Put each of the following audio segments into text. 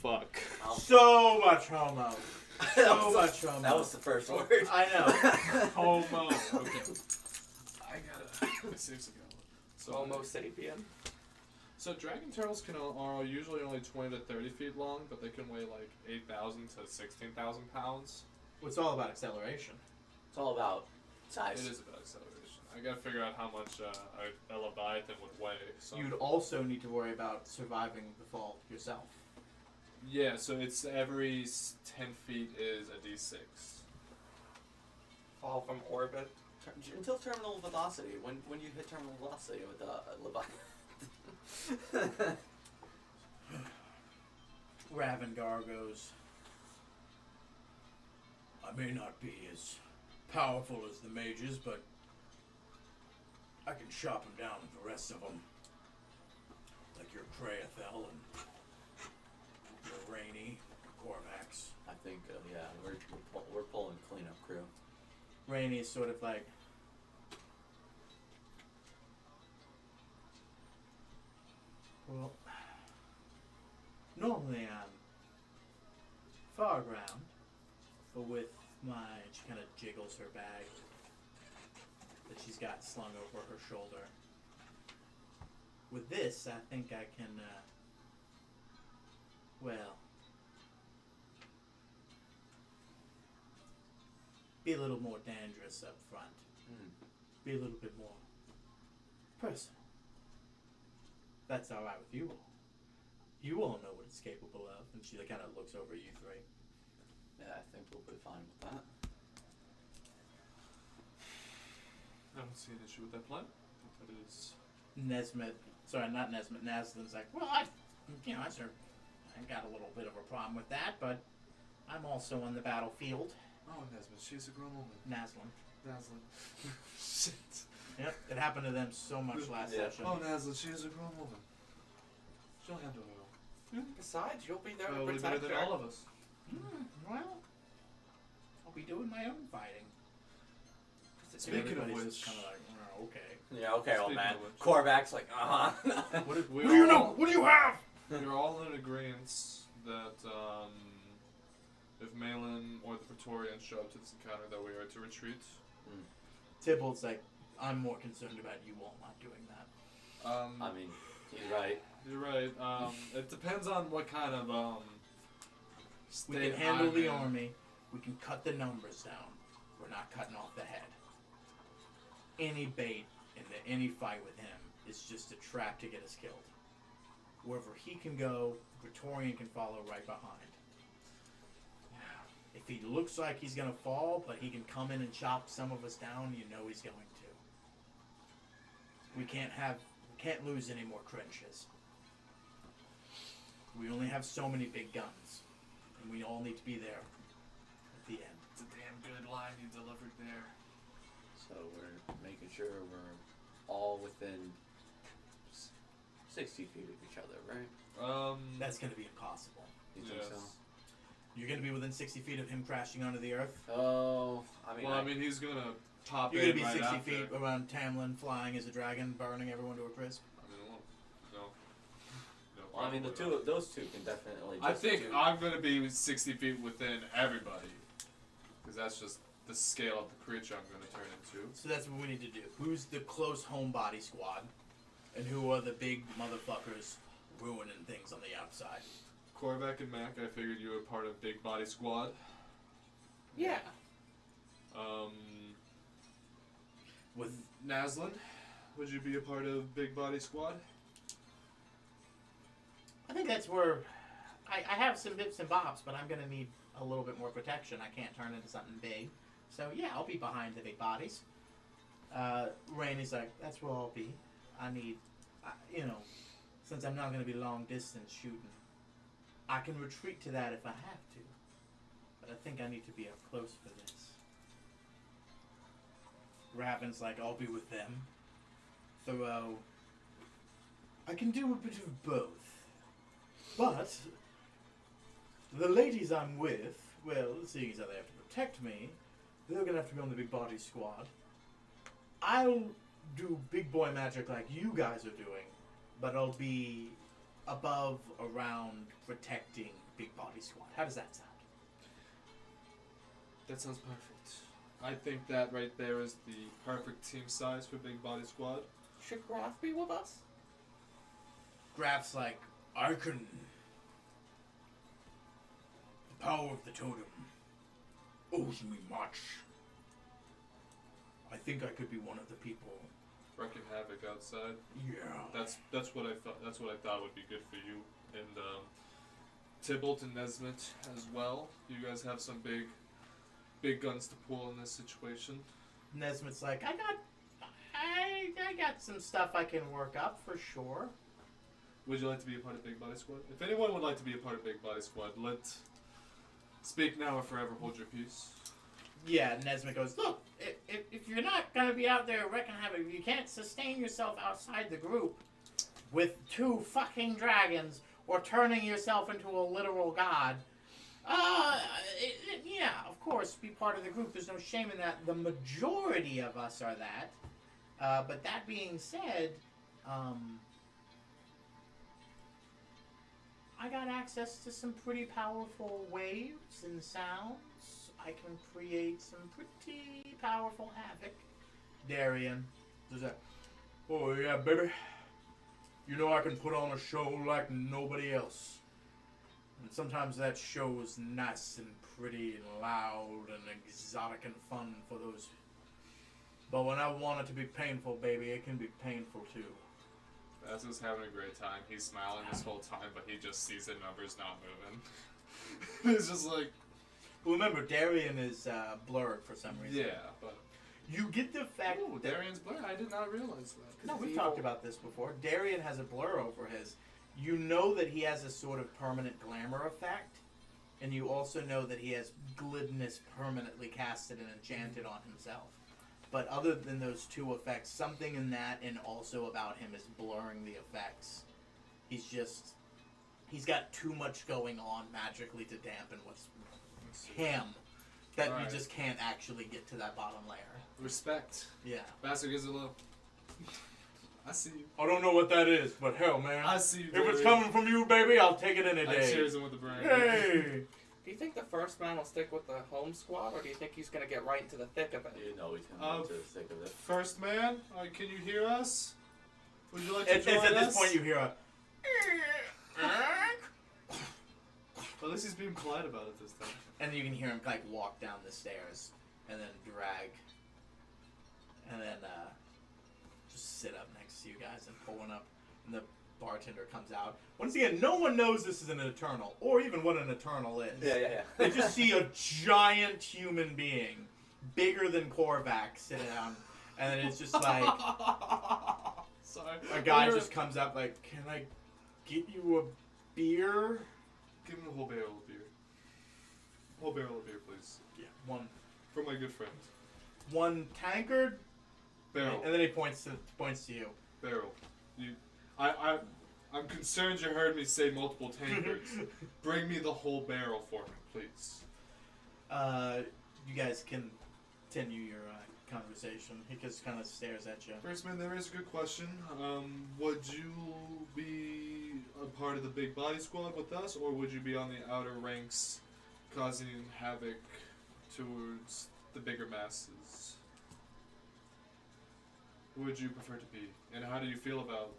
fuck. So much homo. So much homo. That was the first word. I know. Homo. Okay. I gotta seriously go. So Homo sapien. So dragon turtles are usually only 20 to 30 feet long, but they can weigh like 8,000 to 16,000 pounds. Well, it's all about acceleration. It's all about It size. is about acceleration. I gotta figure out how much a leviathan would weigh. So. You'd also need to worry about surviving the fall yourself. Yeah, so it's every 10 feet is a d6. Fall from orbit. Until terminal velocity. When you hit terminal velocity with Leviathan. Ravengar goes, I may not be as powerful as the mages, but I can chop them down with the rest of them. Like your Kraethel and your Rainy, Corvax. I think, yeah, we're pulling cleanup crew. Rainy is sort of like, well, normally I'm far ground, but with she kind of jiggles her bag that she's got slung over her shoulder. With this, I think I can, be a little more dangerous up front. Be a little bit more personal. That's all right with you all. You all know what it's capable of. And she kind of looks over at you three. Yeah, I think we'll be fine with that. I don't see an issue with that plan. I think that is. Naslin's like, well, I got a little bit of a problem with that, but I'm also on the battlefield. Oh, Nesmith, she's a grown woman. Naslin. Shit. Yep, it happened to them so much last session. Oh, Naslin, she is a grown woman. She'll handle it all. Besides, you'll be there to Probably better protect than her. all of us. Well, I'll be doing my own fighting. Speaking of Everybody's which- just kind of like, oh, okay. Yeah, okay, old Speaking man. of which- Corvac's like, What do What do you have? We're all in agreement that if Malin or the Praetorians show up to this encounter, that we are to retreat. Tybalt's like, I'm more concerned about you all not doing that. I mean, you're right. You're right. It depends on what kind of We state can handle I'm the in. army. We can cut the numbers down. We're not cutting off the head. Any bait in any fight with him is just a trap to get us killed. Wherever he can go, the Praetorian can follow right behind. If he looks like he's gonna fall, but he can come in and chop some of us down, you know he's going to. We can't lose any more trenches. We only have so many big guns, and we all need to be there at the end. It's a damn good line you delivered there. So we're making sure we're all within 60 feet of each other, right? That's gonna be impossible. You think so? You're gonna be within 60 feet of him crashing onto the earth. Oh, I mean, Well, I mean, he's gonna pop You're in gonna be right 60 after. feet around Tamlin, flying as a dragon, burning everyone to a crisp. I mean, no. well, I mean, those two can definitely. I just think do- I'm gonna be 60 feet within everybody, because that's just the scale of the creature I'm gonna turn into. So that's what we need to do. Who's the close homebody squad, and who are the big motherfuckers ruining things on the outside? Korvac and Mac, I figured you were part of Big Body Squad. Yeah. With Naslin, would you be a part of Big Body Squad? I think that's where I have some bits and bobs, but I'm gonna need a little bit more protection. I can't turn into something big. So yeah, I'll be behind the big bodies. Rainey's like, that's where I'll be. I need, since I'm not gonna be long distance shooting, I can retreat to that if I have to. But I think I need to be up close for this. Raven's like, I'll be with them. Thoreau, I can do a bit of both. But the ladies I'm with, well, seeing as how they have to protect me, they're gonna have to be on the big body squad. I'll do big boy magic like you guys are doing, but I'll be above, around, protecting big body squad. How does that sound? That sounds perfect. I think that right there is the perfect team size for Big Body Squad. Should Graf be with us? Graf's like, I can. The power of the totem owes me much. I think I could be one of the people. Wrecking havoc outside. Yeah. That's what I thought. That's what I thought would be good for you and Tybalt and Nesmith as well. You guys have some big guns to pull in this situation. Nesmith's like, I got some stuff I can work up for sure. Would you like to be a part of Big Body Squad? If anyone would like to be a part of Big Body Squad, speak now or forever hold your peace. Yeah, Nesmith goes, look, if you're not going to be out there wrecking havoc, if you can't sustain yourself outside the group with 2 fucking dragons or turning yourself into a literal god, yeah, of course, be part of the group. There's no shame in that. The majority of us are that. But that being said, I got access to some pretty powerful waves and sounds. I can create some pretty powerful havoc. Darian does that. Oh yeah, baby. You know I can put on a show like nobody else. And sometimes that show is nice and pretty and loud and exotic and fun for those. But when I want it to be painful, baby, it can be painful too. Baz is having a great time. He's smiling this whole time, but he just sees the numbers not moving. It's just like... Well, remember, Darian is blurred for some reason. Yeah, but... You get the fact Ooh, that... Darian's blurred. I did not realize that. No, we've talked about this before. Darian has a blur over his. You know that he has a sort of permanent glamour effect, and you also know that he has glibness permanently casted and enchanted on himself. But other than those 2 effects, something in that and also about him is blurring the effects. He's got too much going on magically to dampen what's him, that Alright. you just can't actually get to that bottom layer. Respect. Yeah. Bastard gives a look. I see you. I don't know what that is, but hell, man. I see you, If it's Darian. coming from you, baby, I'll take it any I day. cheers him with the brain. Hey! Do you think the first man will stick with the home squad, or do you think he's going to get right into the thick of it? You know he's gonna go to the thick of it. First man, can you hear us? Would you like to It's join at us? this point you hear a... At least he's being polite about it this time. And you can hear him like walk down the stairs and then drag and then just sit up next to you guys and pull one up, and the bartender comes out. Once again, no one knows this is an Eternal or even what an Eternal is. Yeah. They just see a giant human being bigger than Korvac sitting down, and then it's just like Sorry. a guy just comes up like, can I get you a beer? Give him a whole barrel of beer. Whole barrel of beer, please. Yeah, one For my good friend. tankard. Barrel. And then he points to you. Barrel. I'm concerned you heard me say multiple tankards. Bring me the whole barrel for me, please. You guys can continue your conversation. He just kind of stares at you. First man, there is a good question. Would you be a part of the Big Body Squad with us, or would you be on the outer ranks causing havoc towards the bigger masses? Who would you prefer to be? And how do you feel about...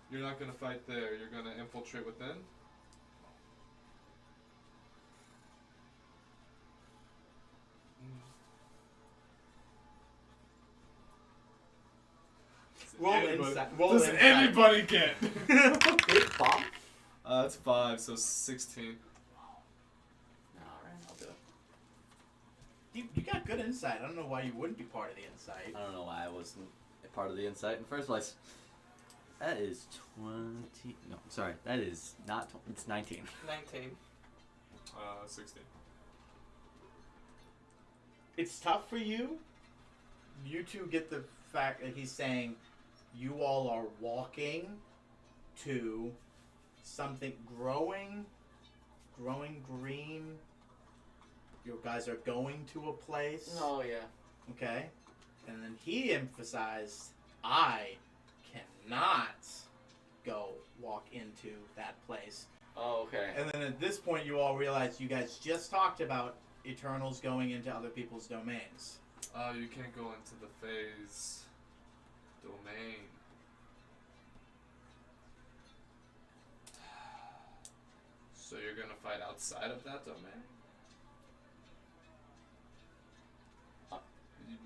You're not going to fight there, you're going to infiltrate within? Roll Anybody- insight. Roll Does insight. anybody get? Big bomb? That's 5, so 16. Alright, I'll do it. You got good insight. I don't know why you wouldn't be part of the insight. I don't know why I wasn't a part of the insight in the first place. That is 20. No, sorry. That is not. It's 19. 19. 16. It's tough for you. You two get the fact that he's saying you all are walking to something growing green. You guys are going to a place. Oh, yeah. Okay? And then he emphasized, I not go walk into that place. Oh, okay. And then at this point, you all realize you guys just talked about Eternals going into other people's domains. You can't go into the Fae's domain. So you're gonna fight outside of that domain?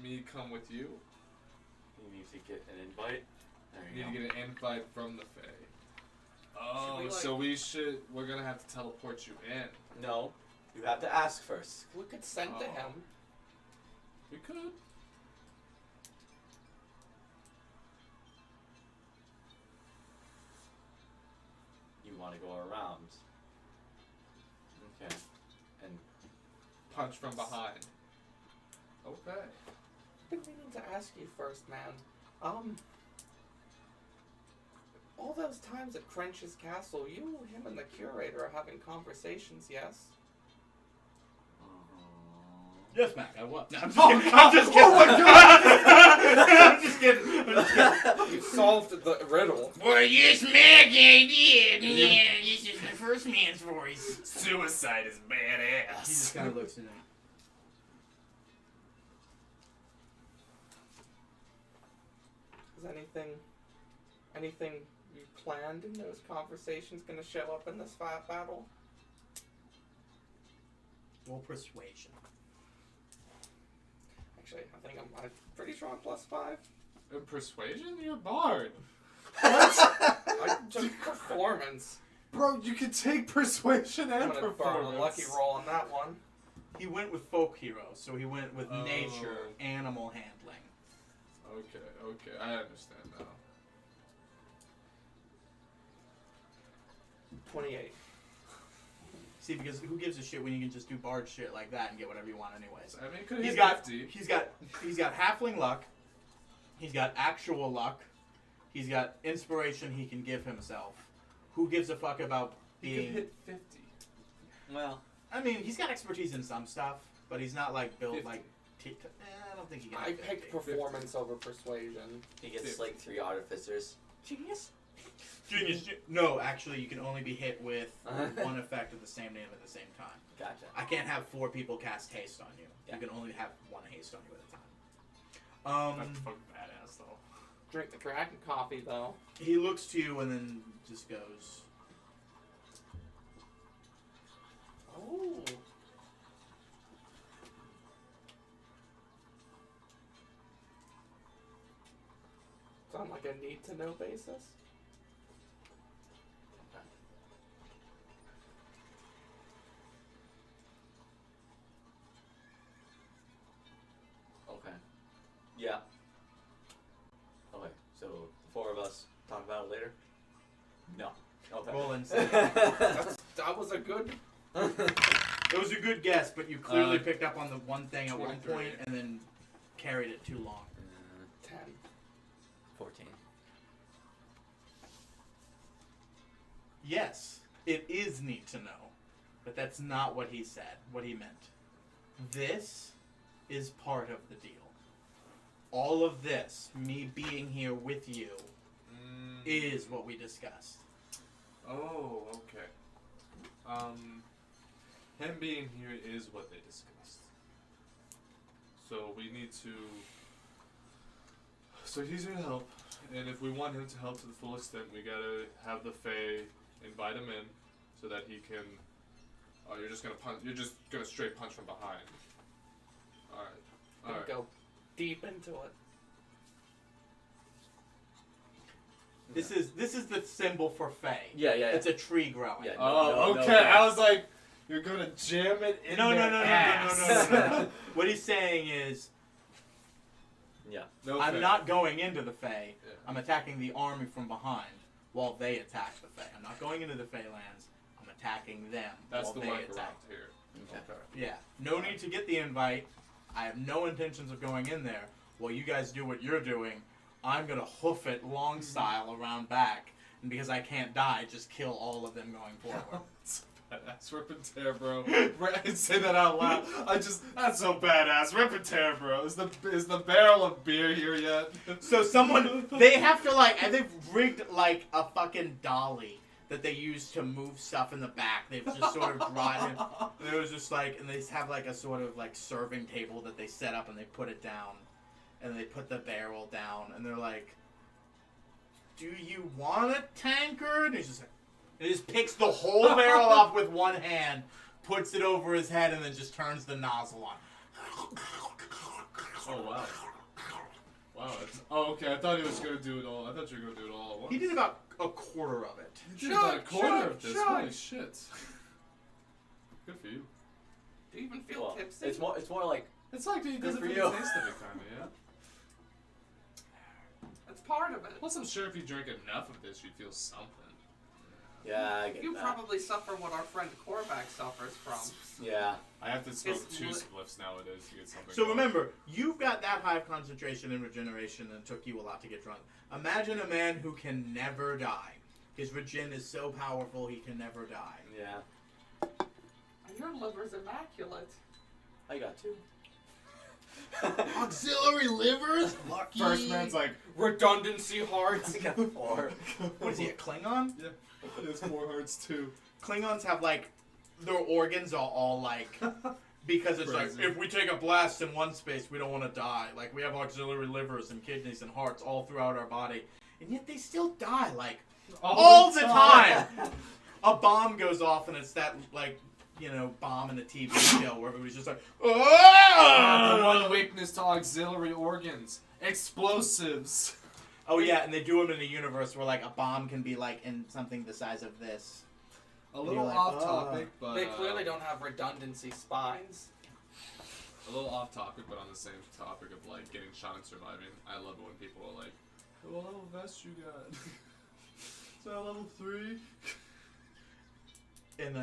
Me come with you? You need to get an invite. There You you need go. to get an invite from the Fae. Oh, we, like- so we're gonna have to teleport you in. No, you have to ask first. We could send to Oh. him. We could. You want to go around. Okay. And Punch from behind. Okay. I've been meaning to ask you first, man. All those times at Crunch's castle, you, him, and the curator are having conversations, yes? Yes, Mac, I was. No, I'm just Oh, kidding. I'm just kidding. oh my God! I'm just kidding. I'm just kidding. You solved the riddle. Well, yes, Mac, I did. Yeah, this is my first man's voice. Suicide is badass. He just kind of looks at him. Is anything you planned in those conversations going to show up in this battle? Roll persuasion. Actually, I think I'm pretty sure I'm +5. In persuasion? You're a bard. I took performance. Bro, you can take persuasion I'm and gonna burn performance. a lucky roll on that one. He went with folk hero, so he went with Oh. nature, animal handling. Okay, I understand now. 28. See, because who gives a shit when you can just do bard shit like that and get whatever you want anyways? I mean, it could He's hit got 50. he's got halfling luck. He's got actual luck. He's got inspiration he can give himself. Who gives a fuck about He being? could hit 50. well, I mean, he's got expertise in some stuff, but he's not like built 50. like. I don't think he can. I hit picked 50. performance over persuasion. he gets like 3 artificers. Genius. Genius. No, actually, you can only be hit with one effect of the same name at the same time. Gotcha. I can't have 4 people cast haste on you. Yeah. You can only have 1 haste on you at a time. That's fucking badass, though. Drink the dragon coffee, though. He looks to you and then just goes, Oh. It's on like a need-to-know basis. Okay. Yeah. Okay, so the 4 of us talk about it later? No. Okay. roll insight. That was a good. It was a good guess, but you clearly Uh, picked up on the one thing at one 23. point and then carried it too long. 10. 14. Yes, it is neat to know, but that's not what he said, what he meant. This is part of the deal. All of this, me being here with you, is what we discussed. Oh, okay. Him being here is what they discussed. So we need to. So he's here to help, and if we want him to help to the full extent, we gotta have the Fae invite him in, so that he can. Oh, you're just gonna punch. You're just gonna straight punch from behind. All right. All Gonna right. go deep into it. This is the symbol for Fae. Yeah, yeah. It's a tree growing. Yeah. Oh, No, okay. no, I was like, you're gonna jam it in No, no, their no, no, no, ass. no, no, no, no. What he's saying is, Yeah. No I'm Fae. not going into the Fae. Yeah. I'm attacking the army from behind while they attack the Fae. I'm not going into the Fae lands. I'm attacking them That's while the they workaround attack. here. Okay. Okay. Yeah. No need to get the invite. I have no intentions of going in there. While you guys do what you're doing, I'm gonna hoof it long style around back, and because I can't die, just kill all of them going forward. badass. Rip and tear, bro. Say that out loud. That's so badass. Rip and tear, bro. Is the barrel of beer here yet? So they have to and they've rigged like a fucking dolly that they use to move stuff in the back. They've just sort of brought in. There was just and they have like a sort of like serving table that they set up and they put it down, and they put the barrel down, and they're like, "Do you want a tankard?" And he's just like, he just picks the whole barrel up with one hand, puts it over his head, and then just turns the nozzle on. Oh wow. Wow. Okay. I thought he was gonna do it all. I thought you were gonna do it all at once. He did about a quarter of it. You did about a quarter of this. Holy shit. Good for you. Do you even feel Well, tipsy? it's more like It's like he doesn't for feel you. the taste of it, kind of, yeah. That's part of it. Plus, I'm sure if you drink enough of this, you'd feel something. yeah, I get You that. probably suffer what our friend Korvac suffers from. Yeah. I have to smoke It's 2 li- spliffs nowadays to get something. So going. remember, you've got that high of concentration and regeneration, and it took you a lot to get drunk. Imagine a man who can never die. His regen is so powerful, he can never die. Yeah. And your liver's immaculate. I got 2. Auxiliary livers? Lucky. First man's like, Redundancy hearts. I got 4. What is he, a Klingon? yeah, he has 4 hearts too. Klingons have, their organs are all, because it's Crazy. if we take a blast in one space, we don't want to die. We have auxiliary livers and kidneys and hearts all throughout our body. And yet they still die, all the time. A bomb goes off, and it's that, bomb in a TV show where everybody's just like, The "Ah!" one weakness to auxiliary organs. Explosives. Oh, yeah, and they do them in a universe where, a bomb can be, in something the size of this. A And little you're like, off "Oh." topic, but... They clearly don't have redundancy spines. A little off topic, but on the same topic of, getting shot and surviving. I love it when people are like, what level vest you got? Is that level 3? In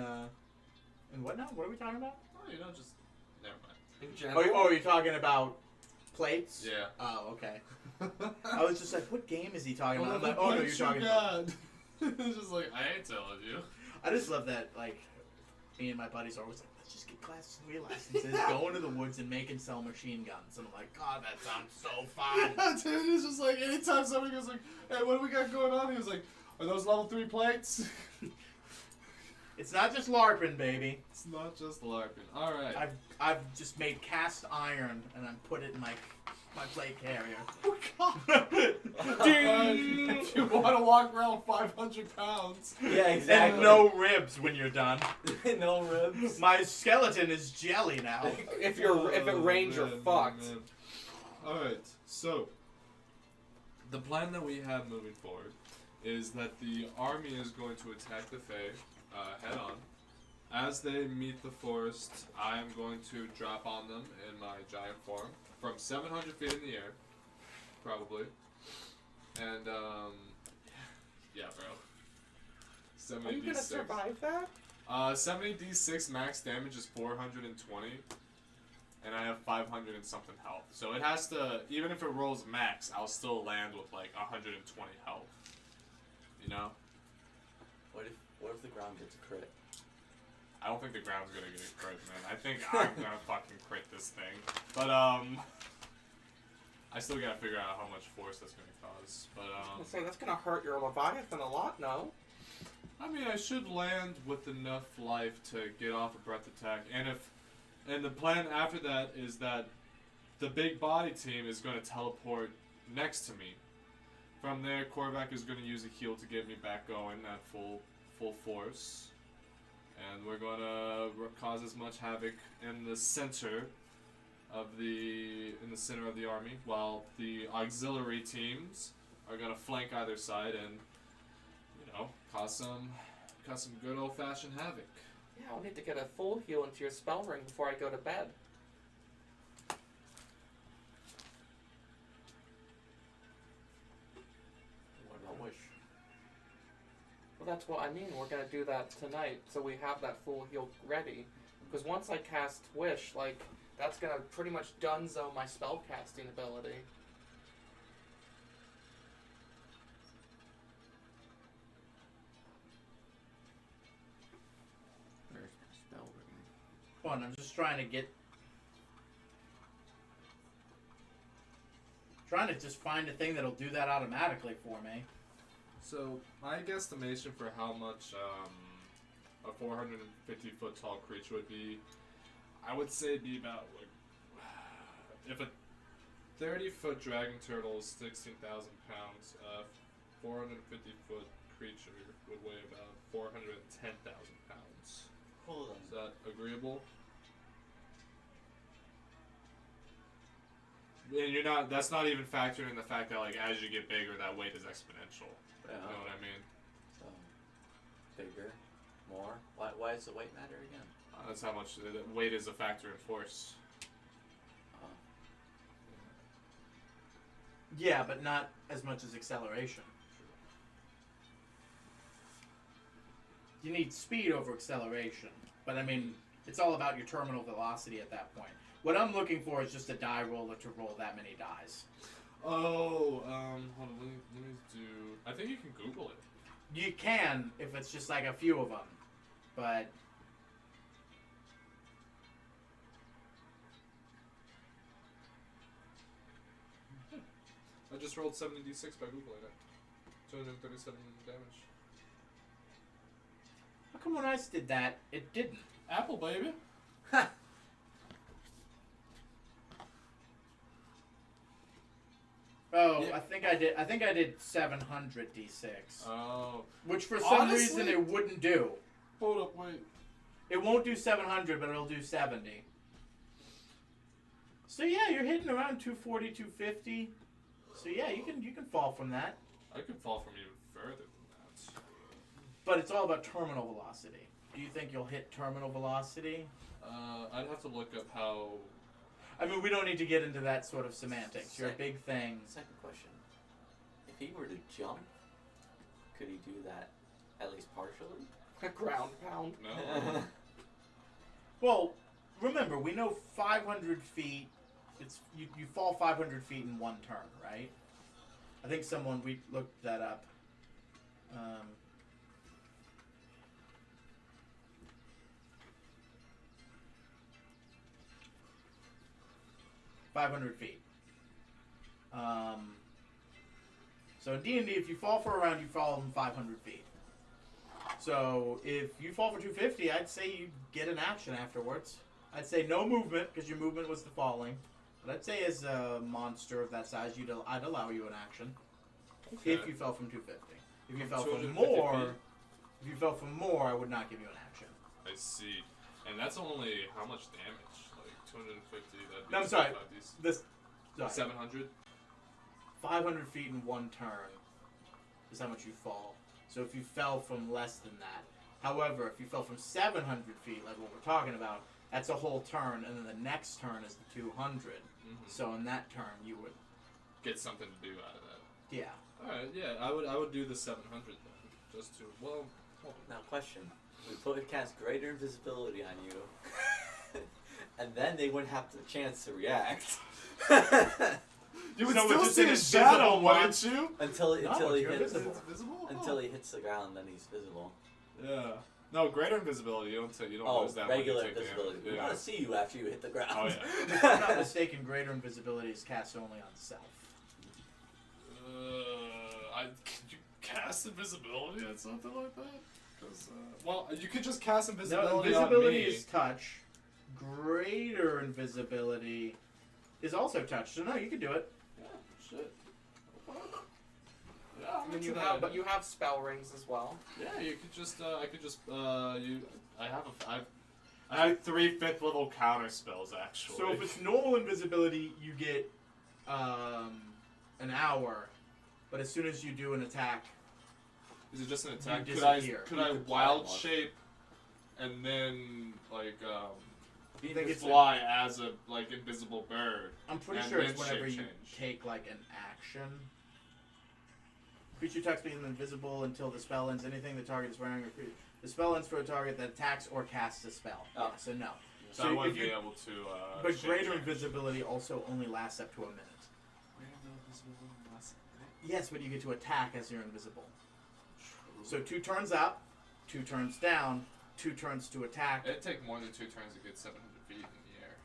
what now? What are we talking about? Oh, just... Never mind. In general. You're talking about plates? Yeah. Oh, okay. I was just like, what game is he talking What about? I'm level like, oh, no, plates you're talking about... got? It's just like, I ain't telling you. I just love that, me and my buddies are always like, let's just get Class 3 licenses, go into the woods and make and sell machine guns. And I'm like, God, that sounds so fun. Yeah, dude, it's just like, anytime somebody goes like, hey, what do we got going on? He was like, are those level 3 plates? It's not just LARPing, baby. It's not just LARPing. Alright. I've just made cast iron and I put it in my plate carrier. If you want to walk around 500 pounds. Yeah, exactly. And no ribs when you're done. no ribs. My skeleton is jelly now. If it rains, you're fucked. Alright, so the plan that we have moving forward is that the army is going to attack the Fae head on. As they meet the forest, I am going to drop on them in my giant form from 700 feet in the air, probably. And yeah, bro. Are you 70d6. gonna survive that? 70d6 max damage is 420, and I have 500 and something health. So it has to, even if it rolls max, I'll still land with 120 health. You know? What if the ground gets a crit? I don't think the ground's gonna get a crit, man. I think I'm gonna fucking crit this thing. But I still gotta figure out how much force that's gonna cause. But I'm saying that's gonna hurt your Leviathan a lot, no? I mean, I should land with enough life to get off a breath attack, and the plan after that is that the big body team is going to teleport next to me. From there, Korvac is going to use a heal to get me back going at full force, and we're going to cause as much havoc in the center of the army, while the auxiliary teams are going to flank either side and, cause some good old-fashioned havoc. Yeah, I'll need to get a full heal into your spell ring before I go to bed. What about wish? Well, that's what I mean. We're gonna do that tonight, so we have that full heal ready. Because once I cast Wish, that's gonna pretty much dunzo my spell casting ability. Hold on, I'm just trying to just find a thing that'll do that automatically for me. So my guesstimation for how much a 450 foot tall creature would be, I would say it'd be about like if a 30-foot dragon turtle is 16,000 pounds, a 450 foot creature would weigh about 410,000 pounds. Hold on. Is that agreeable? And you're not. That's not even factoring in the fact that like as you get bigger, that weight is exponential. Yeah. You know what I mean? So, bigger, more. Why does the weight matter again? That's how much weight is a factor in force. Yeah, but not as much as acceleration. You need speed over acceleration. But I mean, it's all about your terminal velocity at that point. What I'm looking for is just a die roller to roll that many dies. Oh, hold on. Let me do. I think you can Google it. You can if it's just like a few of them, but I just rolled 70d6 by Googling it. 237 damage. how come when I did that it didn't? Apple, baby. Oh, Yeah. I think I did 700 d6, Oh. which for some Honestly- reason it wouldn't do. Hold up, wait. It won't do 700, but it'll do 70. So yeah, you're hitting around 240, 250. So yeah, you can fall from that. I could fall from even further than that. But it's all about terminal velocity. Do you think you'll hit terminal velocity? I'd have to look up how. I mean, we don't need to get into that sort of semantics. You're a big thing. Second question. If he were to jump, could he do that at least partially? A ground pound. No. Well, remember, we know 500 feet. It's you fall 500 feet in one turn, right? I think we looked that up. 500 feet. So in D&D, if you fall for a round, you fall from 500 feet. So if you fall for 250, I'd say you get an action afterwards. I'd say no movement, because your movement was the falling. But I'd say as a monster of that size, I'd allow you an action. Okay. If you fell from 250. If you From fell from 250 more, feet? if you fell from more, I would not give you an action. I see. And that's only how much damage? Like 250. That'd be No, I'm sorry. 75 This, sorry, 700. 500 feet in one turn is how much you fall. So if you fell from less than that. However, if you fell from 700 feet, like what we're talking about, that's a whole turn, and then the next turn is the 200. So in that turn, you would, Get something to do out of that. yeah. All right. Yeah, I would do the 700 then, just to hold on. Now, question. We cast greater invisibility on you, and then they wouldn't have the chance to react. You would So still it's just see an his shadow, invisible wouldn't you? until he you're hits invisible. Invisible? until he hits the ground, then he's visible. Yeah. No, greater invisibility. You don't Oh, lose that when you regular take invisibility. damage. We Yeah. want to see you after you hit the ground. Oh, If I'm not mistaken, greater invisibility is cast only on self. Could you cast invisibility on something like that? Because well, you could just cast invisibility. No, invisibility on me. is touch. Greater invisibility is also touch. So no, you can do it. Yeah, shit. Yeah, I mean, you have spell rings as well. Yeah, you could just. I could just. I have 3 5th level counter spells actually. So if it's normal invisibility, you get an hour, but as soon as you do an attack, is it just an attack? You Could I disappear. could You I could wild fly. shape, and then like I think it's fly as a like invisible bird? I'm pretty And sure it's then whenever shape you change. take like an action. Creature attacks being invisible until the spell ends. Anything the target is wearing or the spell ends for a target that attacks or casts a spell. Oh. Yeah, so no. So, So I wouldn't if you- be able to. But shape greater change. invisibility also only lasts up to a minute. Yes, but you get to attack as you're invisible. So 2 turns up, 2 turns down, 2 turns to attack. It'd take more than 2 turns to get 700 feet in the air.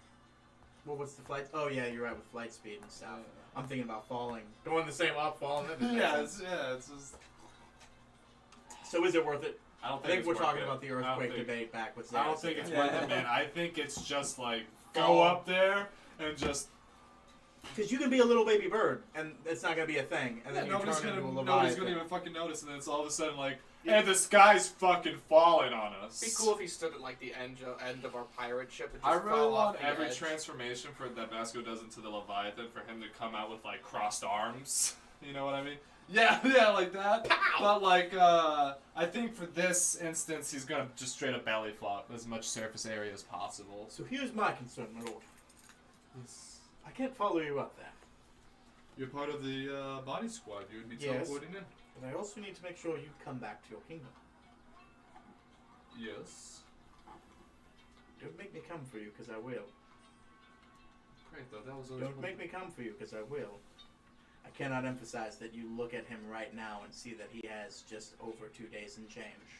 Well, what's the flight? Oh yeah, you're right with flight speed and stuff. Yeah. I'm thinking about falling, going the same up, falling. That doesn't make Yeah, sense. it's just. So is it worth it? I don't I think think it's we're worth talking it. about the I don't earthquake think- debate back with I don't Zaris think again. it's worth it, man. I think it's just like go Fall. up there and just. Because you can be a little baby bird, and it's not going to be a thing, and then you nobody's turn into a gonna leviathan. even fucking notice, and then it's all of a sudden like, and the sky's fucking falling on us. It'd be cool if he stood at like the end of our pirate ship and just I really fell want off the every edge. transformation for that Vasco does into the Leviathan for him to come out with like crossed arms. You know what I mean? Yeah, yeah, like that. Pow! But like, I think for this instance, he's gonna just straight up belly flop as much surface area as possible. So here's my concern, my lord. Yes. I can't follow you up there, You're part of the body squad. You would be Yes. teleporting in. but I also need to make sure you come back to your kingdom. Yes. Don't make me come for you, because I will. Great, though. That was always Don't make me come for you, because I will. I cannot emphasize that you look at him right now and see that he has just over 2 days and change.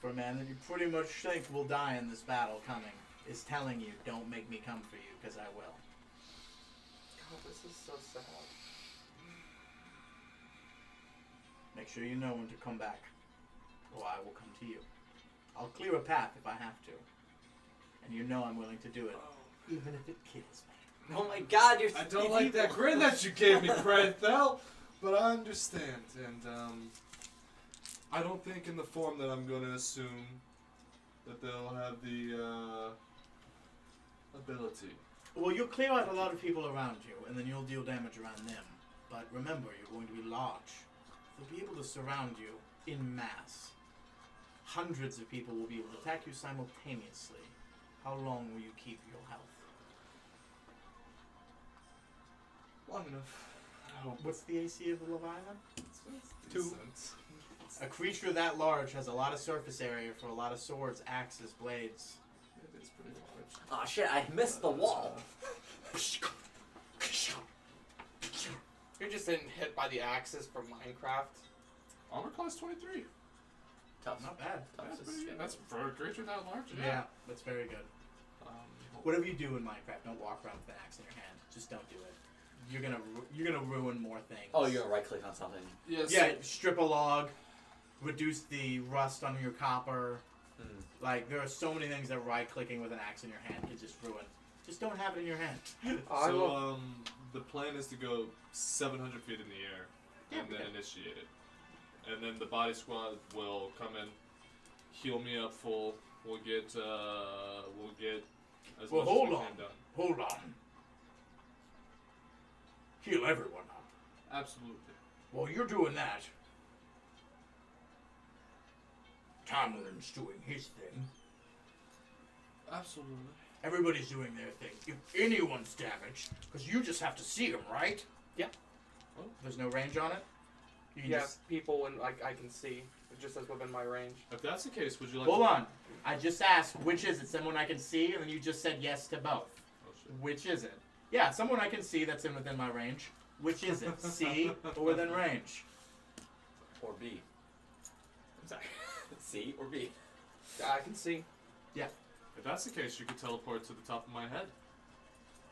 For a man that you pretty much think will die in this battle coming, is telling you, don't make me come for you, because I will. God, this is so sad. Make sure you know when to come back, or I will come to you. I'll clear a path if I have to. And you know I'm willing to do it, even if it kills me. Oh my God, you're. I don't like that grin that you gave me, Pranthel, but I understand, and I don't think in the form that I'm going to assume that they'll have the ability. Well, you'll clear out a lot of people around you, and then you'll deal damage around them. But remember, you're going to be large. They'll be able to surround you in mass. Hundreds of people will be able to attack you simultaneously. How long will you keep your health? Long enough. I hope. What's the AC of the Leviathan? It's 2. decent. A creature that large has a lot of surface area for a lot of swords, axes, blades. It is pretty large. Oh shit! I missed the wall. You're just getting hit by the axes from Minecraft. Armor class 23. Tough. Not bad. Tough That's as pretty good. shit. That's for a creature that large. Yeah, that's very good. Um, Whatever you do in Minecraft, don't walk around with an axe in your hand. Just don't do it. You're gonna ruin more things. Oh, you're gonna right click on something. Yes. Yeah, strip a log, reduce the rust on your copper. Hmm. Like, there are so many things that right-clicking with an axe in your hand can just ruin. Just don't have it in your hand. I So, love- the plan is to go 700 feet in the air Yeah, and then okay. initiate it. And then the body squad will come in, heal me up full. We'll get as Well, much hold as we on. can done. Hold on. Heal everyone up. Absolutely. While you're doing that, Tamlin's doing his thing. Absolutely. Everybody's doing their thing. If anyone's damaged, because you just have to see them, right? Yeah. Well, there's no range on it? You can Yeah, just... people and like I can see. It just says within my range. If that's the case, would you like Hold to... on. I just asked, which is it? Someone I can see, and then you just said yes to both. Oh, shit. Which is it? Yeah, someone I can see that's in within my range. Which is it? C or within range? Or B. I'm sorry. C or B. I can see. If that's the case, you could teleport to the top of my head.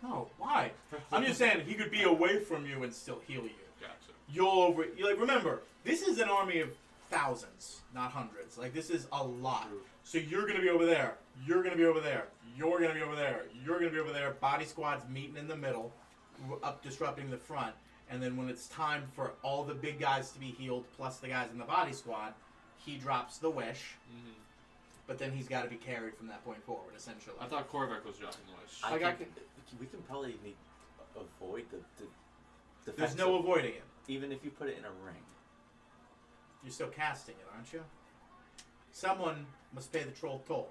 No, why? I'm just saying he could be away from you and still heal you. Gotcha. You like remember, this is an army of thousands, not hundreds. Like this is a lot. True. So you're gonna be over there. You're gonna be over there. You're gonna be over there. You're gonna be over there. Body squad's meeting in the middle, up disrupting the front. And then when it's time for all the big guys to be healed, plus the guys in the body squad, he drops the wish. Mm-hmm. But then he's got to be carried from that point forward, essentially. I thought Korvac was dropping the wish. Like, I We can probably avoid the There's defensive, no avoiding it. even if you put it in a ring. You're still casting it, aren't you? Someone must pay the troll toll.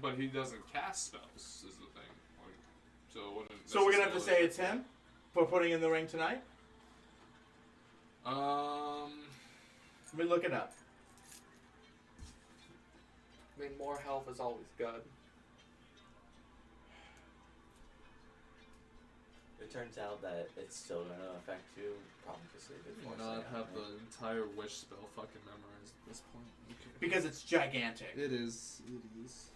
But he doesn't cast spells, is the thing. Like, so it wouldn't So we're gonna have to say necessarily- it's him for putting in the ring tonight. Let me look it up. I mean, more health is always good. it turns out that it's still gonna affect you, probably just leave it Do for not a second, have right? the entire wish spell fucking memorized at this point. Okay. Because it's gigantic. It is. It is.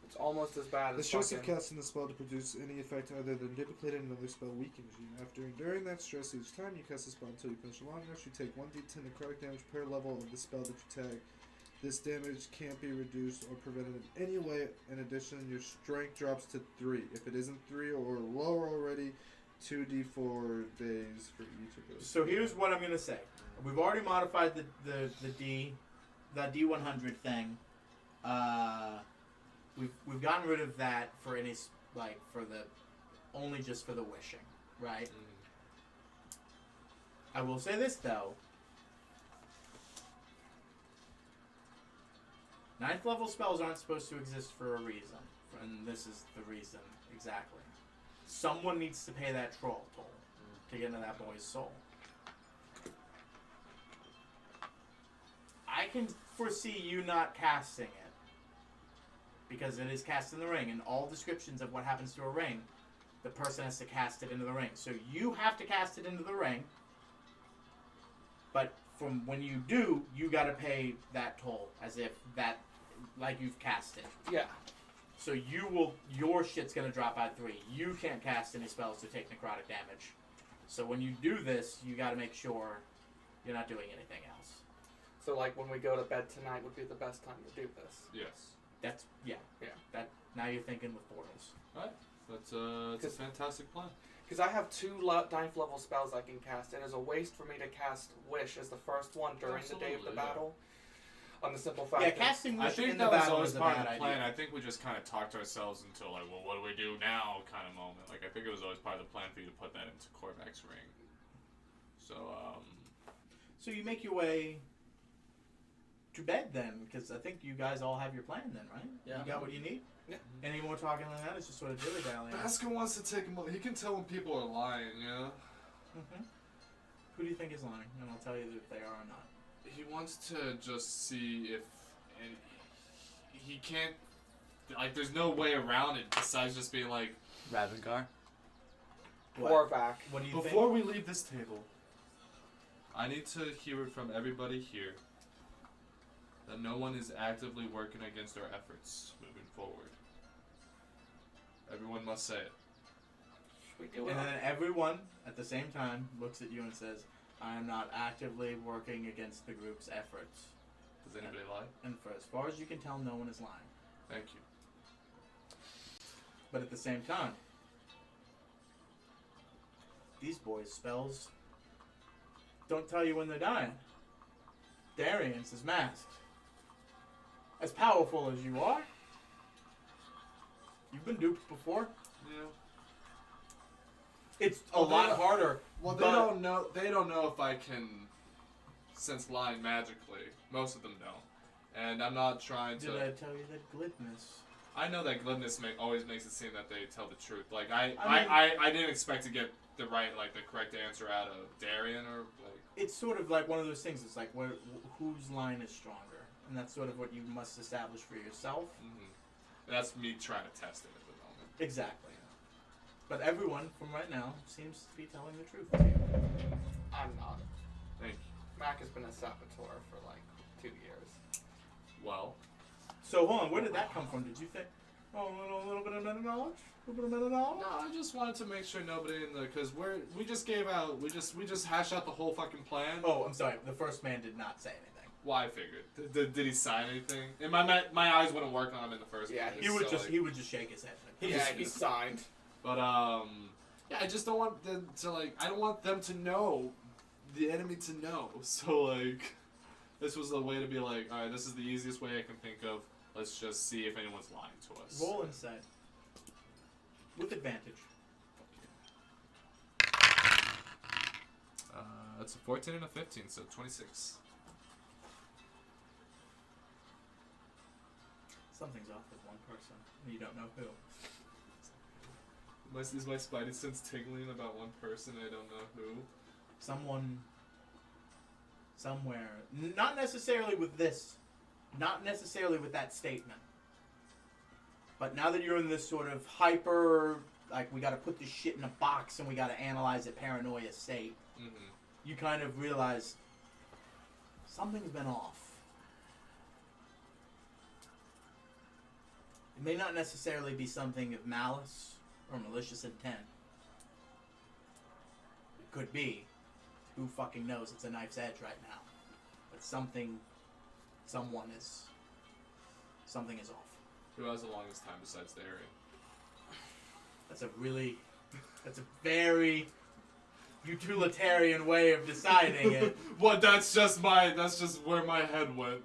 It's almost as bad The as stress of fucking... casting the spell to produce any effect other than duplicating another spell weakens you. After enduring that stress each time you cast a spell until you finish a long rest, you take 1d10 necrotic damage per level of the spell that you tag. This damage can't be reduced or prevented in any way. In addition, your strength drops to 3. If it isn't 3 or lower already, 2d4 days for each of those. So here's what I'm gonna say. We've already modified that D100 thing. We've gotten rid of that for any only just for the wishing, right? I will say this though. 9th level spells aren't supposed to exist for a reason, and this is the reason exactly. Someone needs to pay that troll toll to get into that boy's soul. I can foresee you not casting it because it is cast in the ring, and all descriptions of what happens to a ring, the person has to cast it into the ring. So you have to cast it into the ring, but from when you do, you got to pay that toll as if that, like you've cast it. Yeah. So your shit's gonna drop by 3. You can't cast any spells to take necrotic damage. So when you do this, you gotta make sure you're not doing anything else. So like when we go to bed tonight would be the best time to do this. Yes. That's, yeah. That, now you're thinking with portals. That's it's a fantastic plan. Because I have 2 9th level spells I can cast. It is a waste for me to cast Wish as the first one during the day of the Absolutely, yeah. battle. On the simple fact Yeah, that casting I Wish think in the that was battle always is a part bad of the plan. idea. I think we just kind of talked ourselves into like, well, what do we do now kind of moment. Like, I think it was always part of the plan for you to put that into Korvac's ring. So, So you make your way to bed then, because I think you guys all have your plan then, right? Yeah. You got what you need? Yeah. Any more talking than that? It's just sort of dilly-dallying. Basco wants to take him. He can tell when people are lying, yeah? Mm-hmm. Who do you think is lying? And I'll tell you if they are or not. he wants to just see if, and he can't, like, there's no way around it besides just being like, Ravengar. Korvac. What do you Before think? we leave this table, I need to hear it from everybody here that no one is actively working against our efforts moving forward. Everyone must say it. We do it. And then everyone at the same time looks at you and says, I am not actively working against the group's efforts. Does anybody lie? And for as far as you can tell, no one is lying. Thank you. But at the same time, these boys' spells don't tell you when they're dying. Darian's is masked. As powerful as you are, you've been duped before. Yeah. It's a Well, they lot don't- harder. Well, they but- don't know. They don't know if I can sense lying magically. Most of them don't. And I'm not trying Did to. I tell you that glibness? I know that glibness always makes it seem that they tell the truth. Like I I mean- didn't expect to get the correct answer out of Darian or like. It's sort of like one of those things. It's like whose line is stronger, and that's sort of what you must establish for yourself. Mm-hmm. That's me trying to test it at the moment. Exactly. But everyone from right now seems to be telling the truth to you. I'm not. Thank you. Mac has been a saboteur for like 2 years. Well, So hold on, where did that come from? Did you think, oh, a little bit of meta knowledge? A little bit of meta knowledge? no, I just wanted to make sure nobody in the because we just hashed out the whole fucking plan. Oh, I'm sorry. The first man did not say anything. Well, I figured. Did he sign anything? And my eyes wouldn't work on him in the first Yeah, place. He would so, just like- he would just shake his head. He signed. But yeah, I just don't want them to I don't want them to know, the enemy to know. So this was the way to be like, all right, this is the easiest way I can think of. Let's just see if anyone's lying to us. Roll inside. With advantage. That's a 14 and a 15, so 26. Something's off with one person. And you don't know who. Is my spidey sense tingling about one person? I don't know who. Someone. Somewhere. Not necessarily with this. Not necessarily with that statement. But now that you're in this sort of hyper like we got to put this shit in a box and we got to analyze it paranoia state, Mm-hmm. you kind of realize something's been off. It may not necessarily be something of malice or malicious intent. It could be. Who fucking knows? It's a knife's edge right now. But something is off. Who has the longest time besides Darien? That's a very utilitarian way of deciding it. What? That's just where my head went.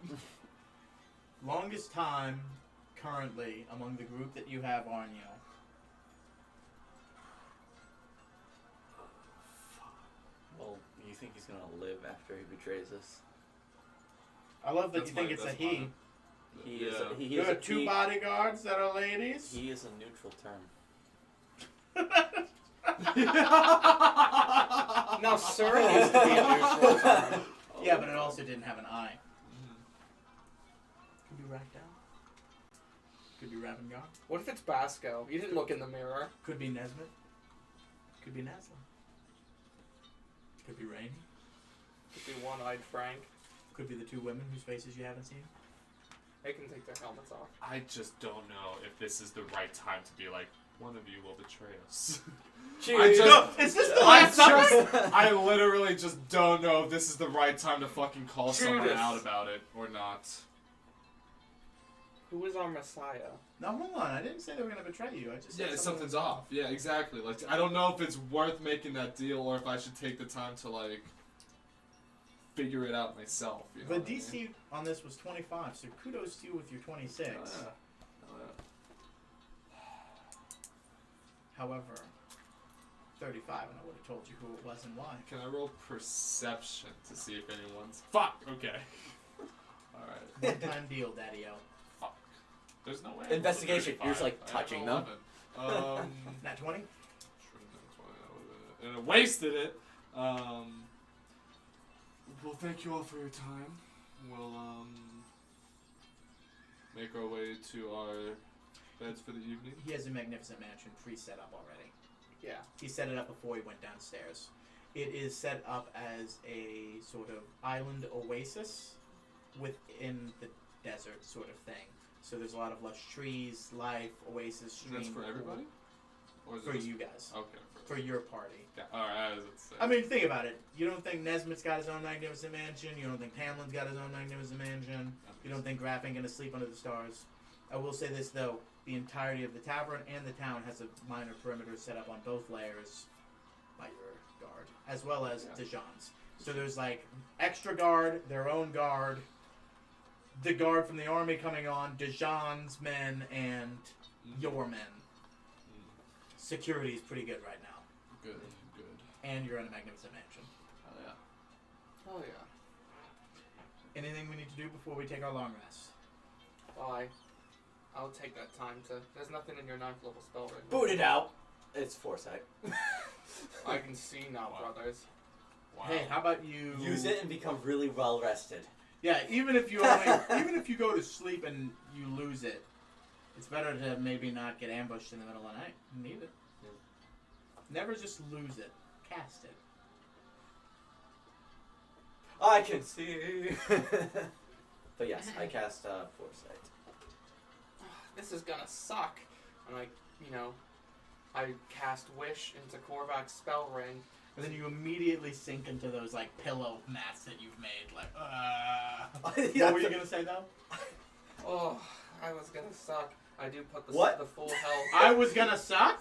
Longest time currently among the group that you have on you. Well, you think he's gonna live after he betrays us? I love that That's you think my- it's a that's he. mine. He Yeah. is. He There is are a two he, bodyguards that are ladies. He is a neutral term. Now, sir used to be a neutral term. Yeah, but it also didn't have an eye. Could be Rackdown. Could be Ravengard. What if it's Basco? You didn't look in the mirror. Could be Nesmith. Could be Naslin. Could be Rainey. Could be one-eyed Frank. Could be the two women whose faces you haven't seen. They can take their helmets off. I just don't know if this is the right time to be like, one of you will betray us. Cheers. Is this the last supper? I literally just don't know if this is the right time to fucking call someone Judas. out about it or not. Who is our Messiah? No, hold on. I didn't say they were going to betray you. I just said Yeah, something something's was off. Yeah, exactly. Like, I don't know if it's worth making that deal or if I should take the time to, like, figure it out myself. You know The what I mean? DC on this was 25, so kudos to you with your 26. Oh, yeah. Oh, yeah. However, 35, and I would have told you who it was and why. Can I roll perception to see if anyone's... Fuck! Okay. Alright. One-time deal, Daddy-O. Fuck. There's no way. Investigation. You're just, like, I touching rolled them. 11. Nat 20? And I wasted it. Well, thank you all for your time. We'll, make our way to our beds for the evening. He has a magnificent mansion pre-set up already. Yeah. He set it up before he went downstairs. It is set up as a sort of island oasis within the desert sort of thing. So there's a lot of lush trees, life, oasis, stream. And that's for everybody? Or is For it just... you guys. Okay. For your party. Yeah, alright, as it's I mean, think about it. You don't think Nesmith's got his own magnificent mansion. You don't think Tamlin's got his own magnificent mansion. You don't think Raff ain't gonna sleep under the stars. I will say this, though. The entirety of the tavern and the town has a minor perimeter set up on both layers by your guard, as well as Yeah. Dijon's. So there's, like, extra guard, their own guard, the guard from the army coming on, Dijon's men, and your men. Security is pretty good right now. Good, good. And you're in a magnificent mansion. Hell yeah. Oh, yeah. Anything we need to do before we take our long rest? I'll take that time to... There's nothing in your 9th level spell right Boot it out. It's foresight. I can see now, Wow. brothers. Wow. Hey, how about you Use it and become really well rested. Yeah, even if you even if you go to sleep and you lose it, it's better to maybe not get ambushed in the middle of the night. You need it. Yeah. Never just lose it. Cast it. I can see. But yes, I cast foresight. This is gonna suck. And I cast Wish into Korvac's spell ring. And then you immediately sink into those like pillow mats that you've made. Like, Yeah. What were you gonna say though? Oh, I was gonna suck. I do put the What? the full health. I was gonna suck.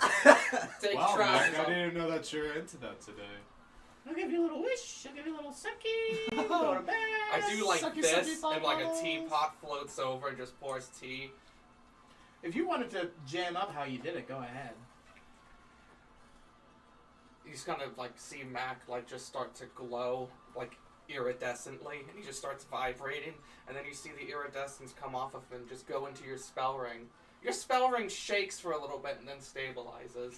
Take Wow, tries. Mac, I didn't even know that you're into that today. I'll give you a little wish. I'll give you a little sucky. Go to bed. I do like Sucky, this, sucky and like a bubbles. teapot floats over and just pours tea. If you wanted to jam up how you did it, go ahead. You just kind of like see Mac like just start to glow like iridescently, and he just starts vibrating, and then you see the iridescence come off of him, just go into your spell ring. Your spell ring shakes for a little bit and then stabilizes.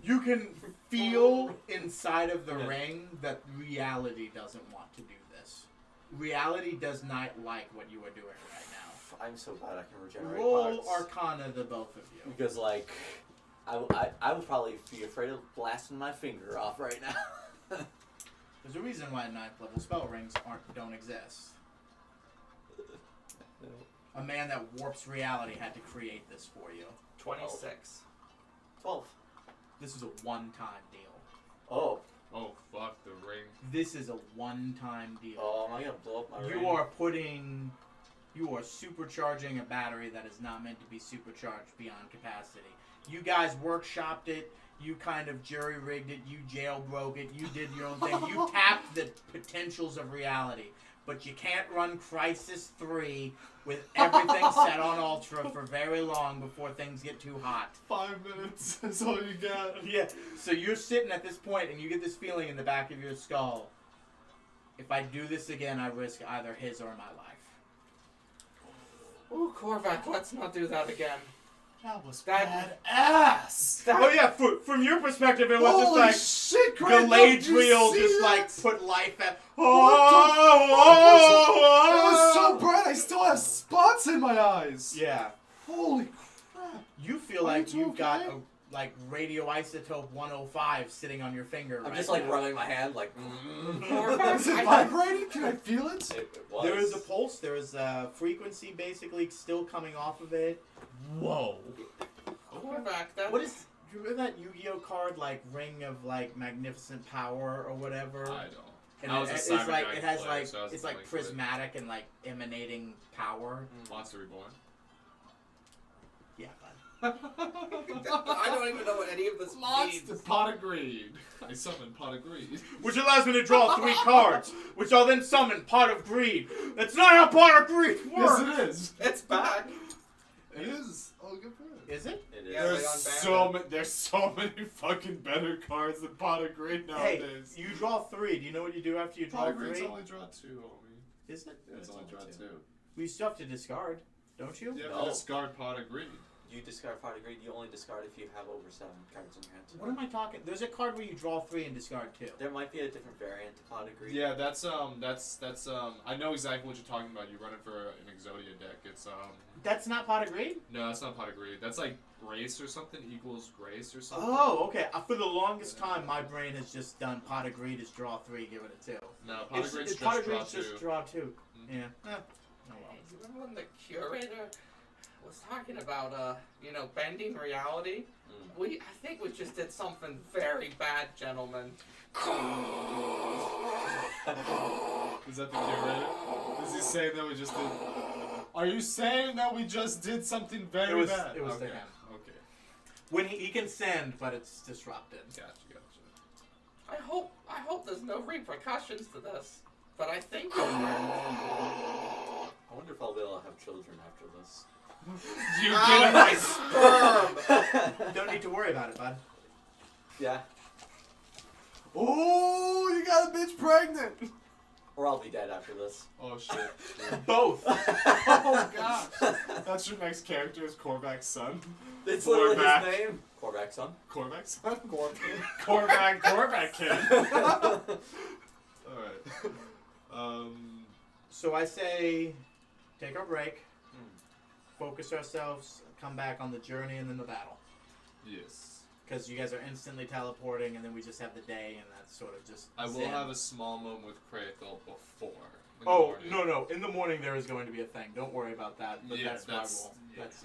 You can feel inside of the Yeah. ring that reality doesn't want to do this. Reality does not like what you are doing right now. I'm so glad I can regenerate Roll parts. Arcana, the both of you. Because, like, I would probably be afraid of blasting my finger off right now. There's a reason why 9th level spell rings don't exist. A man that warps reality had to create this for you. 26. 12. This is a one-time deal. Oh. Oh fuck the ring. This is a one-time deal. Oh, am I gonna blow up my ring? You are supercharging a battery that is not meant to be supercharged beyond capacity. You guys workshopped it. You kind of jury-rigged it. You jailbroke it. You did your own thing. You tapped the potentials of reality. But you can't run Crisis 3 with everything set on Ultra for very long before things get too hot. 5 minutes. That's all you got. Yeah. So you're sitting at this point and you get this feeling in the back of your skull. If I do this again, I risk either his or my life. Ooh, Korvac, let's not do that again. That was That- badass. Oh yeah, from your perspective, it was Holy just shit, like Grant, Galadriel did you just see like that? put life at. It was so Oh, bright. I still have spots in my eyes. yeah. Holy crap. You feel Are like you you've got okay? a radioisotope 105 sitting on your finger. I'm right just like now. rubbing my hand like. Korvac, Is it I- vibrating? Can I feel it? It was. There is a pulse. There is a frequency basically still coming off of it. Whoa. Korvac, that... What is? Do you remember that Yu-Gi-Oh card like Ring of like Magnificent Power or whatever? I don't. And I was a it's Cyber like Dragon it has player, like so I was it's like like with it. prismatic and like emanating power. Monster Reborn. Yeah, bud. I don't even know what any of this Monster means. Pot of Greed. I summoned Pot of Greed. Which allows me to draw 3 cards, which I'll then summon Pot of Greed. That's not how Pot of Greed works. Yes, it is. It's back. It is. Oh, good for it. Is it? It is. Yeah, There's they unbanned so it. many. There's so many fucking better cards than Pot of Greed Hey, nowadays. you draw 3. Do you know what you do after you draw Pot of Greed's 3? only draw 2, homie. Is it? Yeah, it's only draw 2. Well, you still have to discard, don't you? You have No. to discard Pot of Greed. You discard part of greed. You only discard if you have over 7 cards in your hand. What am I talking? There's a card where you draw 3 and discard 2. There might be a different variant of pot of greed. Yeah, that's I know exactly what you're talking about. You run it for an Exodia deck. It's That's not Pot of Greed? no, that's not Pot of Greed. That's like Grace or something equals Grace or something. Oh, okay. For the longest time, my brain has just done Pot of Greed is draw 3, give it a 2. No, Pot of Greed's Pot just of draw Greed's 2. just draw 2. Mhm. Yeah. Oh well. Remember when the curator was talking about, bending reality? Mm. I think we just did something very bad, gentlemen. Is that the curator? Is he saying that we just did? Are you saying that we just did something very It was- bad? it was okay. to him. Okay. When he can send, but it's disrupted. Gotcha. I hope there's no repercussions to this. But I think I wonder if I'll be able to have children after this. You Oh, get my sperm! Don't need to worry about it, bud. Yeah. Oh, you got a bitch pregnant. Or I'll be dead after this. Oh shit. Both. Oh gosh. That's your next character is Korvac's son. It's literally his Korvac. name. Korvac's son. Korvac's son? Korvac kid. Alright. So I say, take our break, focus ourselves, come back on the journey and then the battle. Yes. Because you guys are instantly teleporting, and then we just have the day, and that's sort of just. I will zen. have a small moment with Krathel before. in the Oh morning. no! In the morning there is going to be a thing. Don't worry about that. But Yeah, that's my that's- rule. yeah. That's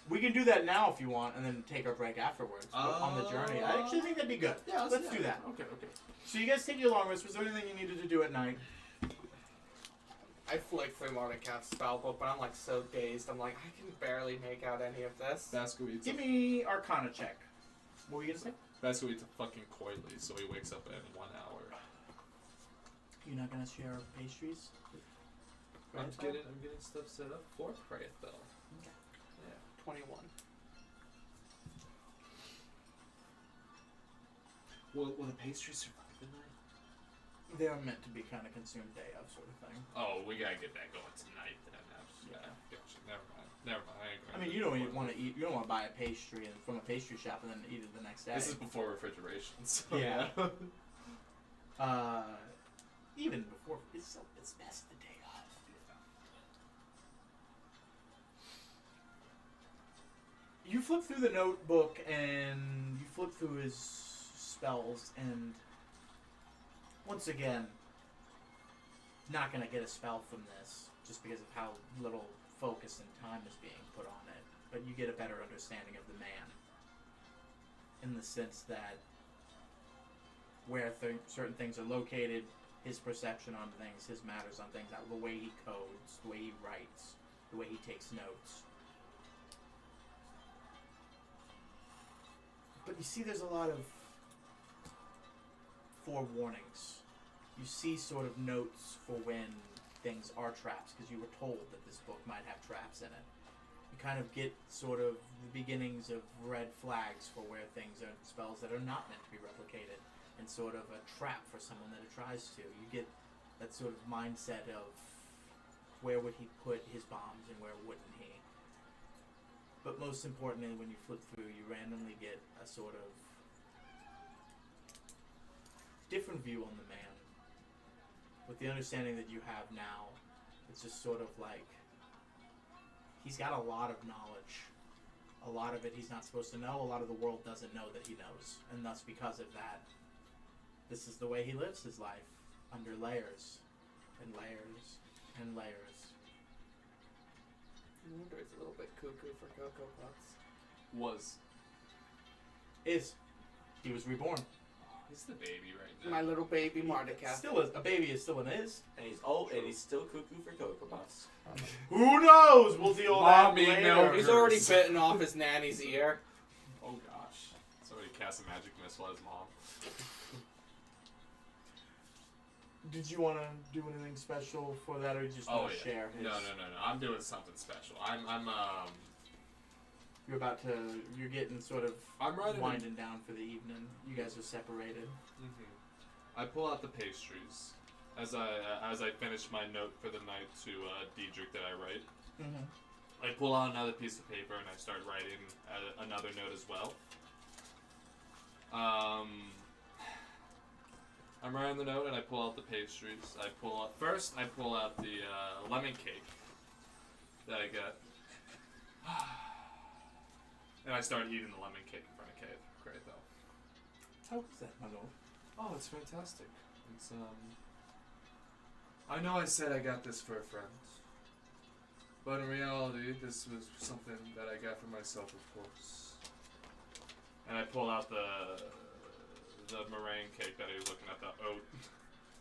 We can do that now if you want, and then take our break afterwards on the journey. I actually think that'd be good. Yeah, let's do that. Okay. So you guys take your long rest. Was there anything you needed to do at night? I flicked through Mordecai's spellbook, but I'm like so dazed. I'm like, I can barely make out any of this. Basco eats. Give me Arcana check. What were you gonna say? Basco eats a fucking coily, so he wakes up in 1 hour. You're not gonna share pastries? I'm getting stuff set up for Krathel. 21. Will the pastry survive the night? They're meant to be kind of consumed day of, sort of thing. Oh, we gotta get that going tonight then. Yeah. Gotcha. Never mind. I mean, you don't even want to eat. You don't want to buy a pastry from a pastry shop and then eat it the next day. This is before refrigeration. So Yeah. Even before it's best the day of. You flip through the notebook and you flip through his spells, and once again, not gonna get a spell from this just because of how little focus and time is being put on it. But you get a better understanding of the man in the sense that where certain things are located, his perception on things, his matters on things, the way he codes, the way he writes, the way he takes notes. But you see there's a lot of forewarnings. You see sort of notes for when things are traps, because you were told that this book might have traps in it. You kind of get sort of the beginnings of red flags for where things are, spells that are not meant to be replicated, and sort of a trap for someone that it tries to. You get that sort of mindset of where would he put his bombs and where wouldn't he. But most importantly, when you flip through, you randomly get a sort of different view on the man. With the understanding that you have now, it's just sort of like he's got a lot of knowledge. A lot of it he's not supposed to know. A lot of the world doesn't know that he knows. And thus, because of that, this is the way he lives his life, under layers and layers and layers. I wonder it's a little bit cuckoo for Cocoa Puffs. Was. Is. He was reborn. He's the baby right now. My little baby Mardika. Still is. A baby is still an is. And he's old, and he's still cuckoo for Cocoa Puffs. Who knows? We'll deal with that Mommy later. milk. He's already bitten off his nanny's ear. Oh gosh. Somebody cast a magic missile at his mom. Did you want to do anything special for that, or you just want to share his... No. I'm doing something special. You're getting sort of I'm writing. winding down for the evening. You guys are separated. I pull out the pastries as I finish my note for the night to Diedrich that I write. Mm-hmm. I pull out another piece of paper and I start writing another note as well. I'm writing the note and I pull out the pastries. I pull out the lemon cake that I got. And I start eating the lemon cake in front of Cave. Great though. How was that, my lord? Oh, it's fantastic. It's I know I said I got this for a friend, but in reality, this was something that I got for myself, of course. And I pull out the meringue cake that he was looking at, the oat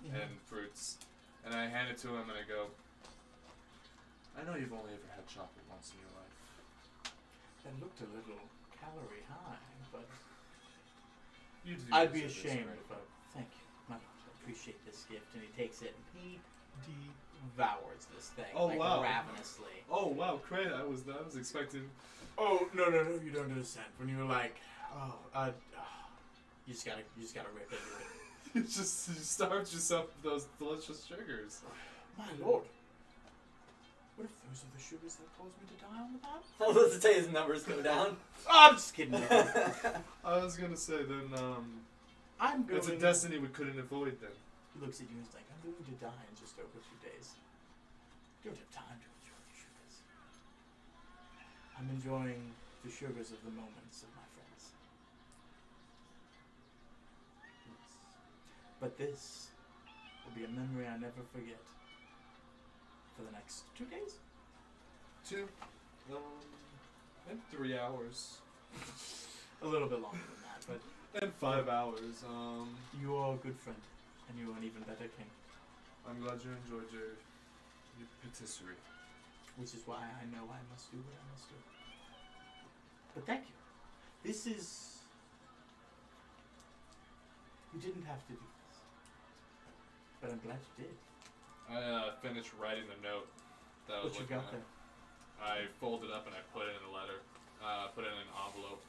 and fruits, and I hand it to him and I go, I know you've only ever had chocolate once in your life. That looked a little calorie high, but You do I'd be deserve this, ashamed right? if I... Thank you, my lord. I appreciate this gift. And he takes it and he devours this thing. Oh, like, wow. ravenously. Oh wow, great! I was expecting. Oh, no, you don't understand. When you were like, you just gotta rip into it. You starved yourself with those delicious sugars. My lord. What if those are the sugars that cause me to die on the path? I was supposed to say his numbers go down. I'm just kidding. I was gonna say then. I'm going... It's a destiny we couldn't avoid then. He looks at you and he's like, I'm going to die in just over 2 days. You don't have time to enjoy the sugars. I'm enjoying the sugars of the moments of my friends. But this will be a memory I never forget. For the next 2 days? 2, and 3 hours, A little bit longer than that, but and 5 hours. you are a good friend, and you are an even better king. I'm glad you enjoyed your patisserie. Which is why I know I must do what I must do. But thank you. This is... You didn't have to do this. But I'm glad you did. I finished writing the note that I was What you looking got at. there? I folded up and I put it in a letter. Put it in an envelope.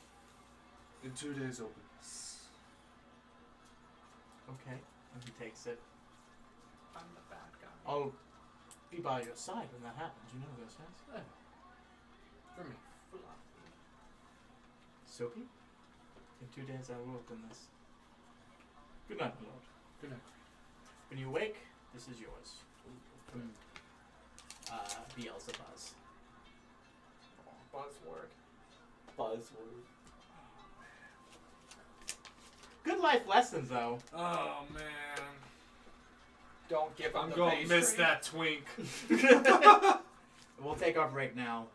In 2 days, open this. Okay. And he takes it. I'm the bad guy. I'll be by your side when that happens. You know those things. For me. Soapy? In 2 days I will open this. Good night, my lord. Good night. When you awake, this is yours. From Beelzebuz. Buzzword. buzzword. Good life lessons, though. Oh man. Don't give up I'm the gonna pastry. miss that twink. We'll take our break now.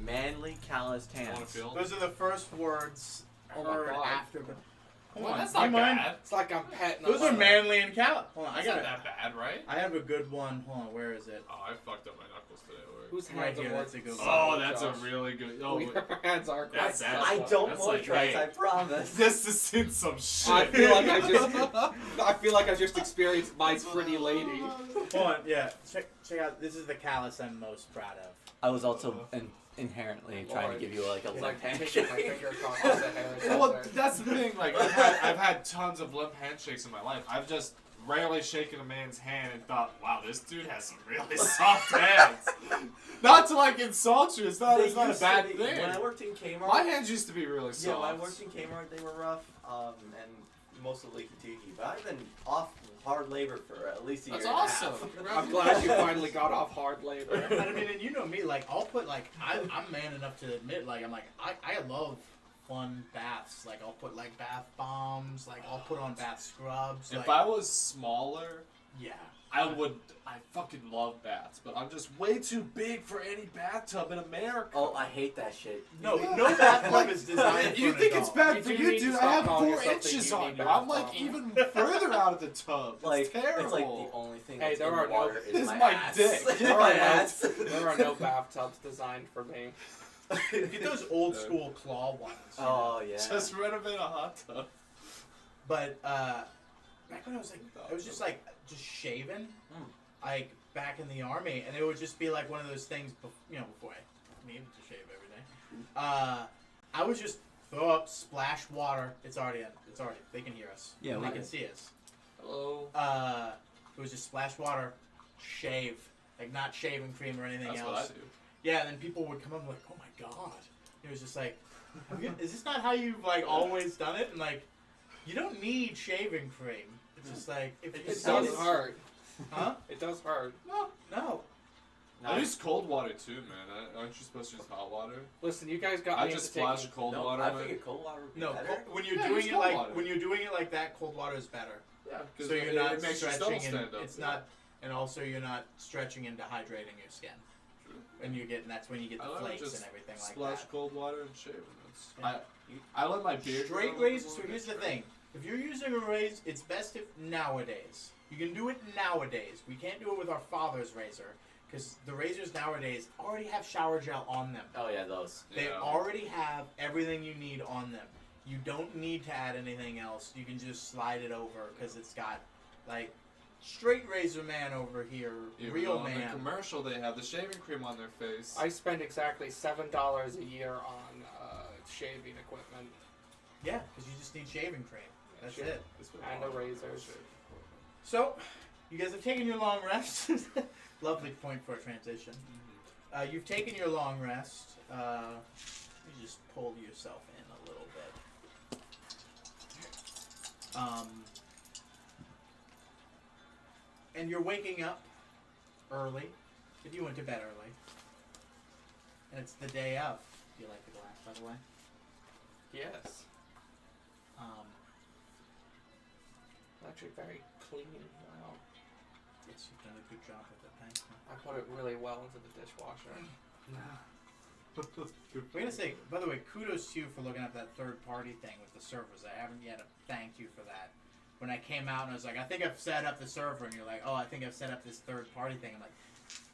manly, calloused I want hands. to feel. Those are the first words Oh my heard God. after the. Hold Well, on, that's do you not mind? bad. It's like I'm petting. Those a are dog. manly and cal. Hold on, I That's got not that bad, right? I have a good one. Hold on, where is it? Oh, I fucked up my knuckles today. Word. Whose Right hands here, are that's a good one. Oh, that's a Josh? really good. Oh, Your hands are That's quite actually- I tough. don't That's like, moisturize, hey. I promise. this is in some shit. I feel like I feel like I just experienced my pretty lady. Hold on, yeah. Check out. This is the callus I'm most proud of. I was also inherently trying to Lord. give you like a It's limp like taking my handshake. finger across the hair. Well, that's the thing. Like, I've had tons of limp handshakes in my life. I've just rarely shaken a man's hand and thought, "Wow, this dude has some really soft hands." Not to like insult you. It's not They a used bad to be- thing. When I worked in Kmart, My hands used to be really yeah, soft. when I worked in Kmart, they were rough, and most of Leaky Tiki. But I've been off hard labor for at least a That's year and a awesome. half. I'm glad you finally got off hard labor. And I mean, and you know me, like I'll put like I'm man enough to admit, like I love fun baths. Like I'll put like bath bombs. Like I'll put on bath scrubs. If Like, I was smaller, yeah. I fucking love baths, but I'm just way too big for any bathtub in America. Oh, I hate that shit. No bathtub is designed. You for an think it's adult. bad You for do you, need to dude? I stop have calling 4 yourself the inches on unique you. I'm like bathtub. even further out of the tub. It's Like terrible. it's like the only thing Hey, that's there in are the no- water This is is my my ass. dick. my There are no- ass. There are no bathtubs designed for me. Get those old school claw ones. you know? Oh yeah. Just renovate a hot tub. But back when I was just shaving, like back in the army, and it would just be like one of those things, before I needed to shave every day. I would just throw up, splash water. It's already. They can hear us. Yeah, they we can can. see us. Hello. It was just splash water, shave, like not shaving cream or anything That's else. what I do. Yeah, and then people would come up like, "Oh my god!" It was just like, "Is this not how you've like always done it?" And like, you don't need shaving cream. It's just like if you It see does hurt. huh? It does hurt. No. I use cold water too, man. Aren't you supposed to use hot water? Listen, you guys got I me just into taking. splash cold No, water. I on it. figured cold water would be No, better. when you're Yeah, doing use it cold like water. when you're doing it like that, cold water is better. Yeah, because So you're it not makes your stretching stomach and stand up. it's not, and also you're not stretching and dehydrating your skin. True. And that's when you get I the would flakes just and everything like splash that. cold water and shave. It's, Yeah. I let my beard grow a Straight little razors. more So here's the natural. thing: if you're using a razor, it's best if nowadays. You can do it nowadays. We can't do it with our father's razor because the razors nowadays already have shower gel on them. Oh yeah, those. They Yeah. already have everything you need on them. You don't need to add anything else. You can just slide it over because it's got like straight razor man over here, Even real though in the man. commercial they have the shaving cream on their face. I spend exactly $7 a year on shaving equipment. Yeah, because you just need shaving cream. That's Shave- it. It's been and long. a razor. So, you guys have taken your long rest. Lovely point for a transition. Mhm. You've taken your long rest. You just pull yourself in a little bit. And you're waking up early. If you went to bed early. And it's the day of. Do you like the glass, by the way? Yes. Actually very clean. Wow. Yes, you've done a good job with it. Thanks. I put it really well into the dishwasher. We're gonna say, by the way, kudos to you for looking at that third-party thing with the servers. I haven't yet thanked you for that. When I came out and I was like, I think I've set up the server, and you're like, oh, I think I've set up this third-party thing. I'm like,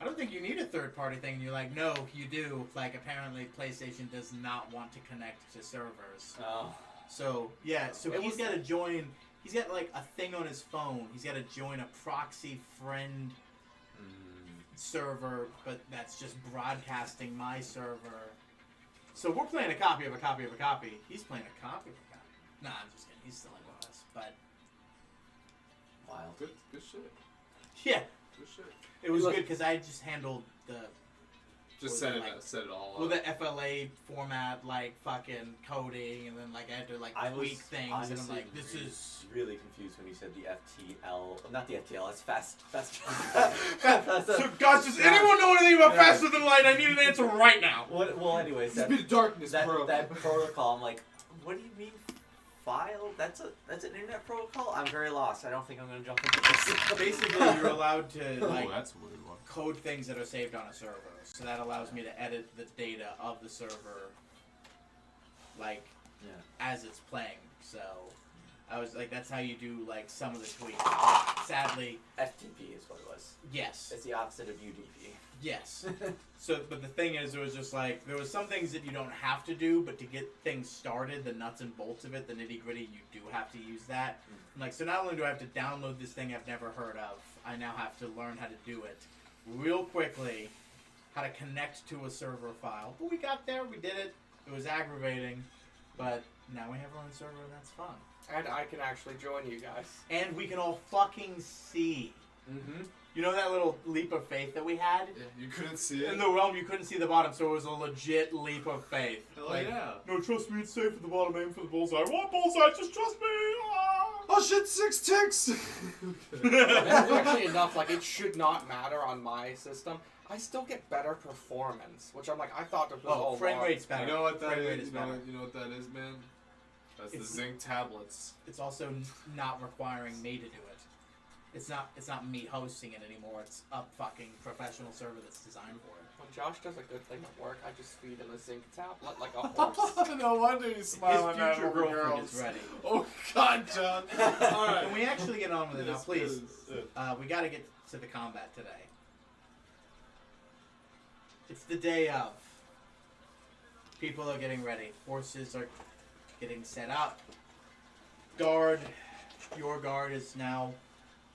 I don't think you need a third-party thing. And you're like, no, you do. Like, apparently PlayStation does not want to connect to servers. Oh. So, yeah, so It he's was- got to join, he's got like a thing on his phone. He's got to join a proxy friend server, but that's just broadcasting my server. So we're playing a copy of a copy of a copy. He's playing a copy of a copy. Nah, I'm just kidding. He's still in with us. But, Wild. Good shit. yeah, Good shit. it was Look- good because I just handled the Just Was set it it, like- set it all well, up. the FLA format, like fucking coding, and then like I had to like I tweak was things, and I'm honestly like, this is really confused when you said the FTL. Not the FTL. It's fast. so, guys, does anyone know anything about Yeah. faster than light? I need an answer right now. Well, anyways, Speed of darkness, bro. that protocol. I'm like, what do you mean file? That's an internet protocol? I'm very lost. I don't think I'm gonna jump into this. Basically, you're allowed to Oh, like that's a weird one. code things that are saved on a server. So that allows me to edit the data of the server, like Yeah. as it's playing. So I was like, that's how you do like some of the tweets. Sadly, FTP is what it was. yes, It's the opposite of UDP. yes. So, but the thing is, it was just like there was some things that you don't have to do, but to get things started, the nuts and bolts of it, the nitty gritty, you do have to use that. Like, so not only do I have to download this thing I've never heard of, I now have to learn how to do it real quickly, how to connect to a server file. But we got there, we did it. It was aggravating, but now we have our own server, and that's fun. And I can actually join you guys. And we can all fucking see. Mm-hmm. You know that little leap of faith that we had? Yeah, you couldn't see it. In the realm, you couldn't see the bottom, so it was a legit leap of faith. Hell Like, yeah. no, trust me, it's safe at the bottom. Aim for the bullseye. I want bullseye, just trust me. Ah. Oh shit, 6 ticks! Actually enough, like it should not matter on my system. I still get better performance, which I'm like, I thought this was Oh, all frame log. rate's better. You know what that Frame rate is? is You know, better. you know what that is, man? That's It's- the zinc tablets. It's also not requiring me to do it. It's not me hosting it anymore. It's a fucking professional server that's designed for it. When Josh does a good thing at work, I just feed him a zinc tablet like a horse. No wonder he's His smiling at future over girlfriend girls. is ready. Oh God, John. Alright. Can we actually get on with it now, Yes, please? please. We got to get to the combat today. It's the day of. People are getting ready. Horses are getting set up. Guard, your guard is now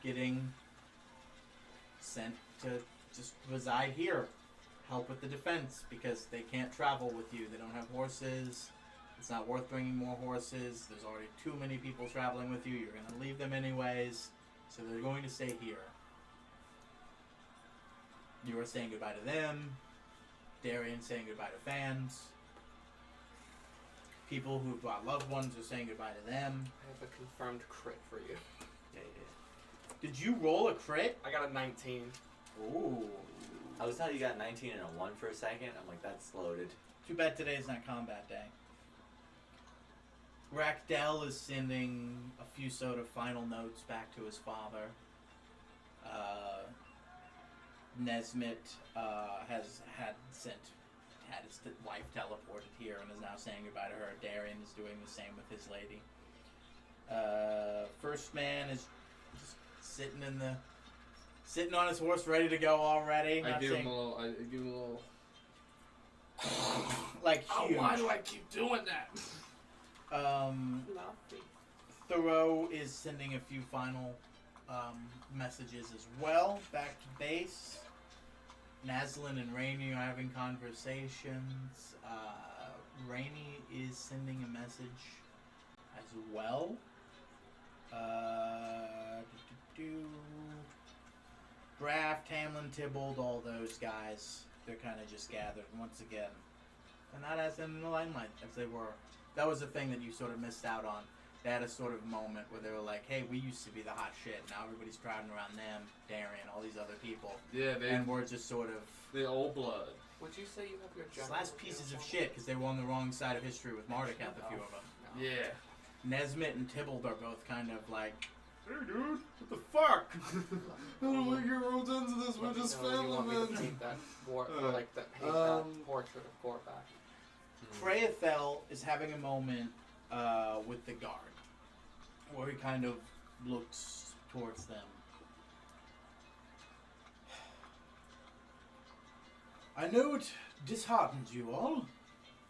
getting sent to just reside here. Help with the defense because they can't travel with you. They don't have horses. It's not worth bringing more horses. There's already too many people traveling with you. You're going to leave them anyways. So they're going to stay here. You are saying goodbye to them. Darian's saying goodbye to fans. People who brought loved ones are saying goodbye to them. I have a confirmed crit for you. Yeah, Did you roll a crit? I got a 19. Ooh. I was thought you got 19 and a 1 for a second. I'm like, that's loaded. Too bad today's not combat day. Rackdell is sending a few sort of final notes back to his father. Nesmith has had his wife teleported here and is now saying goodbye to her. Darian is doing the same with his lady. First man is just sitting on his horse, ready to go already. I Not give him saying, a little. I give him a little. like huge. Why do I keep doing that? Thoreau is sending a few final messages as well back to base. Naslin and Rainey are having conversations. Rainey is sending a message as well. Draft, Hamlin, Tybalt, all those guys, they're kind of just gathered once again. And not as in the limelight as they were. That was the thing that you sort of missed out on. They had a sort of moment where they were like, hey, we used to be the hot shit. Now everybody's crowding around them, Darian, all these other people. Yeah, they And we're just sort of they old blood. Would you say you have your general? slash pieces of shit because they were on the wrong side of history with Marduk, a few of them. No. Yeah. Nesmith and Tybalt are both kind of like, Hey, dude, what the fuck? I don't want to get roped into this. We're Let me just know when you want me to family, paint that paint Um, that portrait of Korvac. Kraethel is having a moment with the guard where he kind of looks towards them. I know it disheartens you all,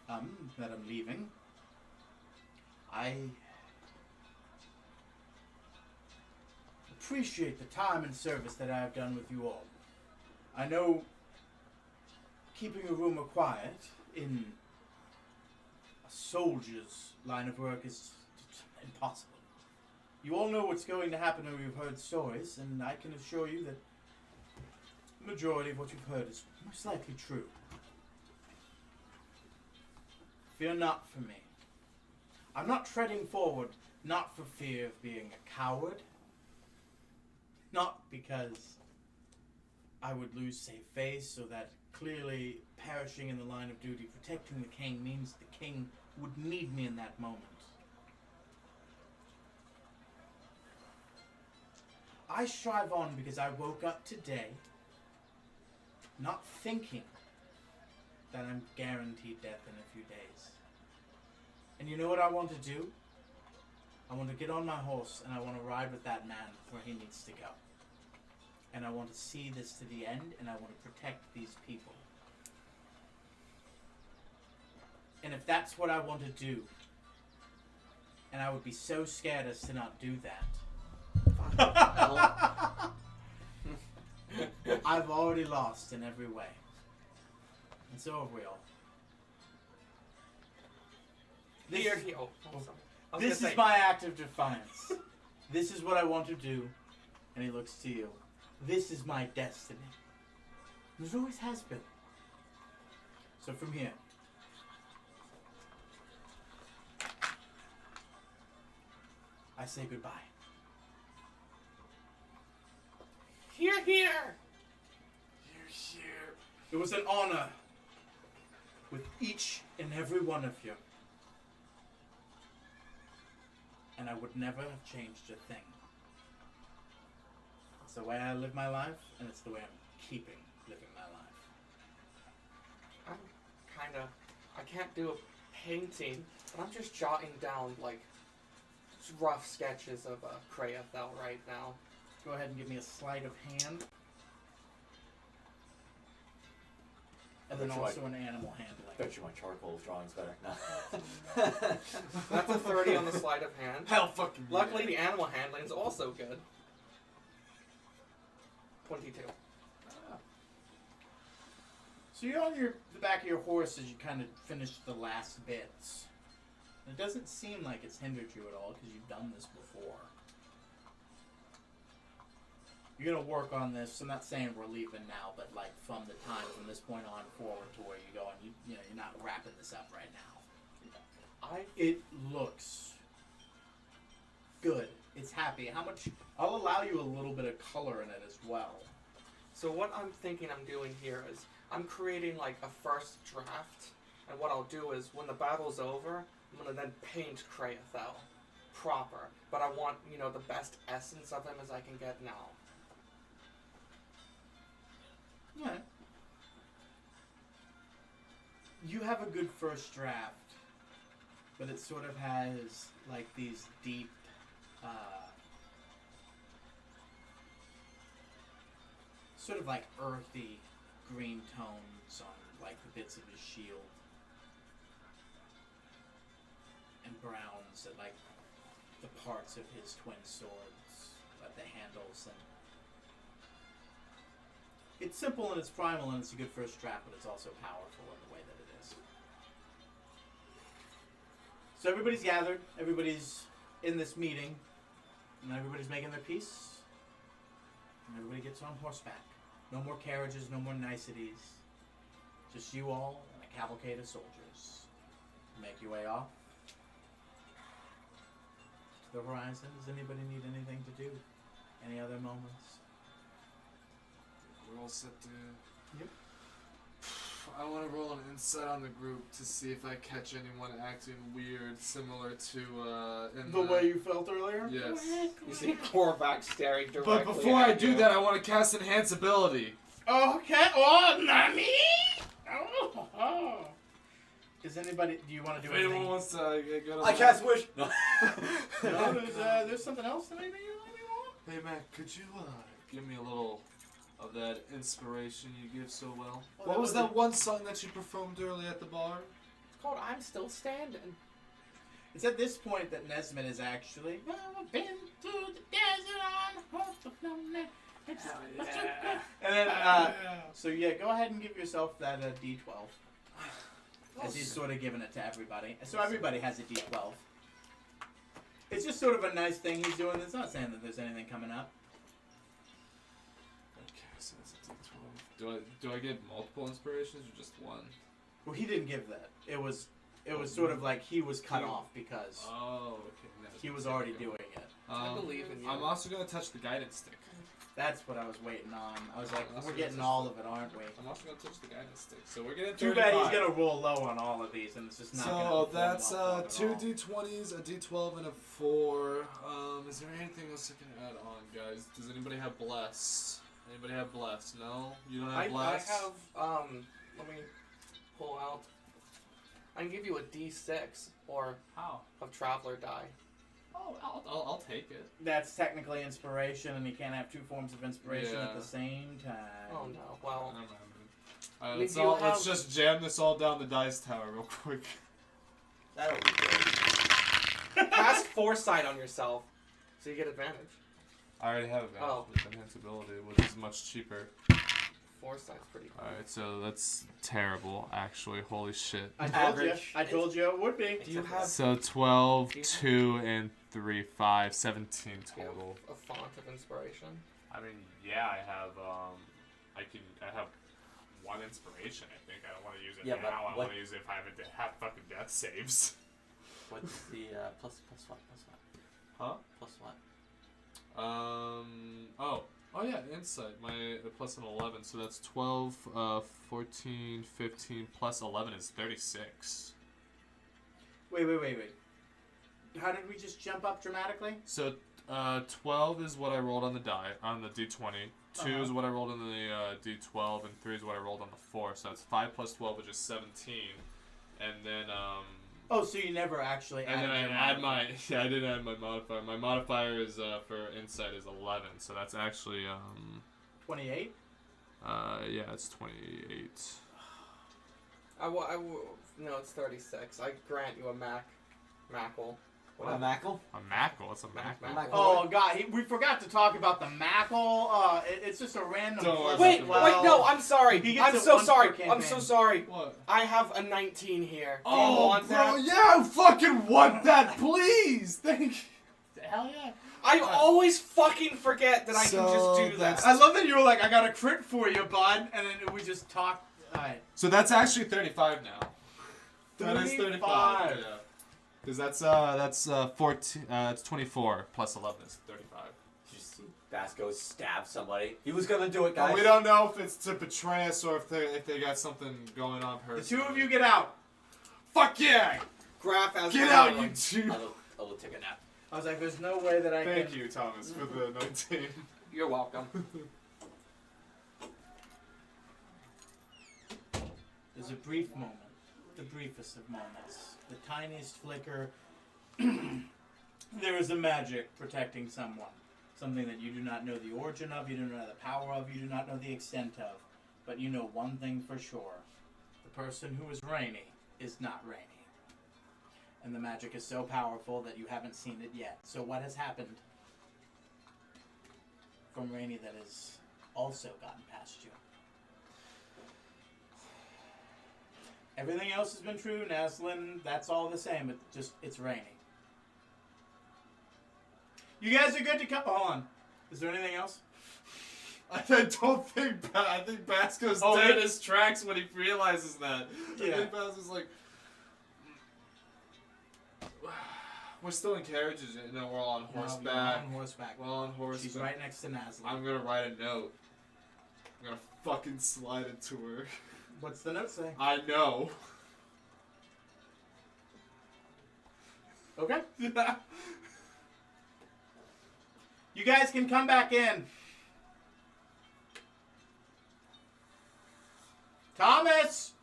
that I'm leaving. I appreciate the time and service that I have done with you all. I know keeping a rumor quiet in a soldier's line of work is impossible. You all know what's going to happen when you've heard stories, and I can assure you that the majority of what you've heard is most likely true. Fear not for me. I'm not treading forward, not for fear of being a coward, not because I would lose safe face, or that clearly perishing in the line of duty, protecting the king means the king would need me in that moment. I strive on because I woke up today not thinking that I'm guaranteed death in a few days. And you know what I want to do? I want to get on my horse and I want to ride with that man where he needs to go. And I want to see this to the end, and I want to protect these people. And if that's what I want to do, and I would be so scared as to not do that, I've already lost in every way. And so have we all. This, Here, here. Oh, I'm sorry. I was this gonna is say, my act of defiance. This is what I want to do. And he looks to you. This is my destiny. It always has been. So from here, I say goodbye. Here, here. It was an honor with each and every one of you. And I would never have changed a thing. It's the way I live my life, and it's the way I'm keeping living my life. I'm kind of. I can't do a painting, but I'm just jotting down, like, rough sketches of Kraethel right now. Go ahead and give me a sleight of hand. And then That's also an animal handling. Bet you my charcoal drawing's better. No. That's a 30 on the sleight of hand. Hell fucking Luckily, the animal handling is also good. 22. So you're on the back of your horse as you kind of finish the last bits. It doesn't seem like it's hindered you at all because you've done this before. You're gonna work on this. I'm not saying we're leaving now, but like from the time from this point on forward to where you're going, you know, you're not wrapping this up right now. It looks good. It's happy. How much? I'll allow you a little bit of color in it as well. So what I'm thinking I'm doing here is I'm creating like a first draft, and what I'll do is when the battle's over, I'm gonna then paint Kraethel proper. But I want, you know, the best essence of him as I can get now. Yeah. You have a good first draft, but it sort of has like these deep, sort of like earthy green tones on like the bits of his shield, and browns at like the parts of his twin swords, at the handles, and it's simple and it's primal and it's a good first draft, but it's also powerful in the way that it is. So everybody's gathered, everybody's in this meeting, and everybody's making their peace, and everybody gets on horseback. No more carriages, no more niceties. Just you all and a cavalcade of soldiers. Make your way off to the horizon. Does anybody need anything to do? Any other moments? We're all set to. Yep. I want to roll an insight on the group to see if I catch anyone acting weird, similar to in The way you felt earlier? Yes. You see Korvac staring directly But before I at do you. that, I want to cast Enhance Ability. Okay. Oh, Nami! Oh. Does anybody? Do you want to If do anyone anything? wants to go to I cast wish. No. No, there's something else that maybe you want. Hey Matt, could you give me a little of that inspiration you give so well? Oh, What was that one song that you performed earlier at the bar? It's called I'm Still Standing. It's at this point that Nesmith is actually. Well, I've been through the desert on horse of no name. And then, so yeah, go ahead and give yourself that D12. As he's sort of giving it to everybody. So everybody has a D12. It's just sort of a nice thing he's doing. It's not saying that there's anything coming up. Okay, so that's a D12. Do I give multiple inspirations or just one? Well, he didn't give that. It was sort of like he was cut off because Oh, okay. No, he was there already we go. doing it. I believe in you. I'm also gonna touch the guidance stick. That's what I was waiting on. I was like, That's we're what getting it's all just- of it, aren't we? I'm also gonna touch the guidance stick. So we're getting Too 35. bad he's gonna roll low on all of these, and it's just not gonna So perform that's well for him two at all. d20s, a d12, and a 4. Is there anything else I can add on, guys? Does anybody have bless? Anybody have bless? No, you don't have I bless. have, let me pull out. I can give you a D6 or How? of Traveler die. Oh, I'll take it. That's technically inspiration, and you can't have two forms of inspiration at Yeah. the same time. Oh no, well, Never mind. Maybe Let's, you let's have- just jam this all down the dice tower real quick. That'll be good. cast Foresight on yourself, so you get advantage. I already have advantage Oh. with enhanced ability, which is much cheaper. Foresight's pretty cool. Alright, so that's terrible, actually. Holy shit. I told you. Average. I told you it would be. Do you have So 12, Do you- 2, and 3, 5, 17 do you total. have a font of inspiration? I mean, yeah, I have. I have one inspiration. I think I don't want to use it Yeah, but now. I what- want to use it if I have fucking death saves. What's the plus what? Huh? Plus what? Oh yeah, insight. My plus an 11, so that's 12, 14, 15, plus 11 is 36. Wait. How did we just jump up dramatically? So, 12 is what I rolled on the die, on the d20. 2 is what I rolled on the d12, and 3 is what I rolled on the 4. So that's 5 plus 12, which is 17. And then, Oh, so you never actually and added then I your add modifier. yeah, I didn't add my modifier. My modifier is, for insight is 11, so that's actually, 28? yeah, it's 28. No, it's 36. I grant you a Mackle. What a mackle? A mackle? What's a mackle? Mackle. Oh god, we forgot to talk about the Mackle. It's just a random. Don't worry plus Wait, about 12. no, I'm sorry. He gets I'm it so once sorry. per I'm so campaign. sorry. What? I have a 19 here. Do you Oh, want bro, that? yeah, I fucking want that, please! Thank you. Hell yeah. I always fucking forget that I can So just do that's- that. I love that you were like, I got a crit for you, bud, and then we just talked. Alright. So that's actually 35 now. That is 35. 35. Yeah. Because that's 14. It's 24 plus 11 is 35. Did you see Basco stab somebody? He was gonna do it, But guys. we don't know if it's to betray us or if they got something going on The personally. two of you get out. Fuck yeah! Graph as Get the out, other you one. two! I will take a nap. I was like, there's no way that I Thank can. you, Thomas, for the 19. You're welcome. There's a brief moment, the briefest of moments, the tiniest flicker. There is a magic protecting someone. Something that you do not know the origin of, you do not know the power of, you do not know the extent of. But you know one thing for sure. The person who is Rainy is not Rainy. And the magic is so powerful that you haven't seen it yet. So what has happened from Rainy that has also gotten past you? Everything else has been true. Naslin, that's all the same. It's Rainy. You guys are good to come. Hold on. Is there anything else? I don't think. I think Basco's Oh, dead it- his tracks when he realizes that. I Yeah. think Basco's like. We're still in carriages, you know, we're all on horseback. No, you're on horseback. We're all on horseback. She's right next to Naslin. I'm gonna write a note. I'm gonna fucking slide it to her. What's the note say? I know. Okay. You guys can come back in. Thomas!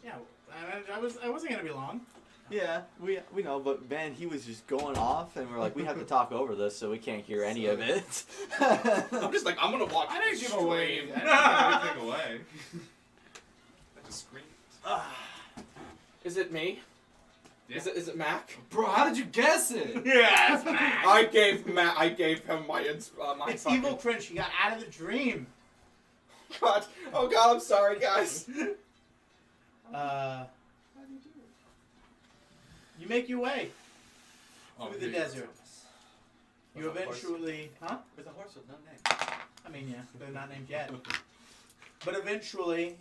Yeah, I wasn't gonna be long. Yeah, we know, but man, he was just going off, and we're like, we have to talk over this, so we can't hear any of it. I'm just like, I'm gonna watch I didn't the give away. stream. I didn't give anything away. I just screamed. Is it me? Yeah. Is it Mac? Bro, how did you guess it? Yes, man! I gave him my my It's fucking- Evil Cringe, he got out of the dream. God. Oh God, I'm sorry, guys. You make your way Oh, through the here. desert. You eventually, huh? With a horse with no name. I mean, yeah, they're not named yet. But eventually,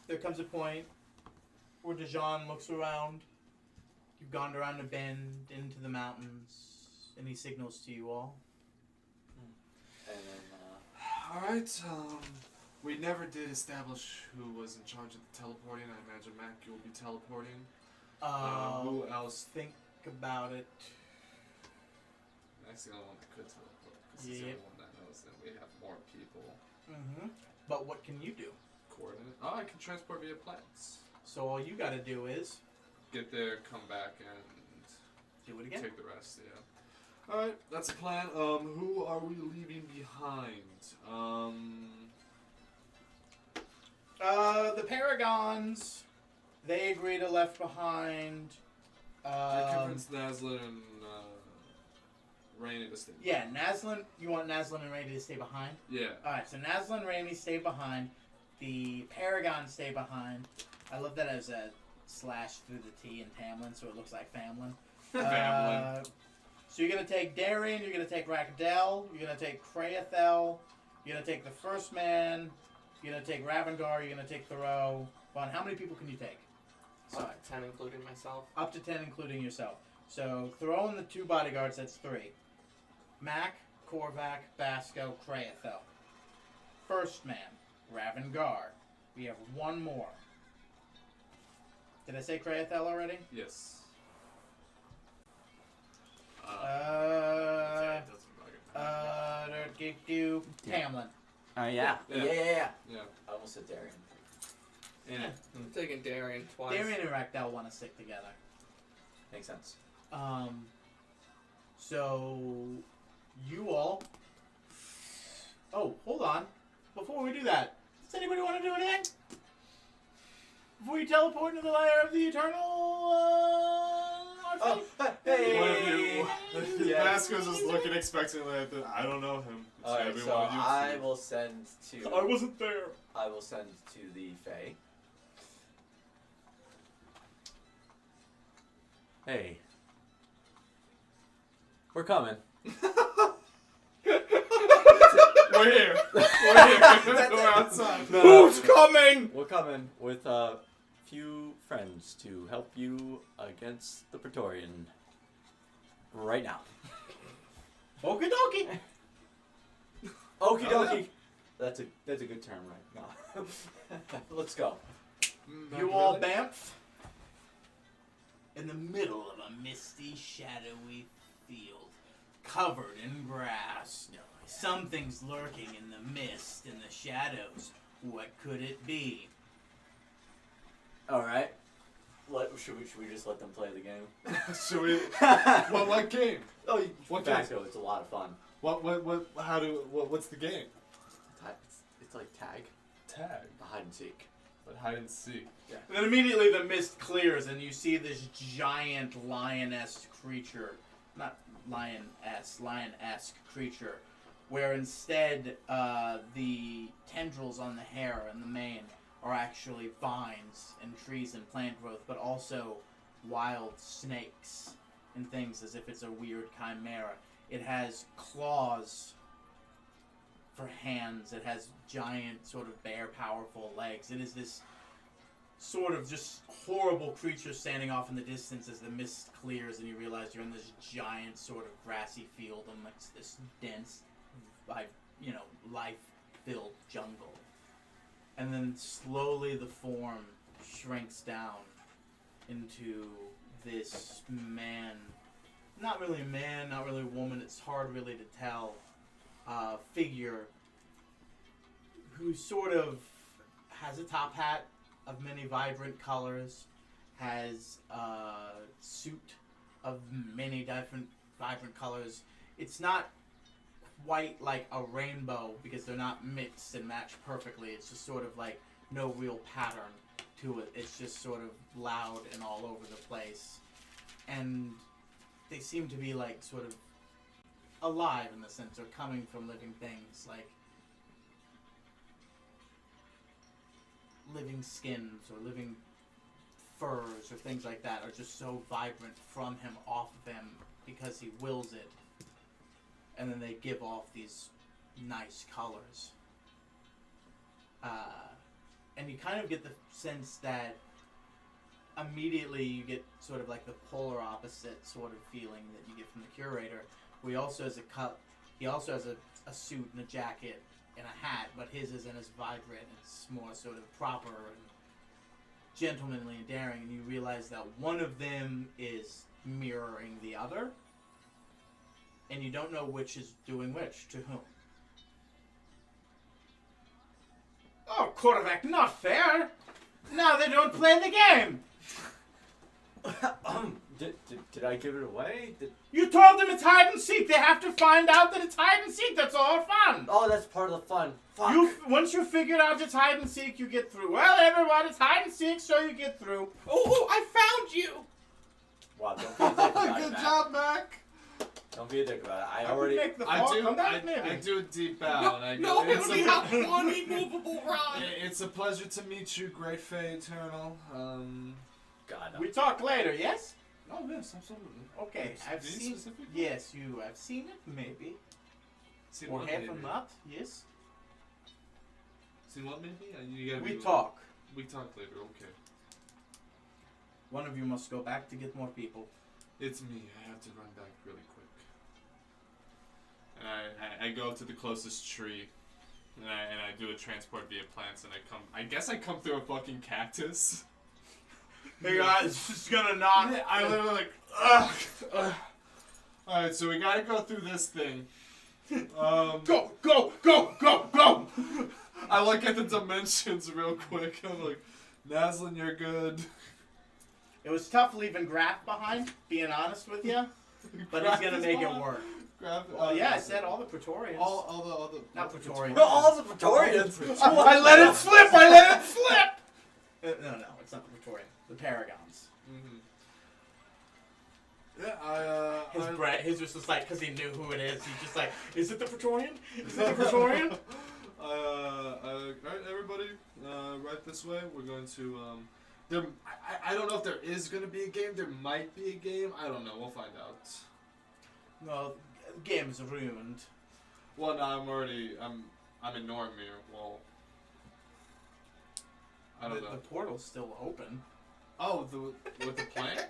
there comes a point where Dijon looks around. You've gone around a bend into the mountains. Any signals to you all? And then, Alright, we never did establish who was in charge of the teleporting. I imagine Mac, you'll be teleporting. Who else? Think about it. That's the only one that could teleport. Because he's the Yep. only one that knows that we have more people. Mm-hmm. But what can you do? Coordinate. Oh, I can transport via plants. So all you gotta do is Get there, come back, and do it again. take the rest, yeah. Alright, that's the plan. Who are we leaving behind? The Paragons, they agree to left behind. I convinced Nazlin and Rainy to stay. Yeah, Naslin. You want Naslin and Rainy to stay behind? Yeah. Alright, so Naslin and Rainy stay behind. The Paragons stay behind. I love that as a slash through the T in Tamlin, so it looks like Famlin. Famlin. So you're going to take Darien, you're going to take Rakdell, you're going to take Kraethel, you're going to take the First Man, you're going to take Ravengar, you're going to take Thoreau. Vaughn, how many people can you take? Sorry. 10 including myself. Up to 10, including yourself. So Thoreau and the 2 bodyguards, that's 3. Mac, Korvac, Basco, Kraethel. First Man, Ravengar. We have 1 more. Did I say Kraethel already? Yes. Uh, Doesn't do Tamlin. yeah. Yeah. Yeah. I almost said Darian. Yeah. I'm taking Darien twice. Darien and Rakdell want to stick together. Makes sense. So you all. Oh, hold on. Before we do that, does anybody want to do anything? Before you teleport into the lair of the eternal. Hey! One of you. Yeah. Vasco's just looking expectantly at the. I don't know him. It's Alright, every so one of you I two. will send to. I wasn't there. I will send to the Fae. Hey. We're coming. We're here. We're here. We're outside. Who's coming? We're coming with a few friends to help you against the Praetorian. Right now. Okie dokie. Okie dokie. That's a good term right now. Let's go. You all bamf in the middle of a misty, shadowy field, covered in grass. Something's lurking in the mist and the shadows. What could it be? All right. Should we just let them play the game? Should we? What game? Oh, What back game? to it. It's a lot of fun. What's the game? It's like tag, Tag. hide and seek. But hide and seek. And then immediately the mist clears and you see this giant lion-esque creature. Not lion-esque creature. Where instead the tendrils on the hair and the mane are actually vines and trees and plant growth, but also wild snakes and things, as if it's a weird chimera. It has claws for hands. It has giant, sort of bare, powerful legs. It is this sort of just horrible creature standing off in the distance as the mist clears and you realize you're in this giant sort of grassy field amongst this dense, life-filled jungle. And then slowly the form shrinks down into this man. Not really a man, not really a woman, it's hard really to tell. Figure who sort of has a top hat of many vibrant colors, has a suit of many different vibrant colors. It's not quite like a rainbow because they're not mixed and matched perfectly. It's just sort of like no real pattern to it. It's just sort of loud and all over the place. And they seem to be like sort of alive in the sense of coming from living things, like living skins or living furs or things like that are just so vibrant from him, off of him, because he wills it. And then they give off these nice colors. And you kind of get the sense that immediately you get sort of like the polar opposite sort of feeling that you get from the curator. Who he also has he also has a suit and a jacket and a hat, but his isn't as vibrant. It's more sort of proper and gentlemanly and daring. And you realize that one of them is mirroring the other, and you don't know which is doing which to whom. Oh, quarterback, not fair! Now they don't play the game! Did I give it away? You told them it's hide and seek. They have to find out that it's hide and seek. That's all fun. Oh, that's part of the fun. Fuck. Once you figured out it's hide and seek, you get through. Well, everyone, it's hide and seek, so you get through. Oh, I found you! Wow, don't be a dick about it, Good Mac. job, Mac. Don't be a dick about it. I I already. can make the I fall do. come back, maybe. I do a deep bow. No, and I no, go, we it's only a- have one immovable rod! It's a pleasure to meet you, Great Fae Eternal. God. We talk later, yes? Oh yes, absolutely. Okay, I've Me seen. specifically? Yes, I've seen it, maybe. Seen Or what half maybe? and not, yes. Seen what maybe? You gotta We be- talk. We talk later. Okay. One of you must go back to get more people. It's me. I have to run back really quick. And I go up to the closest tree, and I do a transport via plants, and I guess I come through a fucking cactus. Hey guys, just gonna knock. I literally like, ugh. Alright, so we gotta go through this thing. Go, go, go, go, go! I look at the dimensions real quick. I'm like, Naslin, you're good. It was tough leaving Graf behind, being honest with you, but he's gonna make it work. Well, yeah, I said all the Praetorians. all the Not Praetorians. No, all the Praetorians. I let it slip! I let it slip! No, it's not the Praetorian. The Paragons. Mm-hmm. Yeah, His was just like, because he knew who it is, he's just like, is it the Praetorian? Is it the Praetorian? Alright, everybody, right this way. We're going to, I don't know if there is going to be a game. There might be a game. I don't know. We'll find out. No, the game is ruined. Well, no, I'm in Normir. Well, I don't The know. portal's still open. Oh, with the plant?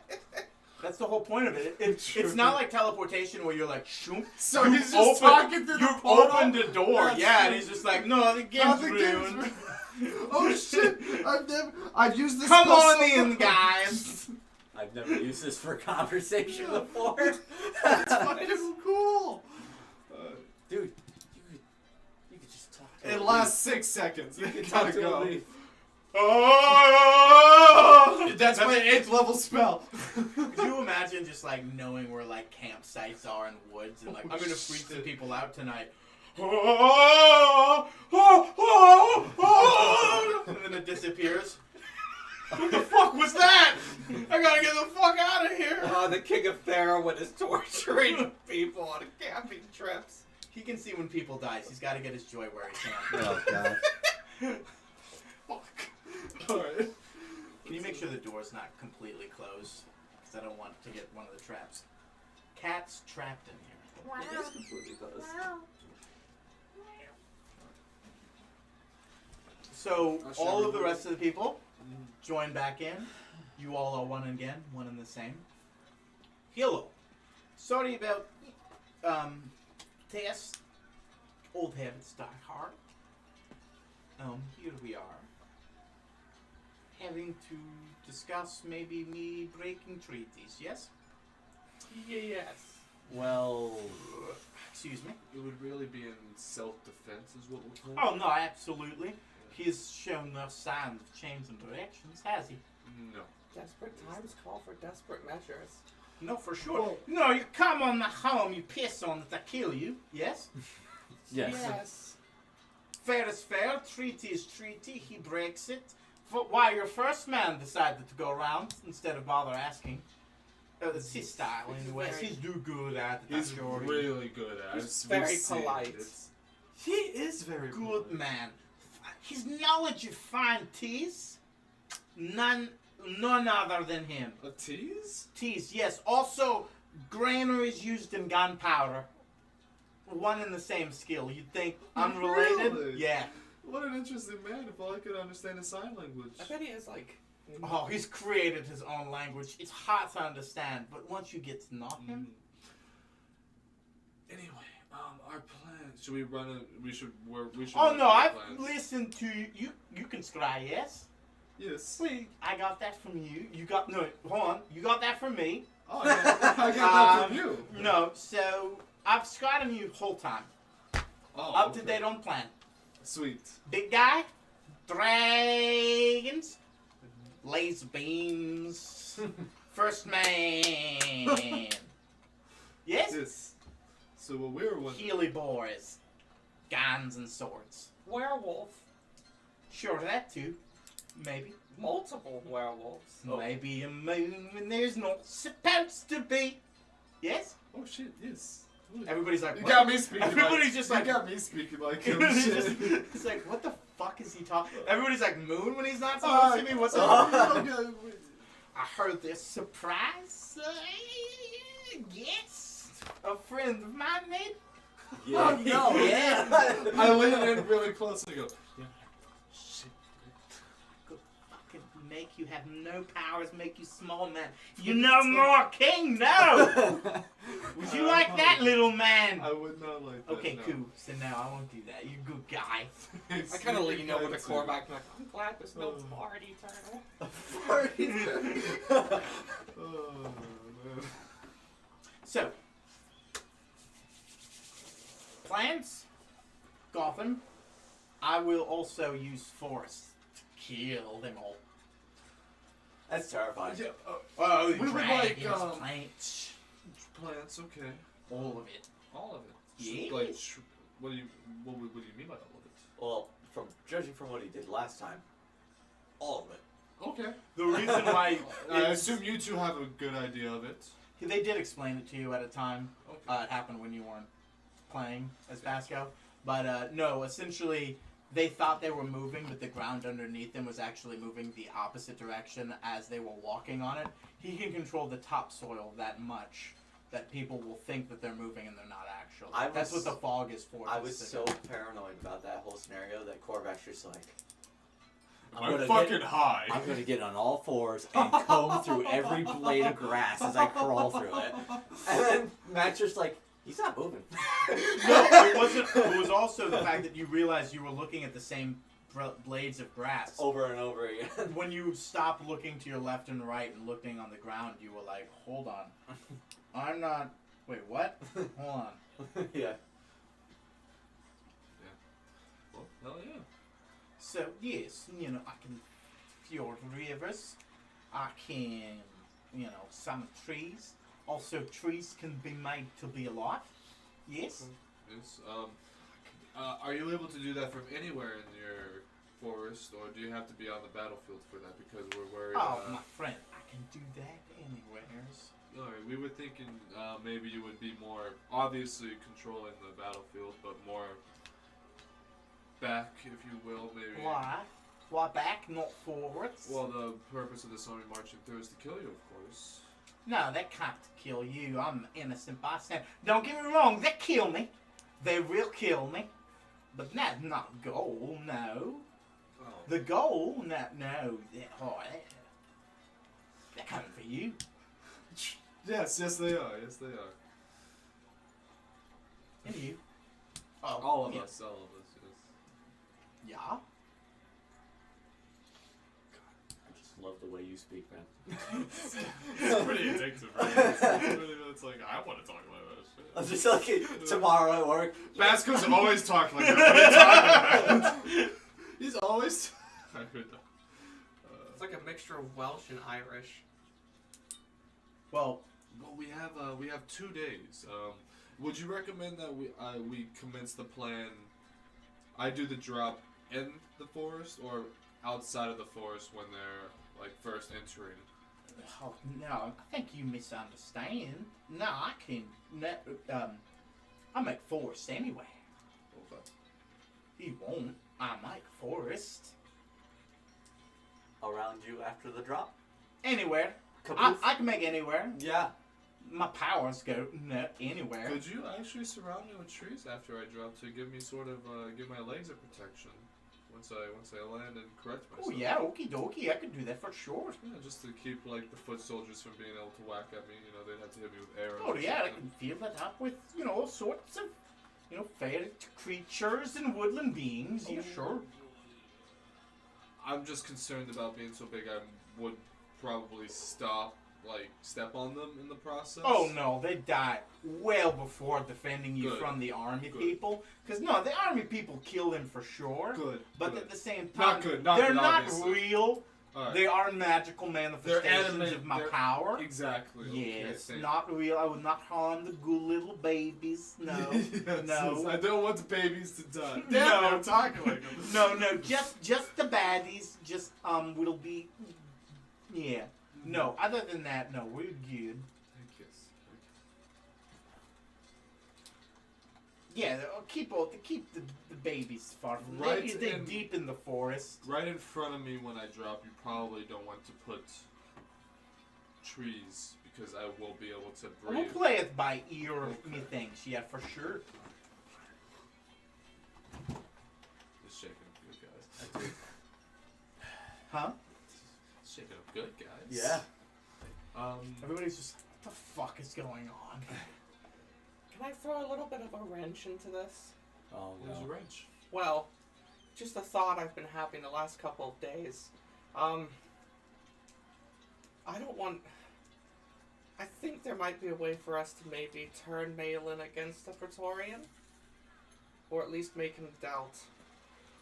That's the whole point of it. It's not like teleportation where you're like, shoom. So You he's just talking through the You portal? opened the door, That's yeah, and true. he's just like, no, the game's the ruined. game's Oh shit! I've used this. Come spell on so in, much. guys. I've never used this for conversation before. It's fucking cool. Dude, you could just talk. to It a lasts 6 seconds. leaf. You Talk gotta to a go. leaf. Oh! That's my 8th level spell. Could you imagine just like knowing where like campsites are in woods and like I'm gonna freak some people out tonight. And then it disappears. What the fuck was that? I gotta get the fuck out of here. Oh, the King of Theron is torturing people on camping trips. He can see when people die, so he's gotta get his joy where he can. Oh god. Alright. Can you make sure the door's not completely closed? Because I don't want to get one of the traps. Cat's trapped in here. It is completely closed. So I'll show all you of the the- rest of the people join back in. You all are one again, one and the same. Hello. Sorry about this. Old habits die hard. Here we are. Having to discuss maybe me breaking treaties, yes? Yes. Well, Excuse me. It would really be in self-defense, is what we're Oh no, absolutely. He's shown no sign of changing directions, has he? No. Desperate times call for desperate measures. No, for sure. Well- No, you come on the home, you piss on it, I kill you. Yes? yes. Fair is fair, treaty is treaty, he breaks it. Why, your first man decided to go around instead of bother asking. It's his style, anyways. very- He's do good at it, He's I'm sure. really good at it. He's We've very seen polite. It's- He is very Good polite. man. His knowledge of fine teas, none other than him. A tease? Teas, yes. Also, granaries used in gunpowder. One and the same skill. You'd think unrelated? Really? Yeah. What an interesting man, if I could understand his sign language. I bet he has like Oh, he's created his own language. It's hard to understand, but once you get to know him, Anyway, our plan. Should we run a? We should. We should. oh run no, a I've plan. listened to you. You can scry, yes? Yes. Wait, I got that from you. You got no. Hold on, you got that from me. Oh, I got that from you. No, so I've scryed on you the whole time. Oh, Up to okay. date on plan. Sweet. Big guy, dragons, laser beams, first man. Yes? Yes. So what we were wondering. Healy boys, guns and swords. Werewolf. Sure, that too. Maybe. Multiple werewolves. Maybe a moon when there's not supposed to be. Yes? Oh shit! Yes. Everybody's like, You what? got me speaking. Everybody's like, just you like, got me speaking like him. it's, shit. just, it's like, what the fuck is he talking? Everybody's like, moon when he's not Oh, supposed to be. What's oh, up? okay. I heard this surprise. Yes, a friend of mine made. Yeah. Oh, no. Yeah. I lean in really close and I go. Yeah. Shit. Go fucking make you have no powers, make you small man. You no more king. No. Would you like that, little man? I would not like that. Okay, no. cool. So no, I won't do that. You good guy. I kind of lean over to Too. Korvac and like, I'm glad there's no Oh. party turtle. Oh, man. So, plans, Gotham. I will also use force to kill them all. That's terrifying. Yeah, Oh, we would like, dragons, plants, plants, okay. all of it. All of it. Yes. Like, what do you mean by all of it? Well, from judging from what he did last time, all of it. Okay. The reason why I it's- assume you two have a good idea of it. they did explain it to you at a time. Okay. It happened when you weren't playing as Basco. But no, essentially, they thought they were moving, but the ground underneath them was actually moving the opposite direction as they were walking on it. He can control the topsoil that much that people will think that they're moving and they're not actually. That's what was- the fog is for. I to was signal. so paranoid about that whole scenario that Korvac's just like, I'm gonna fucking get- high. I'm gonna get on all fours and comb through every blade of grass as I crawl through it. And then Matt's just like, he's not moving. No, it wasn't. It was also the fact that you realized you were looking at the same blades of grass. Over and over again. When you stopped looking to your left and right and looking on the ground, you were like, "Hold on, I'm not. Wait, what? Hold on." Yeah. Well, hell yeah. So yes, I can fjord rivers. I can, summon trees. Also, trees can be made to be alive. Yes. Yes. Are you able to do that from anywhere in your forest, or do you have to be on the battlefield for that? Because we're worried. Oh, my friend, I can do that anywhere. Alright, we were thinking maybe you would be more obviously controlling the battlefield, but more back, if you will, maybe. Why? Why back, not forwards? Well, the purpose of this army marching through is to kill you, of course. No, they can't kill you. I'm an innocent bystander. Don't get me wrong, they kill me. They will kill me. But that's not the goal, no. Oh. The goal, no. They're coming for you. Yes, they are. Yes, they are. And you. Oh, All of yeah. us, yes. Yeah. I just love the way you speak, man. It's pretty addictive, right? It's like, I want to talk about that shit. I was just like, tomorrow at work. Basco's always talking like that. What are you talking about? He's always. I heard that. It's like a mixture of Welsh and Irish. Well, we have 2 days. Would you recommend that we commence the plan? I do the drop in the forest or outside of the forest when they're like first entering. oh, no, I think you misunderstand. No, I can. I make forest anywhere. Okay. You won't. I make forest Around you after the drop. anywhere. Kapoof. I can make anywhere. Yeah. My powers go anywhere. Could you actually surround me with trees after I drop to give me give my legs a protection? once I land and correct myself. Oh yeah, okie dokie. I could do that for sure. Yeah, just to keep like the foot soldiers from being able to whack at me. You know, they'd have to hit me with arrows. Oh or yeah, I something. can fill it up with all sorts of fair creatures and woodland beings. Yeah, sure. I'm just concerned about being so big. I would probably step on them in the process. Oh no, they die well before defending you Good. from the army Good. people. Because no, the army people kill him for sure. Good. But good. at the same Not time, good, not they're good, not obviously. real. Alright. They are magical manifestations animate- of my they're- power. Exactly. okay, Yes, thank not real. I would not harm the good little babies. No, Yes, no. yes, I don't want the babies to die. No. Damn, I'm talking like them. No, just the baddies. Just will be. Yeah. No, other than that, no, we're good. Yes. Yeah, keep the babies far from. Right They're in- deep in the forest. Right in front of me when I drop, you probably don't want to put trees because I will be able to We'll breathe. play it by ear, Okay. methinks. Yeah, for sure. Just shaking up good guys. Huh? Shaking up good guys. Yeah. Everybody's just, what the fuck is going on? Can I throw a little bit of a wrench into this? Oh Where's no. your wrench? Well, just a thought I've been having the last couple of days. I don't want. I think there might be a way for us to maybe turn Malin against the Praetorian, or at least make him doubt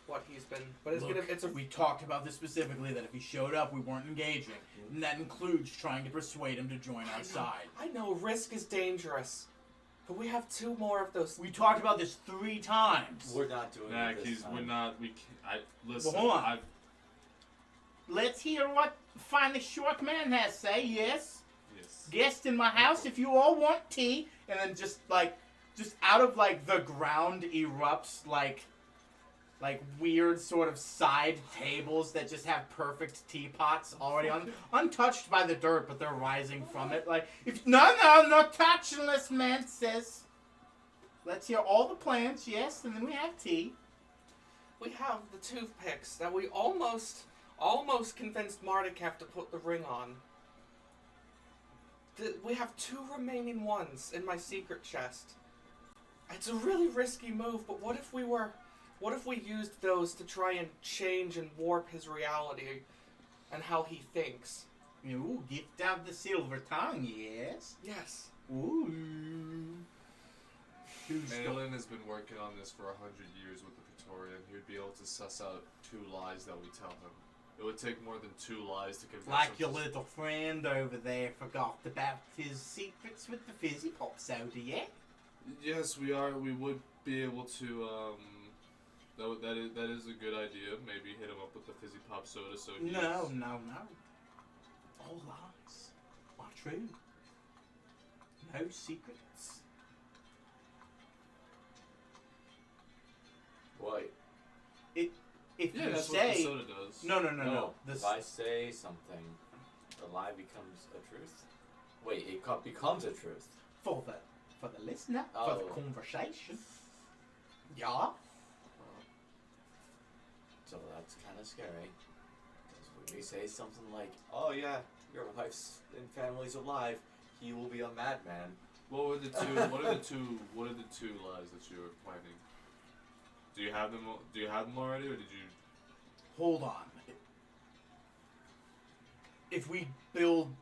what he's been. But it's Look, gonna. It's a. we talked about this specifically, that if he showed up, we weren't engaging. And that includes trying to persuade him to join our side. I know risk is dangerous, but we have 2 more of those. We talked about this 3 times. We're not doing Nah, it this keys, time. we're not. We can't. Listen. hold on. I've, Let's hear what finely short man has to say, yes? yes. Guest in my house if you all want tea. And then just out of the ground erupts like weird sort of side tables that just have perfect teapots already on, untouched by the dirt, but they're rising from it. No touch unless man says. Let's hear all the plans, yes, and then we have tea. We have the toothpicks that we almost convinced Mardikev to put the ring on. We have 2 remaining ones in my secret chest. It's a really risky move, but what if we used those to try and change and warp his reality and how he thinks? Ooh, gift of the silver tongue, yes. Yes. Ooh. Who's the- Malin has been working on this for 100 years with the Praetorian. He would be able to suss out 2 lies that we tell him. It would take more than 2 lies to convince Like him your to- little friend over there forgot about his secrets with the fizzy pop soda, yeah? Yes, we are. We would be able to. That is a good idea. Maybe hit him up with the fizzy pop soda. So he's... No. All lies are true. No secrets. Wait. If Yeah, you that's say what the soda does. no. If I say something, the lie becomes a truth. Wait, it becomes a truth. for the listener, for the Oh. conversation. Yeah. So that's kind of scary. Because when we say something like, "Oh yeah, your wife's and family's alive," he will be a madman. What were the 2? What are the 2? What are the 2 lies that you were planning? Do you have them? Do you have them already, or did you? Hold on. If we build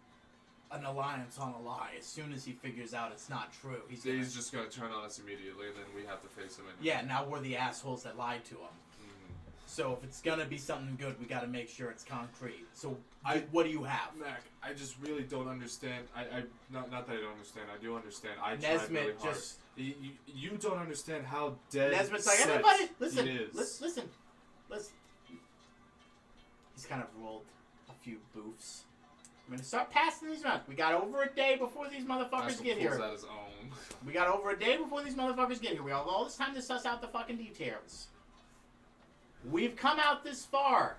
an alliance on a lie, as soon as he figures out it's not true, he's Just gonna turn on us immediately, and then we have to face him. Anyway. yeah. Now we're the assholes that lied to him. Mhm. So if it's gonna be something good, we gotta make sure it's concrete. So I- what do you have? Mac, I just really don't understand. Not that I don't understand. I do understand. I tried Nesmith really hard. just You don't understand how dead. Nesmith's like, set everybody, listen, It is. listen. He's kind of rolled a few boofs. I'm gonna start passing these around. We got over a day before these motherfuckers Axel get pulls here. out his own. We got over a day before these motherfuckers get here. We have all this time to suss out the fucking details. We've come out this far.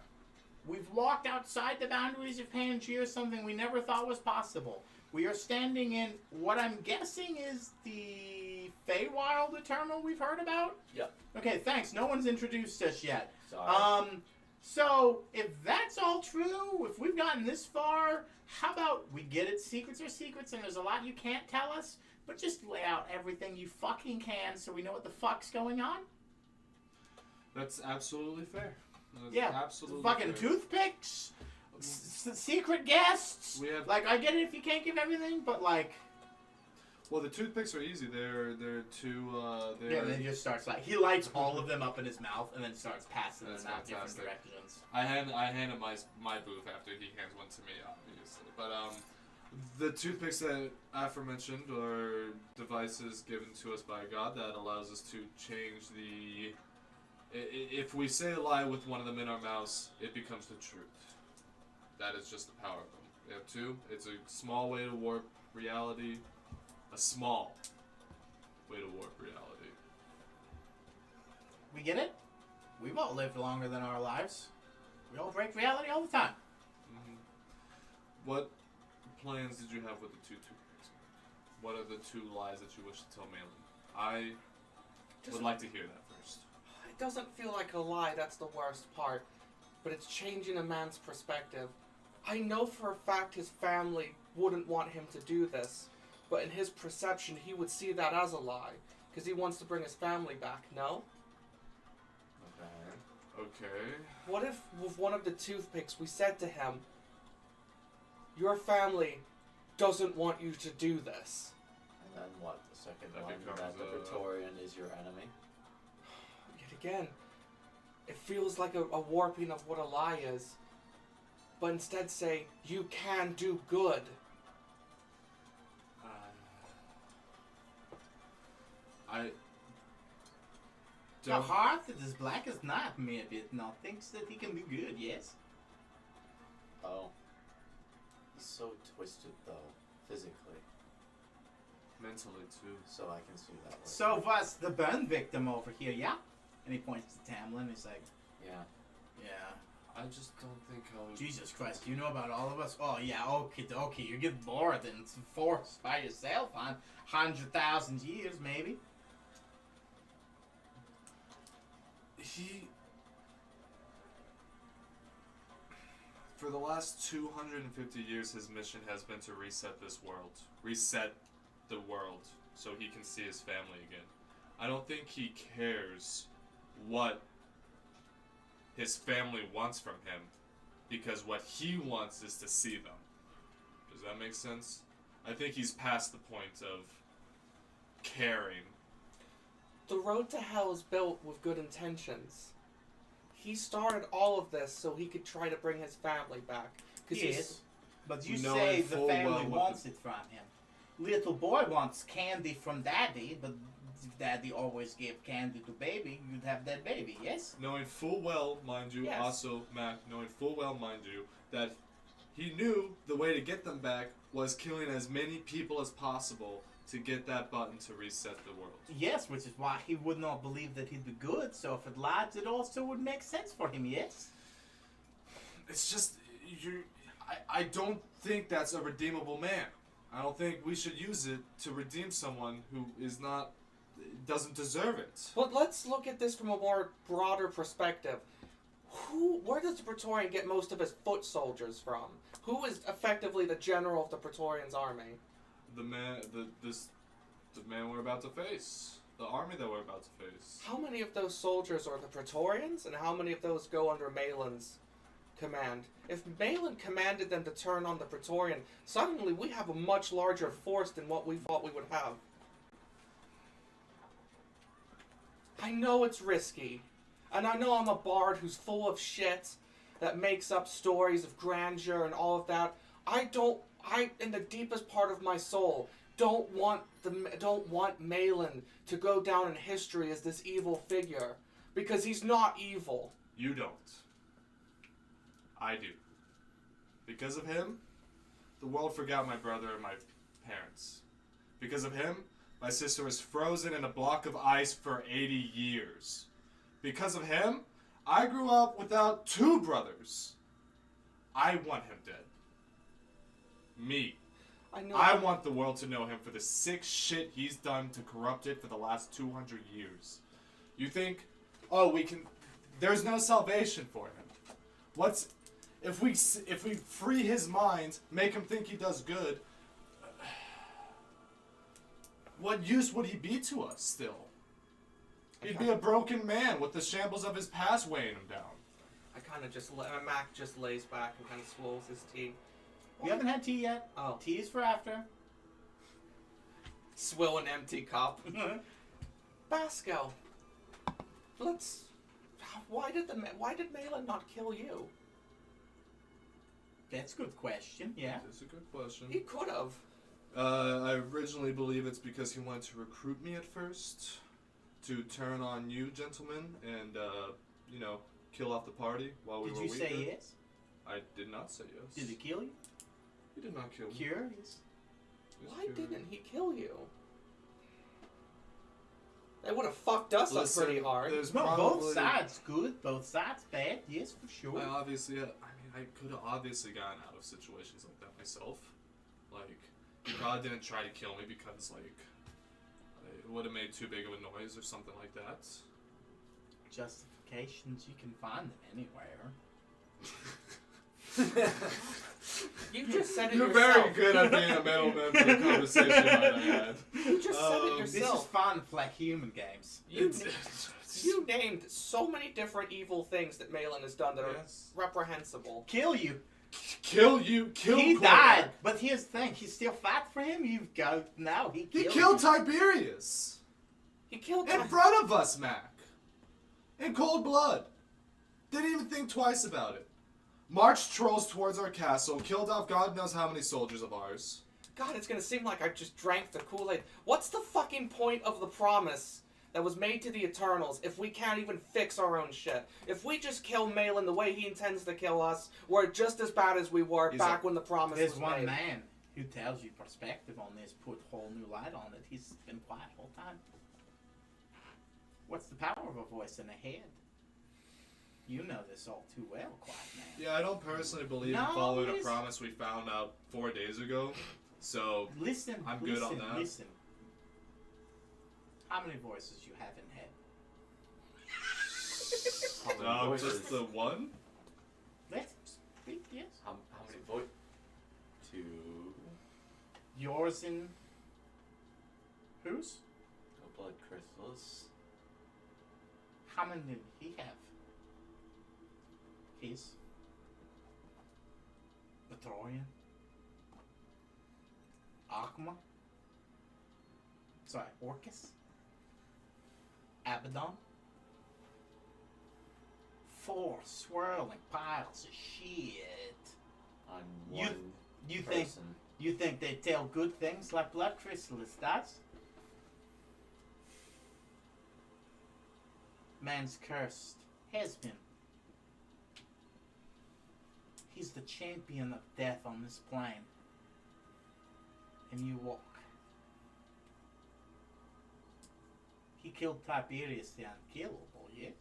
We've walked outside the boundaries of Pangaea, something we never thought was possible. We are standing in what I'm guessing is the Feywild Eternal we've heard about? Yep. Okay, thanks. No one's introduced us yet. Sorry. So if that's all true, if we've gotten this far, how about we get it? Secrets are secrets, and there's a lot you can't tell us, but just lay out everything you fucking can so we know what the fuck's going on. That's absolutely fair. That's Yeah, absolutely fucking fair. toothpicks, secret guests. We have Like, I get it if you can't give everything, but like, well, the toothpicks are easy. They're two. They're, yeah, and then he just starts like he lights all of them up in his mouth and then starts passing them That's out different fantastic. directions. I hand him my booth after he hands one to me, obviously. But the toothpicks that aforementioned are devices given to us by God that allows us to change the. If we say a lie with one of them in our mouths, it becomes the truth. That is just the power of them. We have two. It's a small way to warp reality. A small way to warp reality. We get it? We've all lived longer than our lives. We all break reality all the time. Mm-hmm. What plans did you have with the two toothpicks? What are the two lies that you wish to tell Malin? I would like to hear that first. It doesn't feel like a lie, that's the worst part. But it's changing a man's perspective. I know for a fact his family wouldn't want him to do this. But in his perception, he would see that as a lie. Because he wants to bring his family back, no? Okay. Okay. What if with one of the toothpicks we said to him, your family doesn't want you to do this? And then what? The second That one, becomes that the a- Praetorian is your enemy? Yet again, it feels like a warping of what a lie is. But instead say, you can do good. I The don't. heart that is black as night, maybe now thinks that he can be good, yes? Oh. He's so twisted, though, physically. Mentally too. So I can see that. So was the burn victim over here, yeah? And he points to Tamlin, he's like, Yeah. yeah. I just don't think I would. Jesus Christ, do you know about all of us? Oh yeah, okay, you get bored and forced by yourself on 100,000 years, maybe. For the last 250 years, his mission has been to reset this world. Reset the world so he can see his family again. I don't think he cares what his family wants from him, because what he wants is to see them. Does that make sense? I think he's past the point of caring. The road to hell is built with good intentions. He started all of this so he could try to bring his family back. 'Cause he's- Yes, but you Knowing say the full family well what wants it from him. Little boy wants candy from daddy, but if daddy always gave candy to baby, you'd have that baby, yes? Knowing full well, mind you, Yes. also, Mac, knowing full well, mind you, that he knew the way to get them back was killing as many people as possible to get that button to reset the world. Yes, which is why he would not believe that he'd be good, so if it lied, it also would make sense for him, yes? It's just, I don't think that's a redeemable man. I don't think we should use it to redeem someone who is not, doesn't deserve it. But let's look at this from a more broader perspective. Where does the Praetorian get most of his foot soldiers from? Who is effectively the general of the Praetorian's army? The man, the man we're about to face. The army that we're about to face. How many of those soldiers are the Praetorians, and how many of those go under Malin's command? If Malin commanded them to turn on the Praetorian, suddenly we have a much larger force than what we thought we would have. I know it's risky, and I know I'm a bard who's full of shit that makes up stories of grandeur and all of that. I, in the deepest part of my soul, don't want Malin to go down in history as this evil figure, because he's not evil. You don't. I do. Because of him, the world forgot my brother and my parents. Because of him, my sister was frozen in a block of ice for 80 years. Because of him, I grew up without 2 brothers. I want him dead. Me. I know. I want the world to know him for the sick shit he's done to corrupt it for the last 200 years. You think, oh, we can... There's no salvation for him. What's... If we free his mind, make him think he does good, what use would he be to us still? He'd be a broken man with the shambles of his past weighing him down. I kind of just Mac just lays back and kind of swirls his tea. You haven't had tea yet? Oh, Tea is for after. swill an empty cup. Basco, let's. Why did Malin not kill you? That's a good question, yeah. That's a good question. He could have. I originally believe it's because he wanted to recruit me at first, to turn on you gentlemen, and, kill off the party while we Did were you weaker. say yes? I did not say yes. Did he kill you? He did not kill me. Curious. He was Why curious. didn't he kill you? They would have fucked us up Listen, pretty hard. there's No, probably, both sides good, both sides bad, yes, for sure. I obviously, I could have obviously gotten out of situations like that myself. Like, he probably didn't try to kill me because, like, it would have made too big of a noise or something like that. Justifications, you can find them anywhere. You just said it You're yourself. very good at being a middleman for the conversation, might I add. You just said it This is yourself. fun for like human games. You named so many different evil things that Malin has done that Yes. are reprehensible. Kill you. Kill He Korvac. died, but here's the thing, you still fight for him? You go, no, he He killed killed you. Tiberius. He killed In front of us, Mac. In cold blood. Didn't even think twice about it. Marched trolls towards our castle, killed off God knows how many soldiers of ours. God, it's gonna seem like I just drank the Kool-Aid. What's the fucking point of the promise that was made to the Eternals if we can't even fix our own shit? If we just kill Malin the way he intends to kill us, we're just as bad as we were He's back when the promise There's was one made. man who tells you perspective on this, put whole new light on it. He's been quiet the whole time. What's the power of a voice in the head? You know this all too well, quiet man. Yeah, I don't personally believe No, in following a listen. promise we found out 4 days ago. So, Listen, I'm listen, good on that. listen. How many voices you have in head? How many voices? just the one? Let's speak, yes. How many voices? 2. Yours and whose? No blood crystals. How many did he have? His. Batorian. Akma. Sorry, Orcus. Abaddon. 4 swirling piles of shit. On You- one You think person. you think they tell good things like Blood Chrysalis does? Man's cursed. Has been. He's the champion of death on this plane. And you walk. He killed Tiberius the unkillable, yes?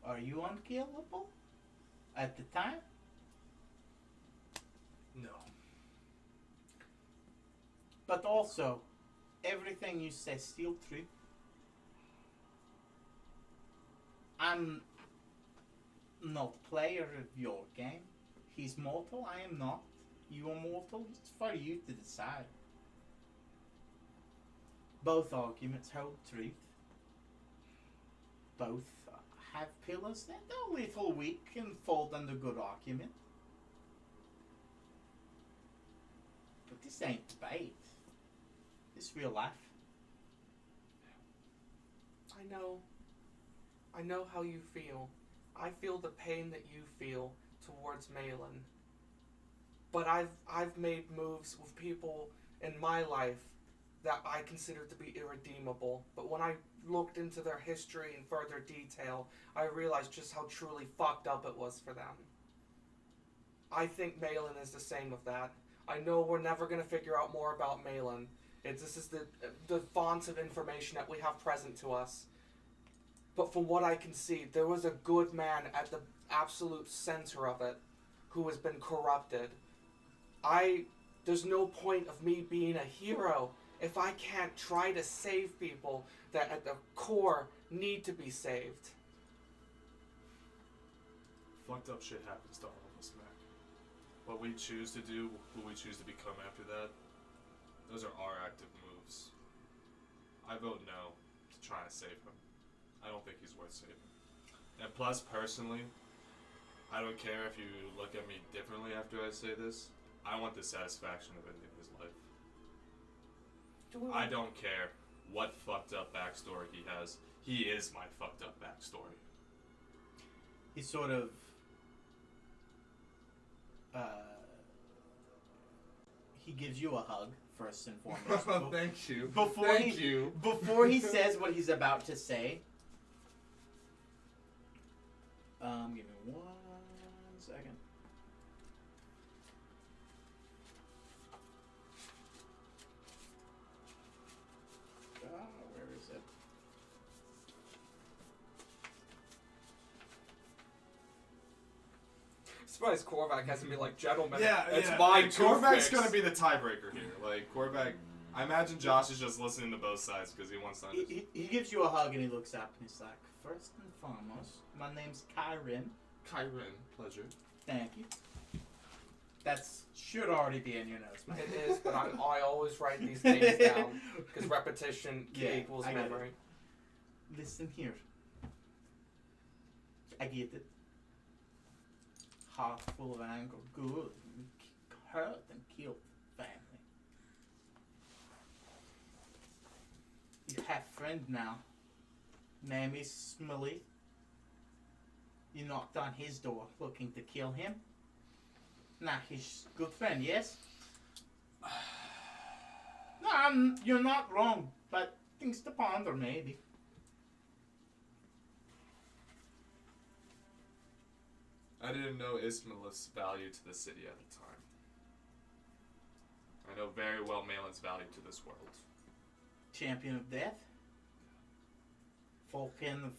Are you unkillable? At the time? No. But also, everything you say is still true. I'm not player of your game. He's mortal, I am not. You are mortal, it's for you to decide. Both arguments hold truth. Both have pillars that are a little weak and fold under good argument. But this ain't debate. This real life. I know how you feel. I feel the pain that you feel towards Malin. But I've made moves with people in my life that I consider to be irredeemable. But when I looked into their history in further detail, I realized just how truly fucked up it was for them. I think Malin is the same with that. I know we're never going to figure out more about Malin. This is the fonts of information that we have present to us. But from what I can see, there was a good man at the absolute center of it who has been corrupted. I there's no point of me being a hero if I can't try to save people that at the core need to be saved. Fucked up shit happens to all of us, Mac. What we choose to do, who we choose to become after that, those are our active moves. I vote no to try and save him. I don't think he's worth saving. And plus, personally, I don't care if you look at me differently after I say this. I want the satisfaction of ending his life. I don't care what fucked up backstory he has. He is my fucked up backstory. He sort of he gives you a hug first and foremost. Thank you. Before he says what he's about to say, give me 1 second. Where is it? I'm surprised Korvac hasn't been like, gentlemen, Yeah, it's yeah. my Like, Korvac's toothpicks. gonna be the tiebreaker here. Like, Korvac, I imagine Josh is just listening to both sides because he wants to understand. He gives you a hug and he looks up and he's like, first and foremost, my name's Kyrin. Kyrin, pleasure. Thank you. That's should already be in your notes, man. It is, but I always write these things down because repetition Yeah, equals I get it. memory. Listen here. I get it. Heart full of anger, good, hurt and killed family. You have friend now. Name is Smiley. You knocked on his door looking to kill him. Nah, he's good friend, yes? No, you're not wrong, but things to ponder maybe. I didn't know Ismail's value to the city at the time. I know very well Malin's value to this world. Champion of Death, Falcon of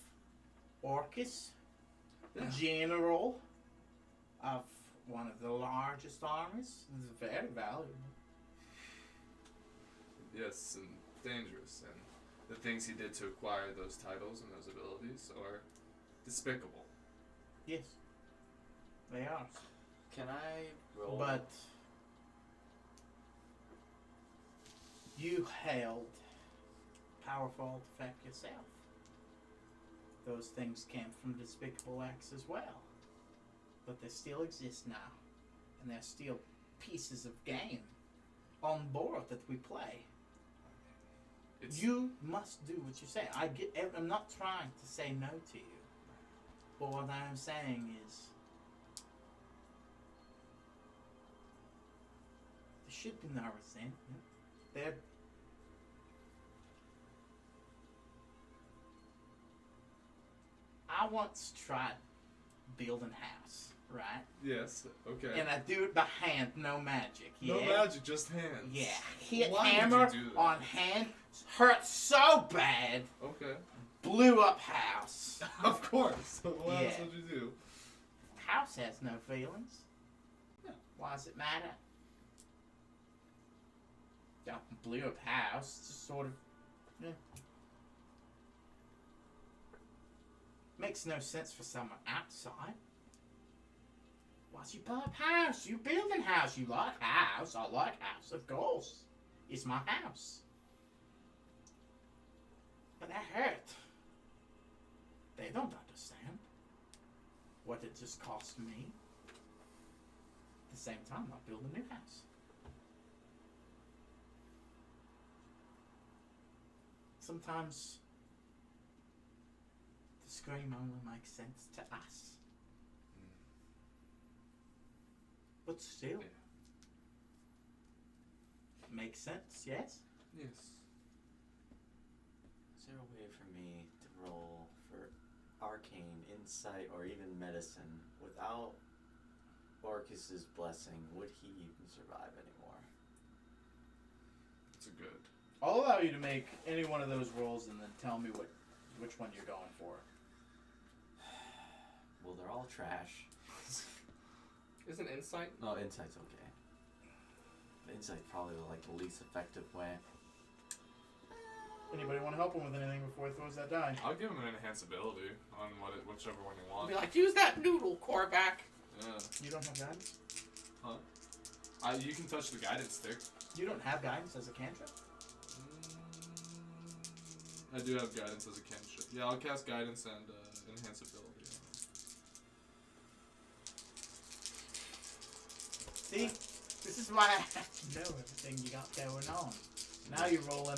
Orcus, Yeah. General of one of the largest armies. It's very valuable. Yes, and dangerous, and the things he did to acquire those titles and those abilities are despicable. Yes, they are. Can I roll? But you held powerful artifact yourself. Those things came from despicable acts as well. But they still exist now. And they're still pieces of game on board that we play. It's You must do what you say. I'm not trying to say no to you. But what I'm saying is there should be no resentment. There I once tried building a house, right? yes, okay. And I do it by hand, no magic. No yeah? magic, just hands. Yeah. Hit Why would you hammer do that? on hand, hurt so bad, Okay. blew up house. Of course. What else Yeah. would you do? House has no feelings. Yeah. Why does it matter? Yeah, blew up house, just sort of. Yeah. Makes no sense for someone outside. Why'd you blow up house? You building house. You like house. I like house, of course. It's my house. But that hurt. They don't understand what it just cost me. At the same time, I build a new house. Sometimes the scream only makes sense to us. But still, Yeah. makes sense, yes? Yes. Is there a way for me to roll for arcane, insight, or even medicine without Orcus's blessing? Would he even survive anymore? It's a good. I'll allow you to make any one of those rolls and then tell me which one you're going for. Well, they're all trash. Isn't insight? No, insight's okay. Insight probably like the least effective way. Anybody want to help him with anything before he throws that die? I'll give him an enhanceability on whichever one you I'll want. be like, use that noodle core back. Yeah. You don't have guidance? You can touch the guidance stick. You don't have guidance as a cantrip? I do have guidance as a cantrip. Yeah, I'll cast guidance and enhanceability. See? This is why I have to know everything you got going on. Now you're rolling.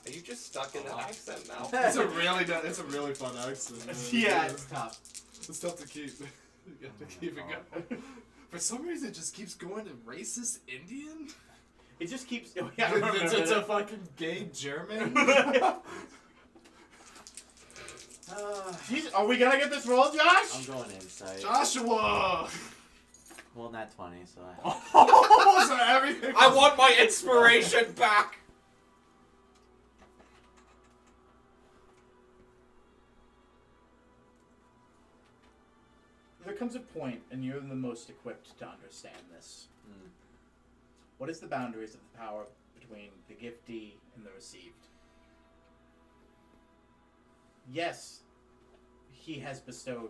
Are you just stuck in that accent now? It's a really fun accent. Man. Yeah, it's tough. It's tough to keep. You have to keep it going. For some reason, it just keeps going to racist Indian. It just keeps. Oh, yeah, I remember It's a that. fucking gay German. Jeez, are we gonna get this roll, Josh? I'm going insight. Joshua. Well, not 20, so So everything. I want my inspiration back. There comes a point, and you're the most equipped to understand this. Mm. What is the boundaries of the power between the giftee and the received? Yes, he has bestowed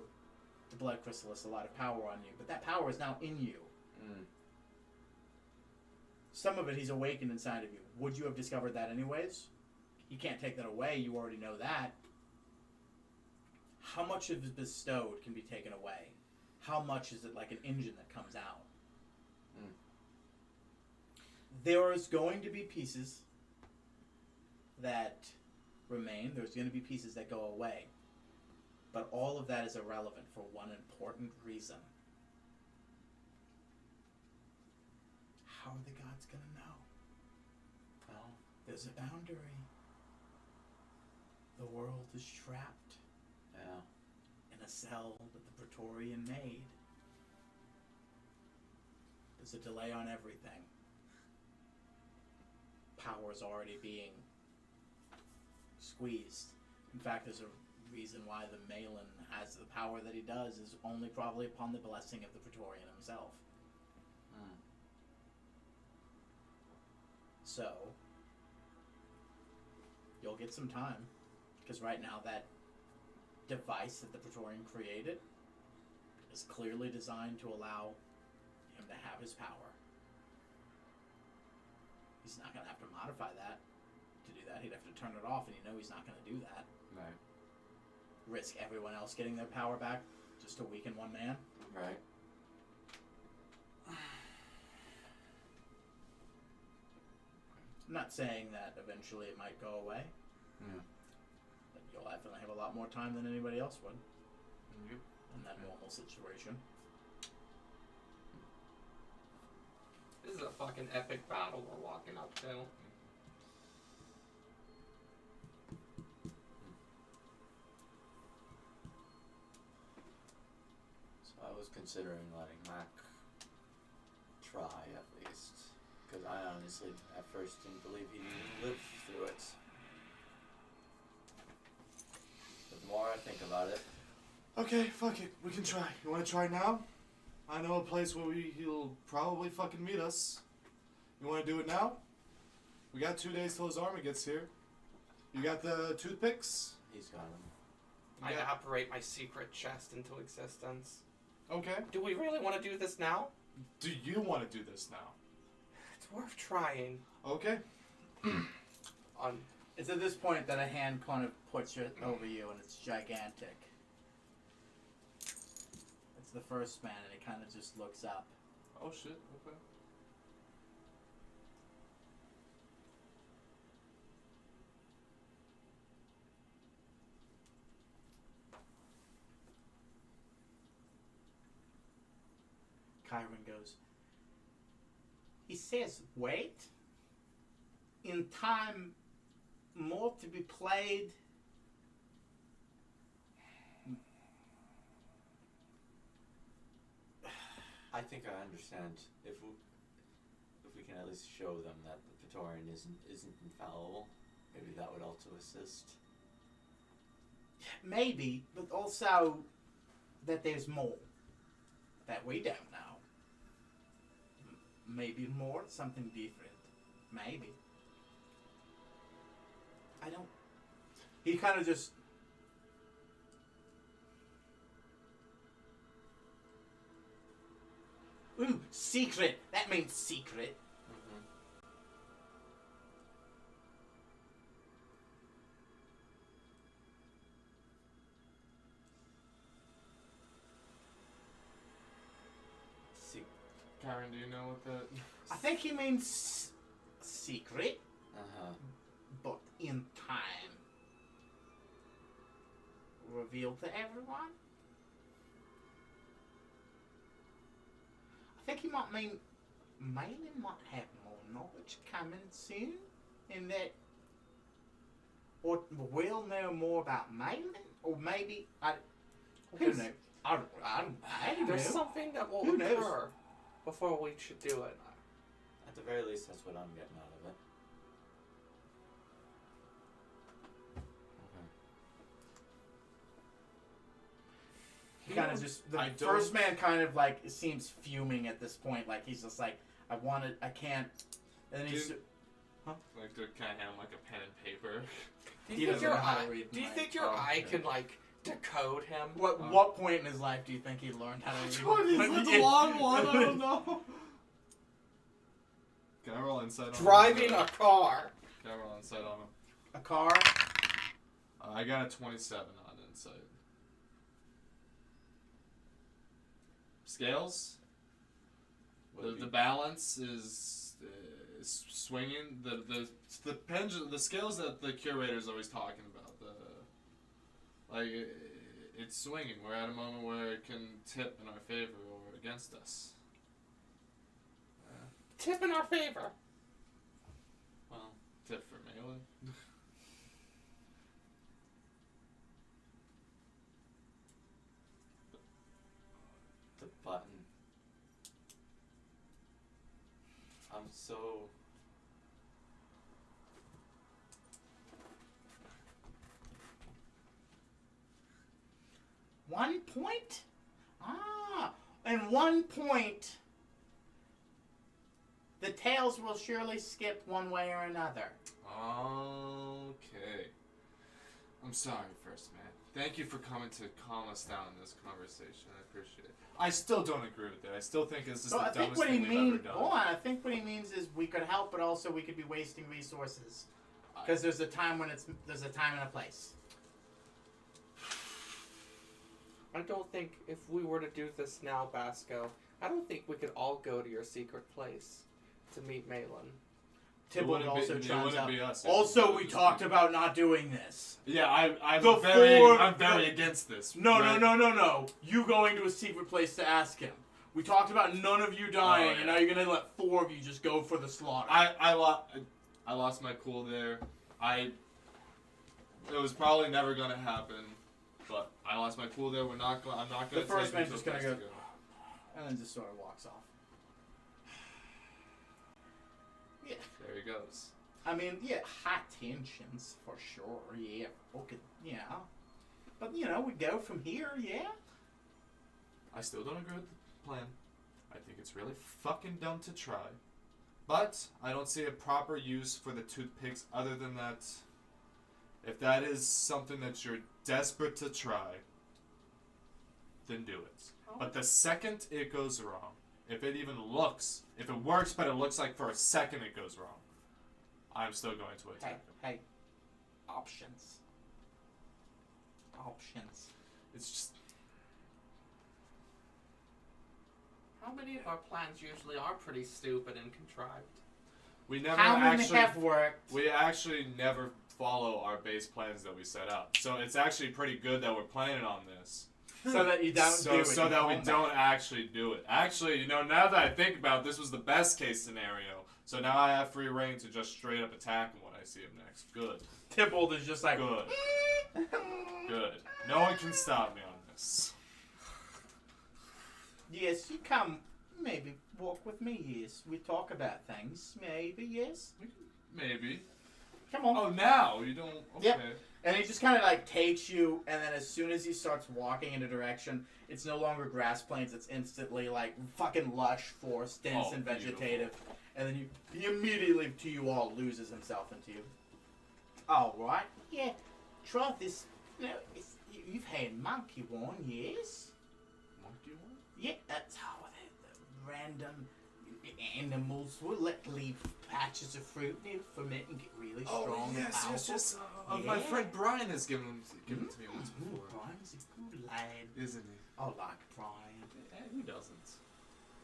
the Blood Chrysalis a lot of power on you, but that power is now in you. Mm. Some of it he's awakened inside of you. Would you have discovered that anyways? You can't take that away, you already know that. How much of it bestowed can be taken away? How much is it like an engine that comes out? Mm. There is going to be pieces that remain. There's going to be pieces that go away. But all of that is irrelevant for one important reason. How are the gods going to know? Well, There's a boundary. The world is trapped yeah. in a cell that the Praetorian made. There's a delay on everything. Power's already being squeezed. In fact, there's a reason why the Malin has the power that he does is only probably upon the blessing of the Praetorian himself. Mm. So, you'll get some time. Because right now that device that the Praetorian created is clearly designed to allow him to have his power. He's not going to have to modify that to do that. He'd have to turn it off, and you know he's not going to do that. Right. Risk everyone else getting their power back just to weaken one man. Right. I'm not saying that eventually it might go away, Yeah. but you'll definitely have a lot more time than anybody else would Yep. in that normal situation. This is a fucking epic battle we're walking up to. So I was considering letting Mac try at least. Because I honestly, at first, didn't believe he'd even live through it. But the more I think about it, Okay, fuck it. We can try. You want to try now? I know a place where he'll probably fucking meet us. You want to do it now? We got 2 days till his army gets here. You got the toothpicks? he's got him. I Yeah. operate my secret chest into existence. Okay. Do we really want to do this now? Do you want to do this now? It's worth trying. Okay. On It's at this point that a hand kind of puts it over you, and it's gigantic. It's the first man, and he kind of just looks up. Oh shit. Okay. Chiron goes, he says, wait. In time, more to be played. I think I understand. If we can at least show them that the Praetorian isn't infallible, maybe that would also assist. Maybe, but also that there's more that we don't know. maybe more, something different. Maybe. I don't. He kind of just. Ooh, secret. That means secret. Mm-hmm. See. Karen, do you know what that? I think he means secret, Uh-huh. but in time. Revealed to everyone? I think he might mean Malin might have more knowledge coming soon, in that, or we'll know more about Malin, or maybe who Who's- knows? I don't There's know. something that will Who knows? occur before we should do it. At the very least, that's what I'm getting out of it. Okay. He kind of just the I don't- first man kind of like seems fuming at this point, like he's just like I can't, and then he's. Dude. Like, can I hand him like a pen and paper? Do He you think doesn't your know how to eye? read Do you minds. think your Oh, eye okay. can like decode him? What point in his life do you think he learned how to read? It's a long one. I don't know. Can I roll insight on him? Driving a car. Can I roll insight on him? A car. I got a 27 on insight. Scales. The balance is swinging. The pendulum, the scales that the curator's always talking about. It's swinging. We're at a moment where it can tip in our favor or against us. Tip in our favor. Well, Tip for Malin. the button. I'm so. 1 point. And 1 point. The tails will surely skip one way or another. Okay. I'm sorry, First Man. Thank you for coming to calm us down in this conversation. I appreciate it. I still don't agree with it. I still think this is So the I think dumbest what he thing we've ever means. done. Hold on. I think what he means is we could help, but also we could be wasting resources. Because there's a time when there's a time and a place. I don't think if we were to do this now, Basco, I don't think we could all go to your secret place to meet Malin. It Tybalt wouldn't also it chimes wouldn't up. be us. Also, we talked about not doing this. Yeah, I'm The very four- against this. No, right? no. You going to a secret place to ask him. We talked about none of you dying, Oh, and now you're gonna let 4 of you just go for the slaughter. I lost my cool there. It was probably never gonna happen, but I lost my cool there. I'm not gonna. The first take man's him just to a gonna place go- to And then just sort of walks off. Yeah, There he goes. I mean, yeah, high tensions for sure. Yeah, okay, yeah. But we go from here. Yeah. I still don't agree with the plan. I think it's really fucking dumb to try. But I don't see a proper use for the toothpicks other than that. If that is something that you're desperate to try, then do it. But the second it goes wrong, if it works but it looks like for a second it goes wrong, I'm still going to attack him. Hey, options. Options. It's just, How many of our plans usually are pretty stupid and contrived? we never How many actually, have worked? we actually never follow our base plans that we set up. So it's actually pretty good that we're planning on this. So that you don't do it. So you that we come don't back. actually do it. Actually, now that I think about it, this was the best case scenario. So now I have free reign to just straight up attack him when I see him next. Good. Tybalt is just like. Good. Good. No one can stop me on this. Yes, you come. Maybe walk with me. Yes, we talk about things. Maybe yes. Maybe. Come on. Oh, now you don't. Okay. Yep. And he just kind of like takes you, and then as soon as he starts walking in a direction, it's no longer grass plains. It's instantly like fucking lush forest, dense Oh, and beautiful. vegetative. And then he immediately, to you all, loses himself into you. All right. Yeah. Try this. You know, you've had monkey one, yes? Monkey one? Yeah. That's how the random animals will leave patches of fruit and it'll ferment and get really strong Oh and yes, powerful. yes. My Yeah. friend Brian has given it to me once before, Brian's a good lad. isn't he? I like Brian. Who doesn't?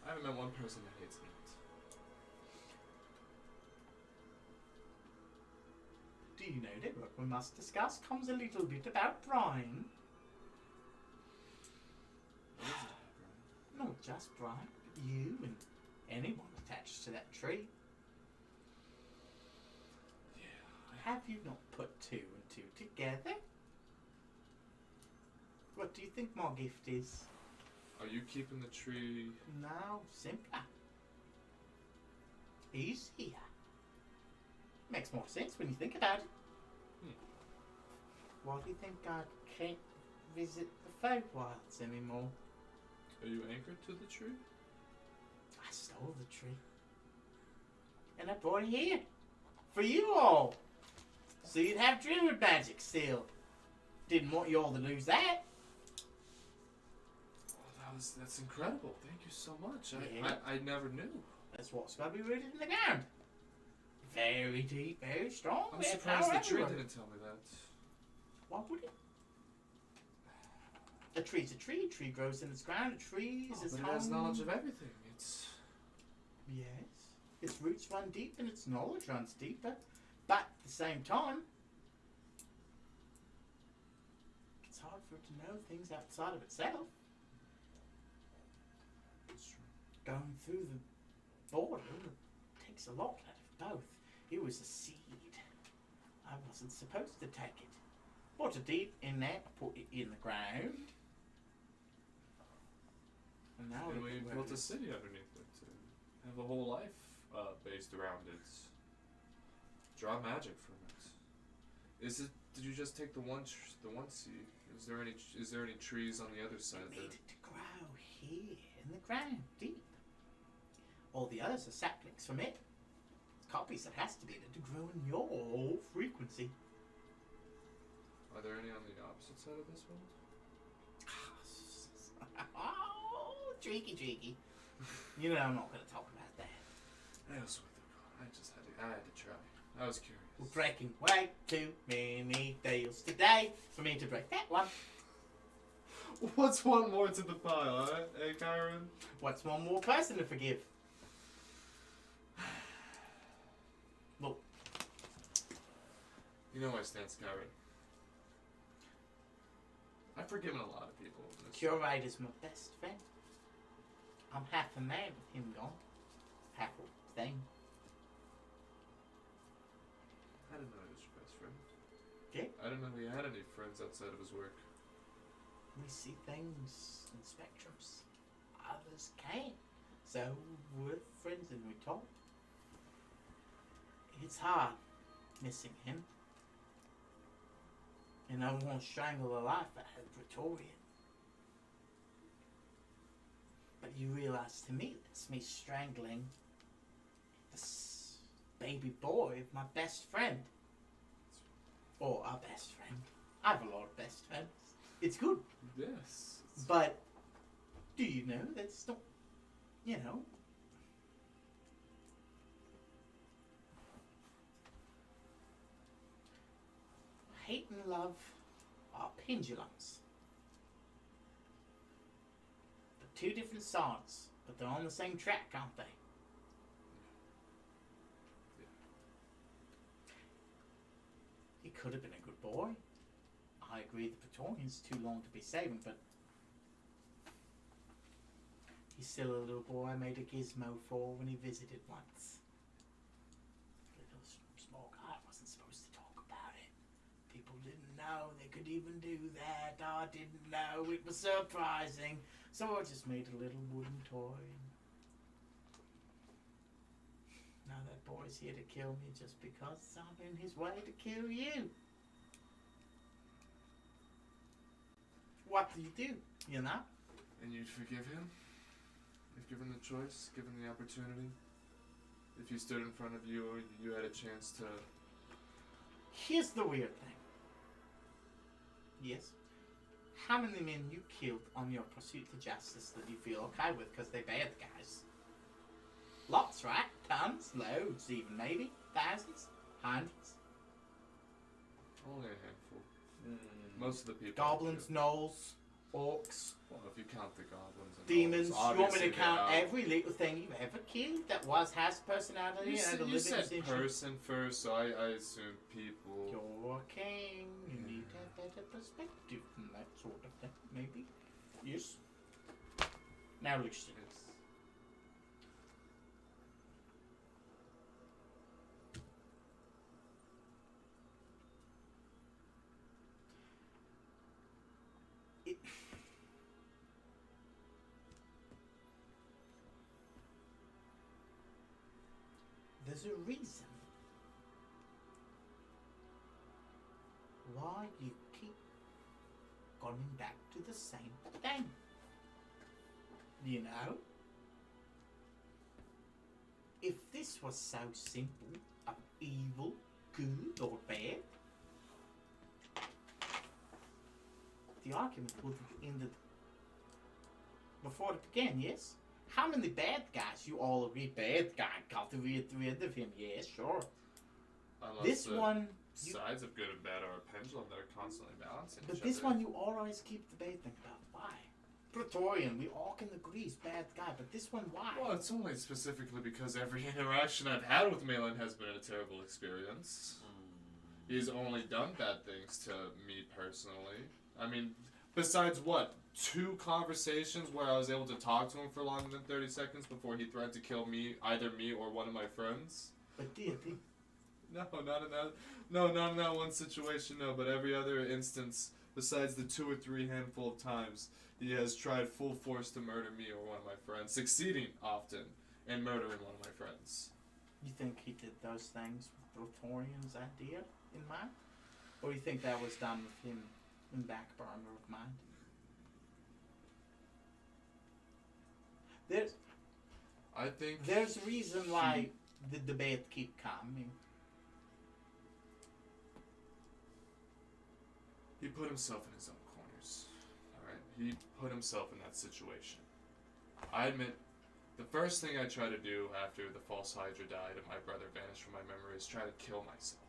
I haven't met one person that hates meat. Do you know that what we must discuss comes a little bit about Brian? What is it about Brian? Not just Brian, but you and anyone attached to that tree. Yeah. Have you not put two and two together? What do you think my gift is? Are you keeping the tree? No, simpler. He's here. Makes more sense when you think about it. Why do you think I can't visit the Feywilds anymore? Are you anchored to the tree? I stole the tree. And I brought it here. For you all. So you'd have druid magic still. Didn't want you all to lose that. Oh, that's incredible. Thank you so much. Yeah. I never knew. That's what's got to be rooted in the ground. Very deep, very strong. I'm very surprised the power tree everywhere. didn't tell me that. Why would it? A tree's a tree. A tree grows in its ground. A tree is Oh, its but home. it has knowledge of everything. It's Yes. Its roots run deep and its knowledge runs deeper. But at the same time, it's hard for it to know things outside of itself. true. Going through the border takes a lot out of both. It was a seed. I wasn't supposed to take it. Put it deep in there, put it in the ground. And now And look we at where built it a is. city underneath it to have a whole life based around it. Draw magic from it. Is it? Did you just take the one seed? Is there any trees on the other side It there? needed to grow here in the ground, deep. All the others are saplings from it. Copies that has to be there to grow in your frequency. Are there any on the opposite side of this world? Oh, tricky. You know I'm not going to talk about that. That was what I had to try. I was curious. We're breaking way too many deals today for me to break that one. What's one more to the pile, huh? Hey, Kyron? What's one more person to forgive? Well, You know my stance, Kyron. I've forgiven a lot of people. in this- Curator's my best friend. I'm half a man with him gone. Half a thing. I didn't know he was your best friend. Yeah. I didn't know he had any friends outside of his work. We see things in spectrums. Others can't. So we're friends and we talk. It's hard missing him. And I won't strangle the life out of Praetorian. But you realize to me that's me strangling this baby boy of my best friend. Or our best friend. I have a lot of best friends. It's good. Yes. But do you know that's not, you know, hate and love are pendulums. They're two different sides, but they're on the same track, aren't they? He could have been a good boy. I agree the Praetorian's too long to be saving, but he's still a little boy I made a gizmo for when he visited once. Little small guy wasn't supposed to talk about it. People didn't know they could even do that. I didn't know. It was surprising. So I just made a little wooden toy. Now that boy's here to kill me just because I'm in his way to kill you. What do you do? You know? And you'd forgive him? If given the choice, given the opportunity? If he stood in front of you or you had a chance to... Here's the weird thing. Yes. How many men you killed on your pursuit to justice that you feel okay with because they're bad guys? Lots, right? Tons? Loads even, maybe? Thousands? Hundreds? Only a handful. Mm. Most of the people... Goblins, gnolls, orcs, Well, if you count the goblins and demons. gnolls, You want me to obviously count they're out. every little thing you've ever killed that has personality You and said, a you living said sentient? person first, so I assume people. You're a king. You need to have better perspective than that sort of thing. Maybe. Yes. Now listen. It's, It, there's a reason why you keep going back to the same thing. You know? If this was so simple of evil, good, or bad, the argument would have ended before it began, yes? How many bad guys you all agree bad guy got rid of him? Yes, sure. unless This the one, you, sides of good and bad are a pendulum that are constantly balancing but each this other. one you always keep debating about. Why? Praetorian, we all can agree he's bad guy, but this one, why? Well, it's only specifically because every interaction I've had with Malin has been a terrible experience. He's only done bad things to me personally. I mean, besides what? 2 conversations where I was able to talk to him for longer than 30 seconds before he threatened to kill me, either me or one of my friends? But deity, No, not in that. No, not in that one situation. No, but every other instance, besides the 2 or 3 handful of times, he has tried full force to murder me or one of my friends, succeeding often in murdering one of my friends. you think he did those things with Praetorian's idea in mind? Or you think that was done with him in back burner of mind? I think There's a reason why the debate keep coming. he put himself in his own corners. Alright? He put himself in that situation. I admit, the first thing I tried to do after the false Hydra died and my brother vanished from my memory is try to kill myself.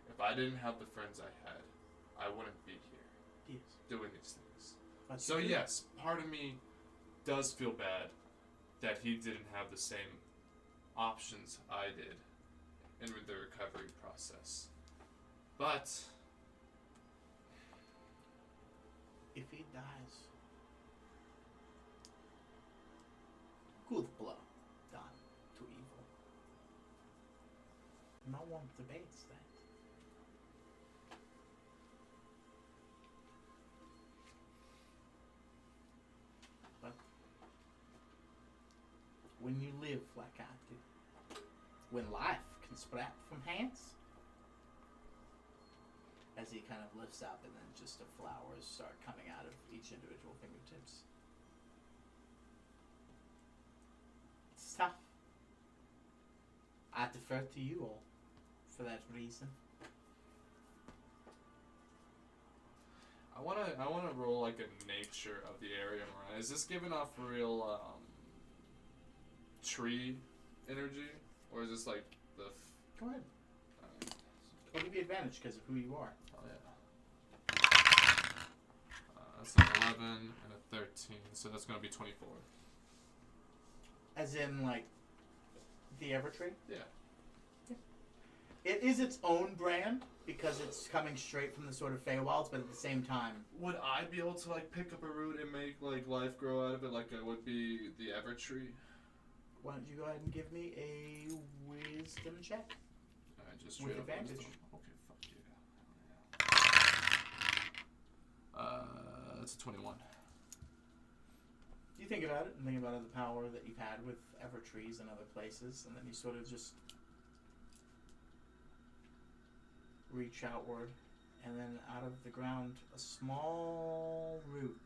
If I didn't have the friends I had, I wouldn't be here Yes. doing these things. But So you- yes, part of me does feel bad that he didn't have the same options I did in the recovery process. But if he dies, good blow done to evil. No one debates that. But when you live like I do, when life can sprout from hands, as he kind of lifts up and then just the flowers start coming out of each individual fingertips. It's tough. I defer to you all for that reason. I wanna roll like a nature of the area I'm around. Is this giving off real tree energy, or is this like the? Go ahead. I'll give you advantage because of who you are. Oh yeah. That's an 11 and a 13, so that's gonna be 24. As in, like, the Evertree? Yeah. It is its own brand because it's coming straight from the sort of Feywilds, but at the same time, Would I be able to like pick up a root and make like life grow out of it like it would be the Evertree? why don't you go ahead and give me a wisdom check? Alright, just With straight up advantage. wisdom. Okay, fuck yeah. That's a 21. You think about it and think about the power that you've had with Evertrees and other places, and then you sort of just reach outward, and then out of the ground, a small root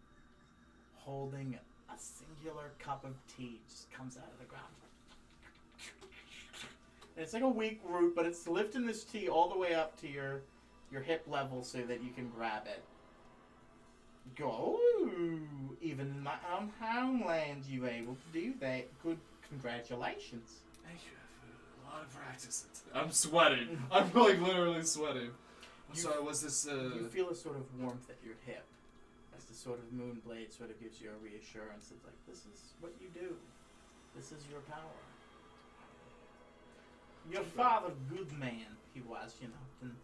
holding a singular cup of tea just comes out of the ground. And it's like a weak root, but it's lifting this tea all the way up to your hip level so that you can grab it. Go! Even in my own homeland, you were able to do that. Good, congratulations. Thank you. I've a lot of practice. I'm sweating. I'm like literally sweating. I'm sorry, was this You feel a sort of warmth at your hip as the sort of moon blade sort of gives you a reassurance. It's like, this is what you do. This is your power. Your father, good man, he was, you know. And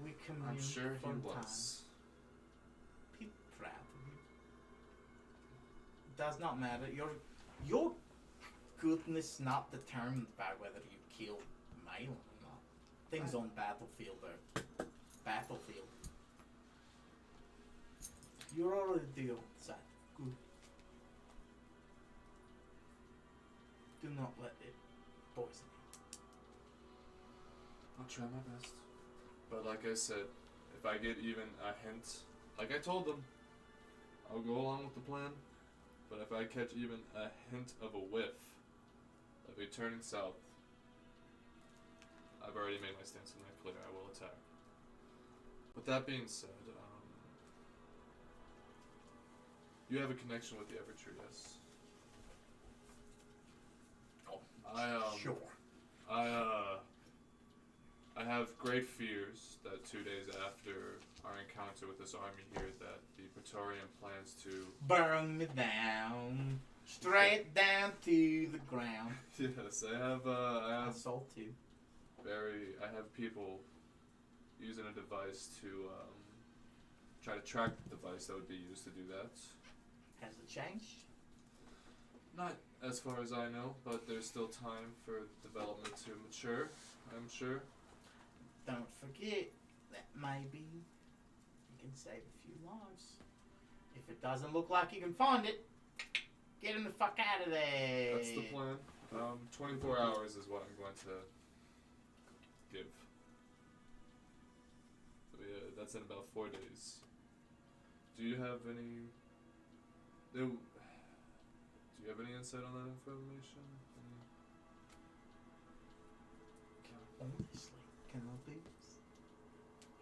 we commune I'm sure he from was. time. Be proud of you. Does not matter. Your goodness not determined by whether you kill Malin or not. Things on battlefield are battlefield. You're already the old side. Good. Do not let it poison you. I'll try my best. But like I said, if I get even a hint, like I told them, I'll go along with the plan. But if I catch even a hint of a whiff of a turning south, I've already made my stance on that clear. I will attack. With that being said, you have a connection with the Evertree, yes? Oh, sure. I have great fears that 2 days after our encounter with this army here, that the Praetorian plans to Burn me down. Straight down to the ground. Yes, I have Assault you. I have people using a device to try to track the device that would be used to do that. Has it changed? Not as far as I know, but there's still time for development to mature, I'm sure. Don't forget that maybe you can save a few lives. If it doesn't look like you can find it, get him the fuck out of there. That's the plan. 24 hours is what I'm going to give. So yeah, that's in about 4 days. Do you have any... Do you have any insight on that information? Honestly, can I be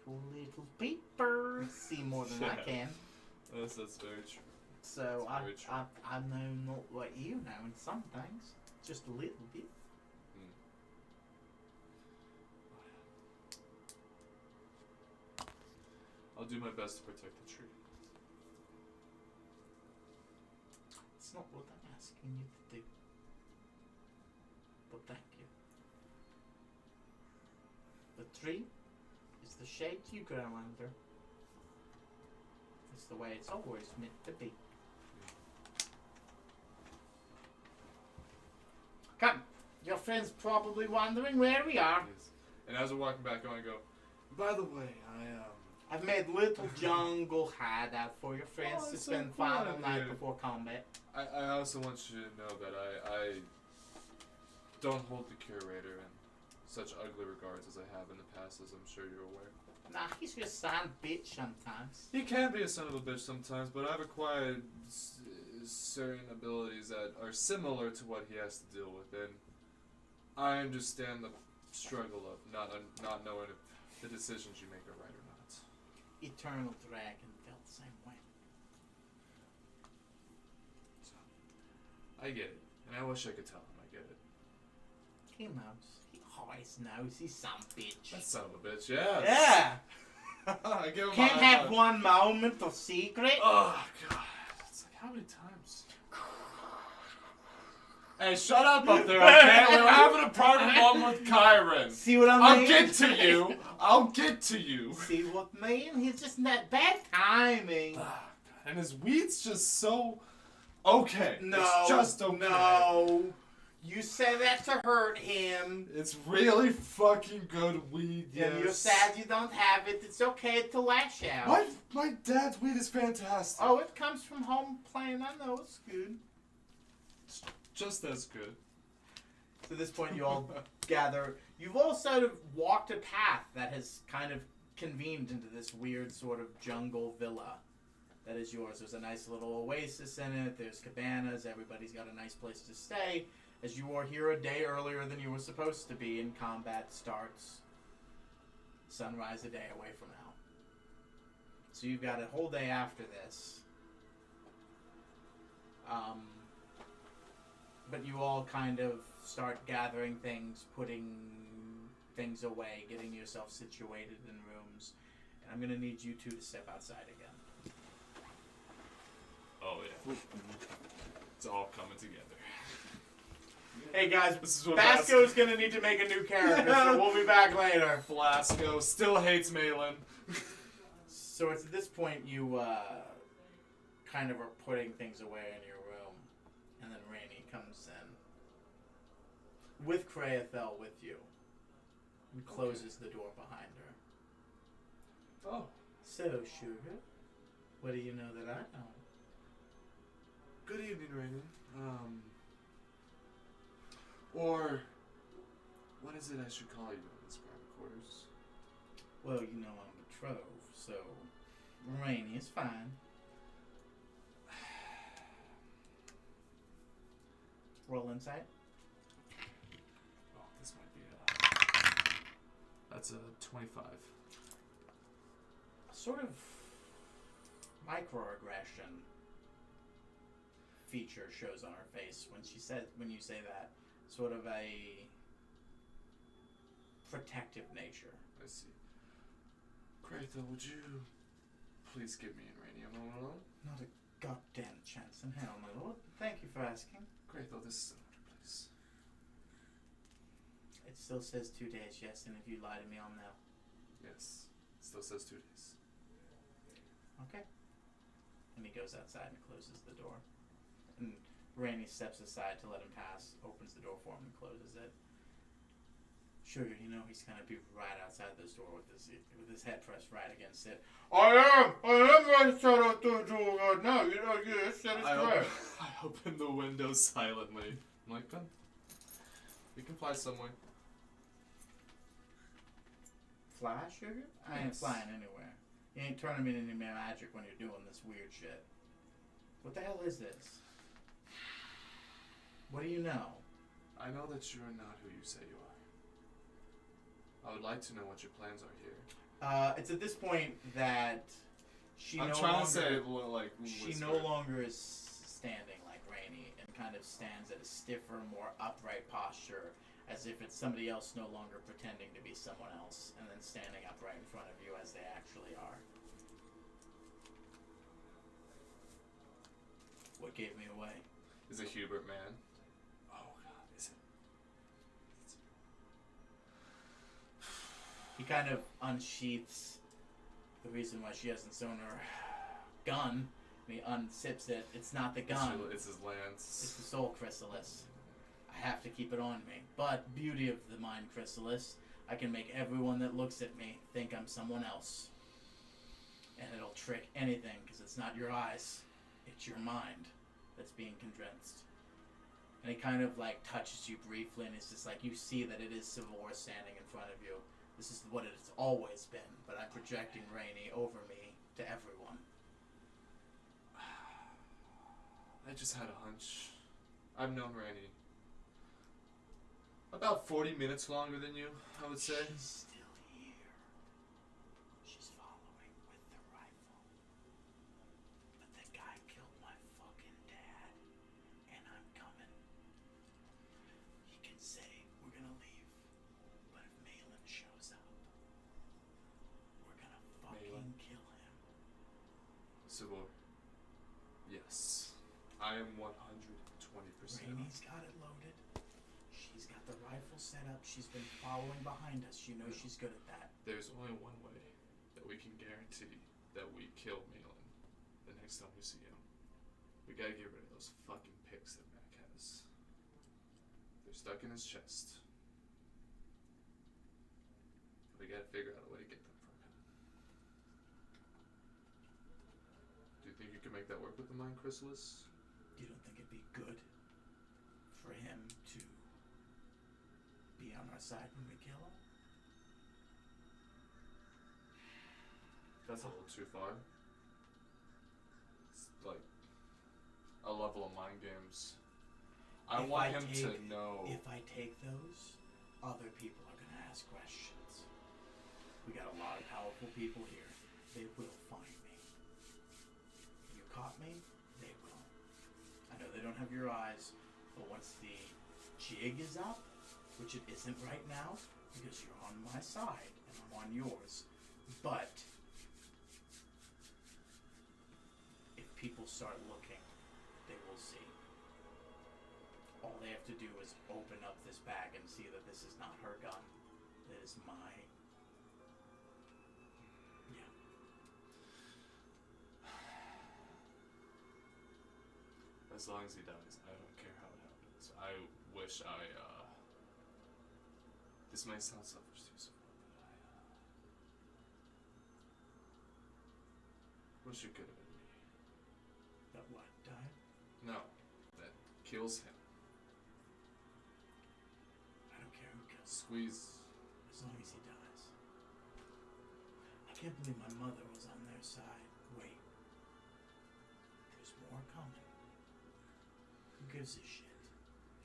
your little peepers see more than I can? Yes, that's very true. So That's very true. I know not what you know in some things, just a little bit. I'll do my best to protect the tree. It's not what I'm asking you to do, but thank you. The tree is the shade you grow under. It's the way it's always meant to be. Come, your friend's probably wondering where we are. Yes. And as we're walking back, I go, by the way, I've made little jungle hideout for your friends Oh, to that's so spend cool, final night dude. before combat. I also want you to know that I don't hold the curator in such ugly regards as I have in the past, as I'm sure you're aware. Nah, he's just a son bitch sometimes. He can be a son of a bitch sometimes, but I've acquired certain abilities that are similar to what he has to deal with, and I understand the struggle of not knowing if the decisions you make are right or not. Eternal Dragon felt the same way. So, I get it, and I wish I could tell him I get it. He knows. He always knows. He's some bitch. That son of a bitch, yes. Yeah. I give him Can't a high have five. one moment of secret. Oh god, it's like how many times? Hey, shut up there, okay? We're having a private moment with Kyron. See what I I'll mean? get to you. I'll get to you. See what I mean? He's just not bad timing. And his weed's just so okay. No, It's just okay. no. You said that to hurt him. It's really fucking good weed, yes. And you're sad you don't have it. It's okay to lash out. What? My dad's weed is fantastic. Oh, it comes from home plain. I know it's good. It's just as good. So at this point, you all gather. You've all sort of walked a path that has kind of convened into this weird sort of jungle villa that is yours. There's a nice little oasis in it. There's cabanas. Everybody's got a nice place to stay. As you are here a day earlier than you were supposed to be, and combat starts sunrise a day away from now. So you've got a whole day after this. But you all kind of start gathering things, putting things away, getting yourself situated in rooms. And I'm going to need you two to step outside again. Oh yeah. It's all coming together. Hey guys, This is what Basco's going to need to make a new character, so we'll be back later. Flasco still hates Malin. So it's at this point you kind of are putting things away in your room, and then Rainey comes in with Kraethel with you and closes the door behind her. Oh. So, sugar, what do you know that I know? Good evening, Rainy. Or what is it I should call you in this private quarters? Well, you know I'm betrothed, so Rainey is fine. Roll insight. Oh, this might be that's a 25. Sort of microaggression feature shows on her face when you say that. Sort of a protective nature. I see. Kraethel, would you please give me and Rainy a moment alone? Not a goddamn chance in hell, my lord. Thank you for asking. Kraethel, this is an order, please. It still says 2 days, yes, and if you lie to me, I'll know. Yes. It still says 2 days. Okay. And he goes outside and closes the door. And Rainey steps aside to let him pass, opens the door for him, and closes it. Sugar, you know he's gonna be right outside this door with his head pressed right against it. I am right outside out the door right now. You know, yes, that is correct. I open the window silently. I'm like, come. We can fly somewhere. Fly, sugar? I ain't Yes. flying anywhere. You ain't turning me into magic when you're doing this weird shit. What the hell is this? What do you know? I know that you are not who you say you are. I would like to know what your plans are here. It's at this point that she I'm no trying longer, to say it like she whisper. no longer is standing like Rainey and kind of stands at a stiffer, more upright posture, as if it's somebody else no longer pretending to be someone else, and then standing upright in front of you as they actually are. What gave me away? Is it Hubert, man? Oh God, is it? He kind of unsheaths the reason why she hasn't sewn her gun. And he unzips it. It's not the gun. It's his lance. It's the soul chrysalis. I have to keep it on me. But beauty of the mind chrysalis, I can make everyone that looks at me think I'm someone else. And it'll trick anything, because it's not your eyes. It's your mind that's being condensed. And he kind of like touches you briefly, and it's just like you see that it is Savor standing in front of you. This is what it's always been, but I'm projecting Rainey over me to everyone. I just had a hunch. I've known Rainy about 40 minutes longer than you, I would say. She's still here. She's following with the rifle. But the guy killed my fucking dad, and I'm coming. He can say we're gonna leave, but if Malin shows up, we're gonna fucking Malin? kill him. Savor. Yes. I am 120%. Rainey's got it loaded. She's got the rifle set up. She's been following behind us. You know she's good at that. There's only one way that we can guarantee that we kill Malin the next time we see him. We gotta get rid of those fucking pics that Mac has. They're stuck in his chest. We gotta figure out a way to get them from him. Do you think you can make that work with the mind chrysalis? You don't think it'd be good for him to be on our side when we kill him? That's a little too far. It's like a level of mind games. I If want I him take- to know. If I take those, other people are gonna ask questions. We got a lot of powerful people here. They will find me. You caught me, they will. I know they don't have your eyes, but once the jig is up, which it isn't right now, because you're on my side and I'm on yours, but if people start looking, they will see. All they have to do is open up this bag and see that this is not her gun. It is my. Yeah. As long as he dies, I don't care how it happens. I wish this may sound selfish too, so but wish it could have been me. That what? Die? No, that kills him. I don't care who kills him, Squeeze. as long as he dies. I can't believe my mother was on their side. Wait. There's more coming. Who gives a shit?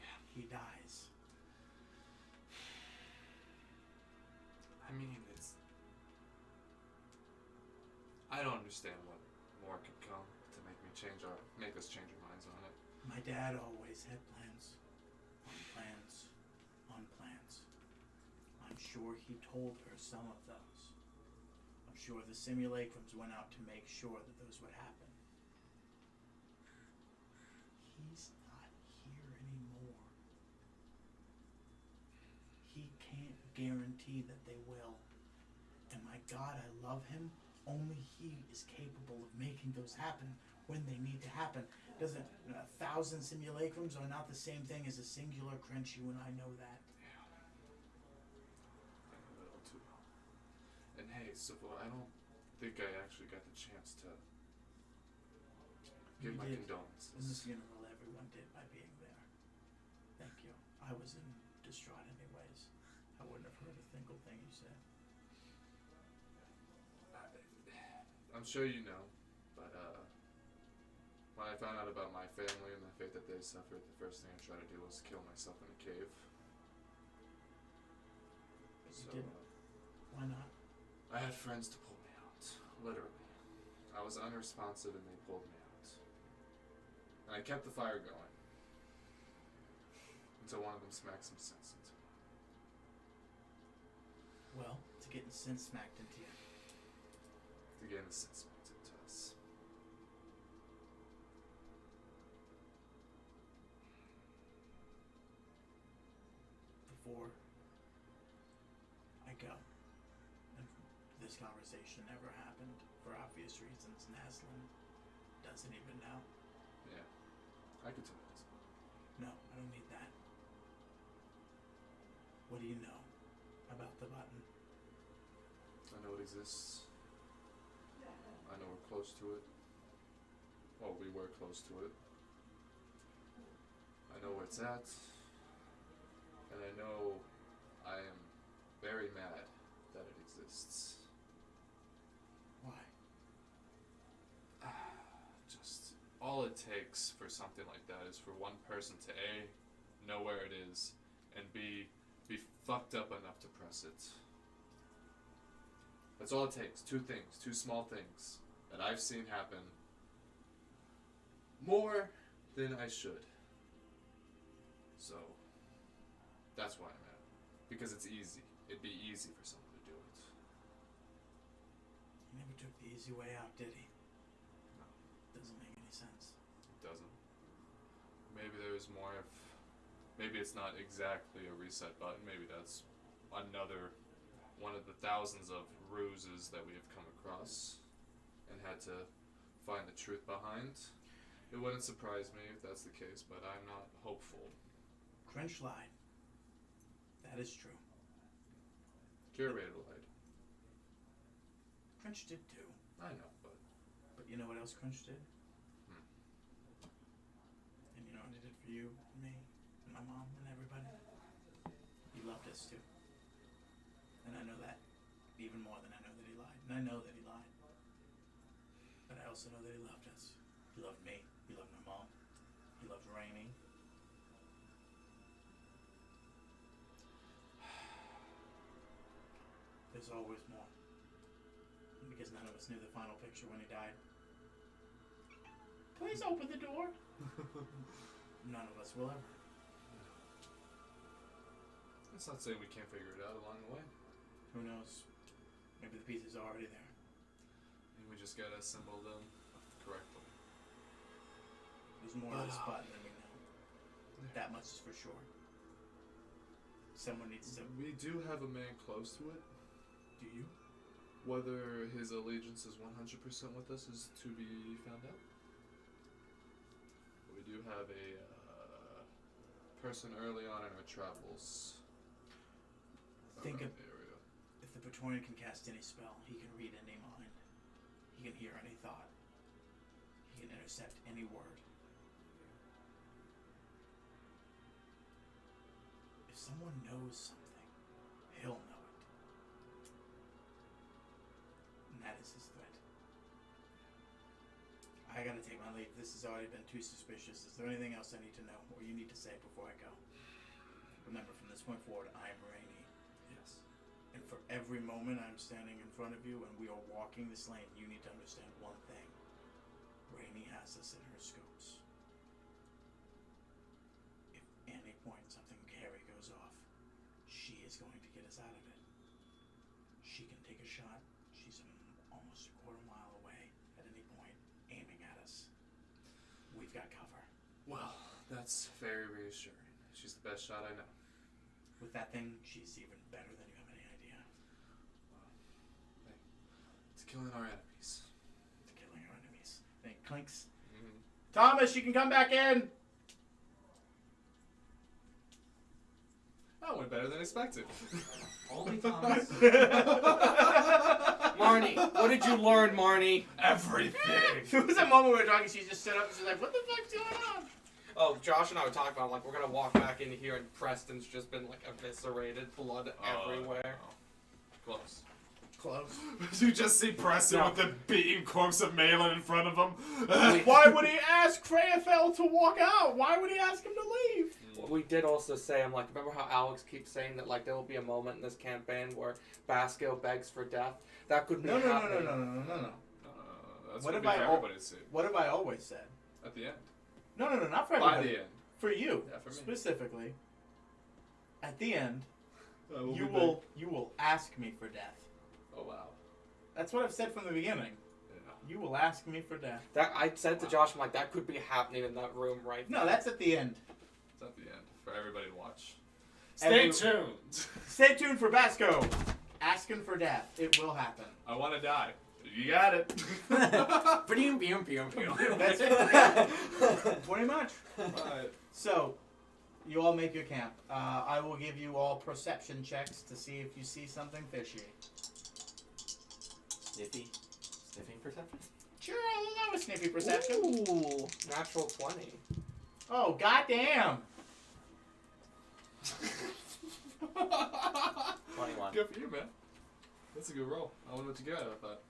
Yeah. He dies. I mean, it's. I don't understand what more could come to make us change our minds on it. My dad always had plans. On plans. On plans. I'm sure he told her some of those. I'm sure the simulacrums went out to make sure that those would happen. He's not here anymore. He can't guarantee that they will. And my God, I love him. Only he is capable of making those happen when they need to happen. Doesn't 1,000 simulacrums are not the same thing as a singular Crunch. You and I know that. Yeah. I know that all too well. And hey, Sybil, I don't think I actually got the chance to give You my did. condolences. In the funeral, everyone did by being there. Thank you. I was in distraught anyways. I wouldn't have heard a single thing you said. I'm sure you know, but when I found out about my family and the fate that they suffered, the first thing I tried to do was kill myself in a cave. But you So didn't. Why not? I had friends to pull me out, literally. I was unresponsive and they pulled me out. And I kept the fire going until one of them smacked some sense into me. Well, it's getting sense smacked into you. To gain the sense smacked into us. Before I go, and this conversation never happened for obvious reasons. Naslin doesn't even know. Yeah. I could tell you this. No, I don't need that. What do you know about the button? I know it exists. I know we're close to it. Well, we were close to it. I know where it's at. And I know I am very mad that it exists. Why? Just all it takes for something like that is for one person to A, know where it is, and B, be fucked up enough to press it. That's all it takes. Two things, two small things that I've seen happen more than I should. So, that's why I'm at it. Because it's easy. It'd be easy for someone to do it. He never took the easy way out, did he? No. Doesn't make any sense. It doesn't. Maybe there's more of. Maybe it's not exactly a reset button. Maybe that's another one of the thousands of ruses that we have come across and had to find the truth behind. It wouldn't surprise me if that's the case, but I'm not hopeful. Cringe lied. That is true. Curator lied. Cringe did too. I know, but But you know what else Cringe did? And you know what he did for you, me, and my mom, and everybody? He loved us too. And I know that even more than I know that he lied. And I know that he lied. But I also know that he loved us. He loved me. He loved my mom. He loved Rainey. There's always more. Because none of us knew the final picture when he died. Please open the door. None of us will ever. that's not saying we can't figure it out along the way. Who knows? Maybe the pieces are already there. And we just gotta assemble them correctly. There's more to this button than we know. That much is for sure. Someone needs to. We do have a man close to it. Do you? Whether his allegiance is 100% with us is to be found out. We do have a person early on in our travels. Think around of- the area. If the Praetorian can cast any spell, he can read any mind. He can hear any thought. He can intercept any word. If someone knows something, he'll know it. And that is his threat. I gotta take my leave. This has already been too suspicious. Is there anything else I need to know or you need to say before I go? Remember, from this point forward, I am Rainey. Yes. And for every moment I'm standing in front of you and we are walking this lane, you need to understand one thing. Rainey has us in her scopes. If any point something Carrie goes off, she is going to get us out of it. She can take a shot. She's almost a quarter mile away at any point, aiming at us. We've got cover. Well, that's very reassuring. She's the best shot I know. With that thing, she's even better than you have any idea. It's killing our enemies. To killing our enemies. Then it clinks. Mm-hmm. Thomas, you can come back in! That went better than expected. Only Thomas. Marnie, what did you learn, Marnie? Everything. There was a moment we were talking, she just stood up and she's like, what the fuck's going on? Oh, Josh and I were talking about, like, we're gonna walk back into here and Preston's just been, like, eviscerated, blood everywhere. Close. Close. You just see Preston No. with the beaten corpse of Malin in front of him. Why would he ask Crayafel to walk out? Why would he ask him to leave? We did also say, I'm like, remember how Alex keeps saying that, like, there will be a moment in this campaign where Basco begs for death? That could be No. happening. That's What what if be I for al- everybody to see. What have I always said? At the end. No, not for By everybody. the end. For you. Yeah, for me. Specifically. At the end, We'll you be will ask me for death. back. Oh, wow. That's what I've said from the beginning. Yeah. You will ask me for death. That I said to Josh, I'm like, that could be happening in that room right now. No, that's at the end. It's at the end. For everybody to watch. Every- Stay tuned. Stay tuned for Basco. Asking for death. It will happen. I want to die. You got it. That's it. Pretty much. Alright. So, you all make your camp. I will give you all perception checks to see if you see something fishy. Sniffing perception? Sure, I'll allow a sniffy perception. Ooh, natural 20. Oh, goddamn. 21. Good for you, man. That's a good roll. I wonder what you got out of that.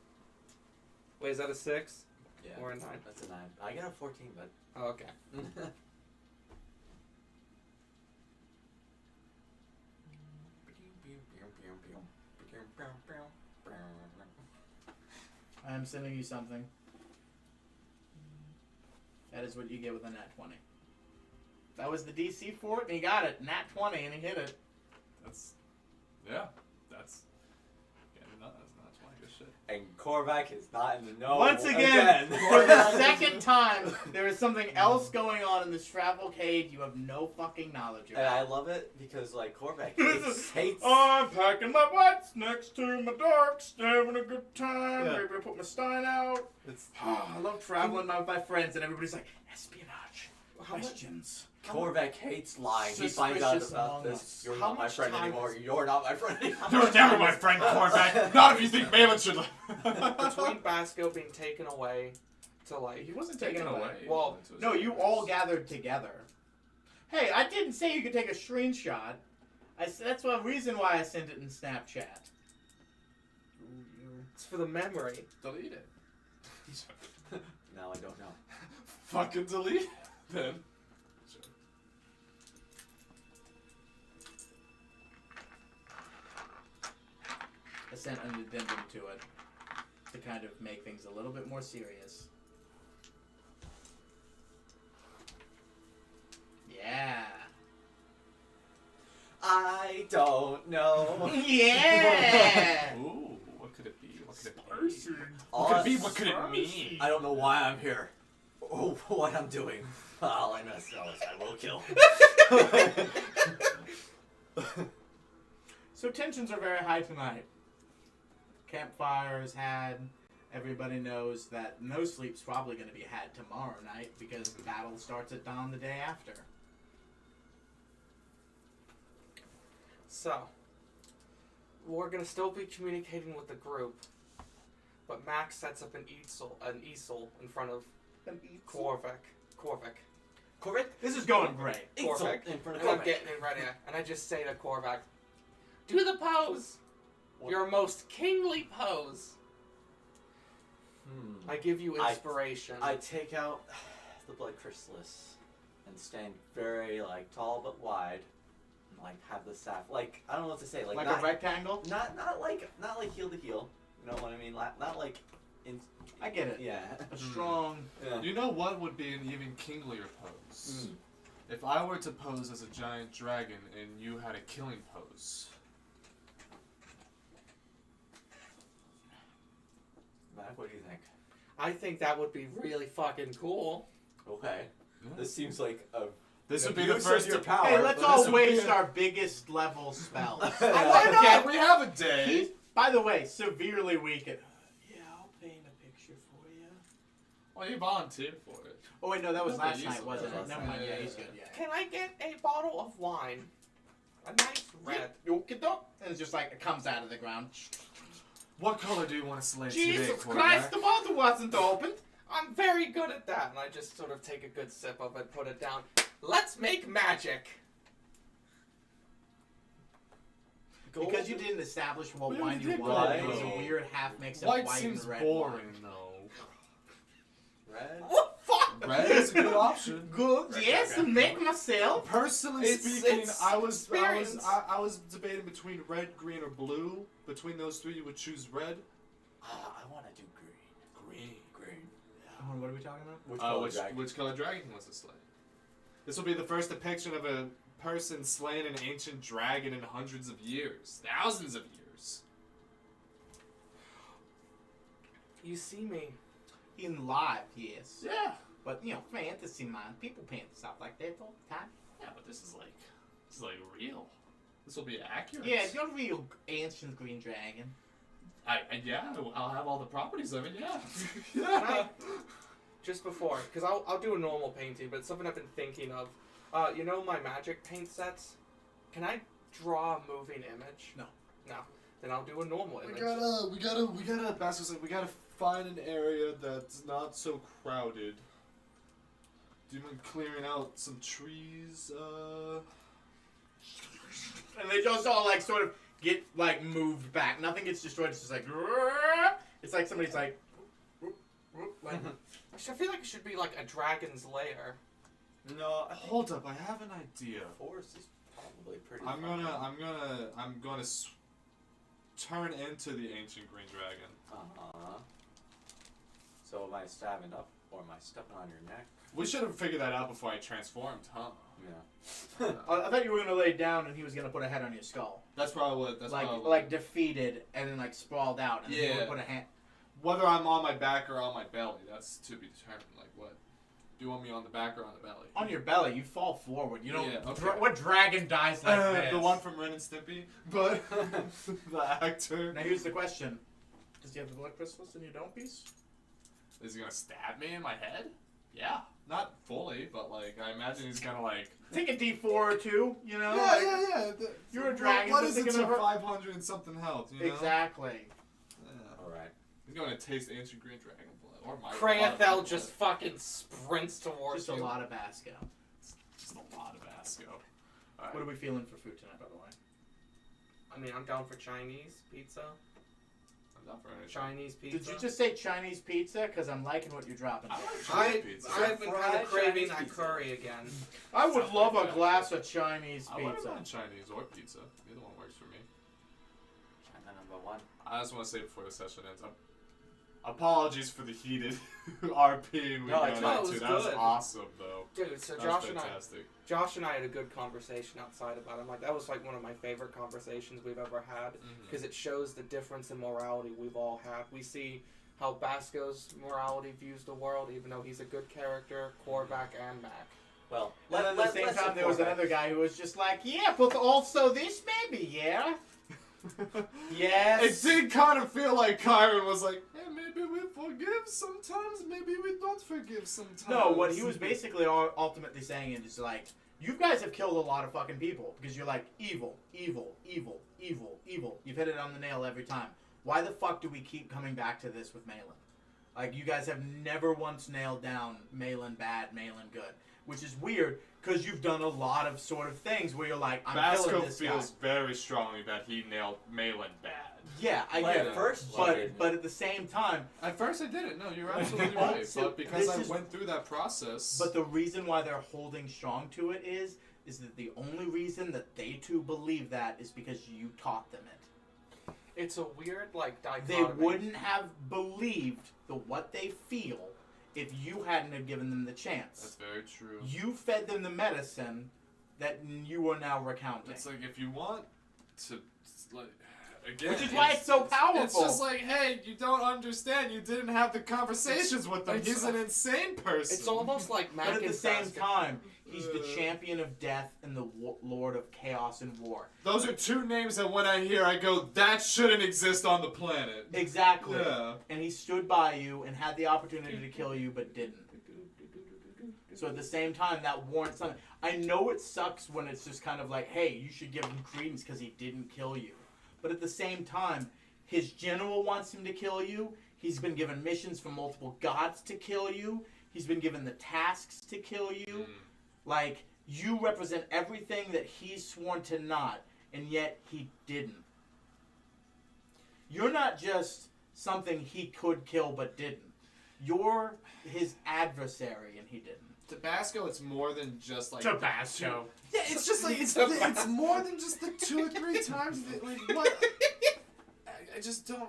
Wait, is that a 6? Yeah. Or a 9? That's a 9. I got a 14, but. Oh, okay. I am sending you something. That is what you get with a nat 20. That was the DC for it, and he got it. Nat 20, and he hit it. That's. Yeah. That's. Yeah, that's not 20. Good shit. And Korvac is not in the know. Once again, for the second time, there is something else going on in this travel cage you have no fucking knowledge And I about. love it because, like, Korvac hates. I'm packing my butts next to my darks, having a good time. Yeah. Maybe I put my stein out. It's, I love traveling with my friends, and everybody's like, espionage. How much? Questions. Korvac hates lying. He finds out Suspicious about among this. us. You're How not my much friend time anymore. is- You're not my friend anymore. You're never my friend, Korvac. Not if you think Malin should. Between Basco being taken away to like He wasn't taken away. Well, No, you all gathered together. Hey, I didn't say you could take a screenshot. That's one reason why I sent it in Snapchat. it's for the memory. delete it. No, I don't know. Fucking delete it then. Sure. I sent an addendum to it to kind of make things a little bit more serious. Yeah. I don't know. Yeah. Ooh, what could it be? What could it be? All What could it be? I- What could it mean? I don't know why I'm here. Or what I'm doing. All I know is I will kill. So tensions are very high tonight. Campfire is had. Everybody knows that no sleep's probably going to be had tomorrow night because the battle starts at dawn the day after. So, we're gonna still be communicating with the group, but Max sets up an easel in front of Korvac. Korvac? This is going great. Korvac. In front of And I'm Korvac. getting it ready, and I just say to Korvac, "Do the pose. What? Your most kingly pose." Hmm. I give you I- inspiration. I take out the blood chrysalis and stand very tall but wide, and have the staff. I don't know what to say. Like not, a rectangle? not like heel to heel. You know what I mean? Not like in. I get it. Yeah. A strong... Yeah. You know what would be an even kinglier pose? Mm. If I were to pose as a giant dragon and you had a killing pose. Mac, what do you think? I think that would be really fucking cool. Okay. This seems like a. This would an be the abuse of first. your power. Hey, let's but all this would be waste a- our biggest level spells. Why not? We have a day. He's, by the way, severely weak at... Yeah, I'll paint a picture for you. Well, you volunteered for it. Oh, wait, no, that was No, last but night, he's- wasn't it? last Never night. mind, yeah, he's good, yeah. Can I get a bottle of wine? A nice red. Okey-doke. And it's just like, it comes out of the ground. What color do you want to slay today, Jesus Korvac? Christ, the bottle wasn't opened! I'm very good at that. And I just sort of take a good sip of it, put it down. Let's make magic. Because you didn't establish what We wine you did wanted, white. it was a weird half mix of White white seems and red boring, wine. though. Red. What fuck? Red is a good option. Good, yes, okay. make myself. Personally It's- speaking, it's I was experience. debating between red, green, or blue. Between those three, you would choose red. I want to do green. Green. Green. What are we talking about? Which color Which, dragon? which color dragon he wants to slay? This will be the first depiction of a person slaying an ancient dragon in hundreds of years, thousands of years. You see me. In live, yes. Yeah. But, fantasy, man. People paint stuff like that all the time. Yeah, but this is real. This will be accurate. Yeah, you're a real ancient green dragon. I'll have all the properties of it. Yeah. Yeah. Just before, because I'll do a normal painting, but it's something I've been thinking of. You know my magic paint sets? Can I draw a moving image? No. No. Then I'll do a normal We image. gotta, Basco said, we gotta find an area that's not so crowded. Do you mind clearing out some trees? And they just all, sort of get, moved back. Nothing gets destroyed. It's just like... It's like somebody's like... like I feel like it should be like a dragon's lair. No, Hold up, I have an idea. forest is probably pretty. I'm fun. gonna turn into the ancient green dragon. So am I stabbing up or am I stepping on your neck? We should have figured that out before I transformed, huh? Yeah. I thought you were going to lay down and he was going to put a head on your skull. That's probably what. That's probably Like defeated and then, sprawled out. And then he Yeah. would put a hand... whether I'm on my back or on my belly. That's to be determined. What? Do you want me on the back or on the belly? On your belly, you fall forward. You don't... Yeah, okay. What dragon dies like this? The one from Ren and Stimpy, but the actor. Now here's the question. Does he have the blood crystals in your dome piece? Is he gonna stab me in my head? Yeah, not fully, but like I imagine he's gonna like. Take a D4 or two, you know? Yeah, like- yeah, yeah. You're a dragon, What but is they're it to gonna hurt- 500 and something health? You know? Exactly. Yeah. Alright. He's going to taste ancient green dragon blood or my. Krathel just fucking sprints towards Just you. a lot of Basco. Just a lot of Asco. Alright. What are we feeling for food tonight, by the way? I mean, I'm down for Chinese pizza. I'm down for anything. Chinese pizza. Did you just say Chinese pizza? Because I'm liking what you're dropping. I like I, Chinese pizza. I've been kind Fried of craving Chinese that pizza. curry again. I would Something love like a that. glass of Chinese I wouldn't pizza. mind Chinese or pizza. Either one works for me. China number 1. I just want to say before the session ends, apologies for the heated RP we No, got it's not. into. It was That was good. awesome, though. Dude, so That was Josh fantastic. and I had a good conversation outside about it. Like that was like one of my favorite conversations we've ever had because it shows the difference in morality we've all had. We see how Basco's morality views the world, even though he's a good character, Korvac and Mac. Well, But at the same let's time, there was support another guy who was just like, yeah, but also this maybe, yeah? Yes. It did kind of feel like Kyron was like, hey, maybe we forgive sometimes, maybe we don't forgive sometimes. No, what he was basically ultimately saying is like, you guys have killed a lot of fucking people because you're like, evil, evil, evil, evil, evil. You've hit it on the nail every time. Why the fuck do we keep coming back to this with Malin? Like, you guys have never once nailed down Malin bad, Malin good. Which is weird, because you've done a lot of sort of things where you're like, I'm killing Basco this feels guy. very strongly that he nailed Malin bad. Yeah, I Well, get at it. first you But, didn't. but at the same time, At first I didn't. No, you're absolutely right. So But because this I is- went through that process. but the reason why they're holding strong to it is that the only reason that they two believe that is because you taught them it. It's a weird like dichotomy. They wouldn't have believed what they feel if you hadn't have given them the chance. That's very true. You fed them the medicine that you are now recounting. It's like if you want to, like, again. Which is why it's so powerful. It's just like, hey, you don't understand. You didn't have the conversations with him. He's an insane person. It's almost like Mac But at and the same Basco. time, he's the champion of death and the lord of chaos and war. Those are two names that when I hear, I go, that shouldn't exist on the planet. Exactly. Yeah. And he stood by you and had the opportunity to kill you, but didn't. So at the same time, that warrants something. I know it sucks when it's just kind of like, hey, you should give him credence because he didn't kill you. But at the same time, his general wants him to kill you. He's been given missions from multiple gods to kill you. He's been given the tasks to kill you. Like, you represent everything that he's sworn to not, and yet he didn't. You're not just something he could kill but didn't. You're his adversary, and he didn't. Tabasco, it's more than just like Tabasco. Yeah, it's just like it's more than just the 2 or 3 times that, like, what? I just don't.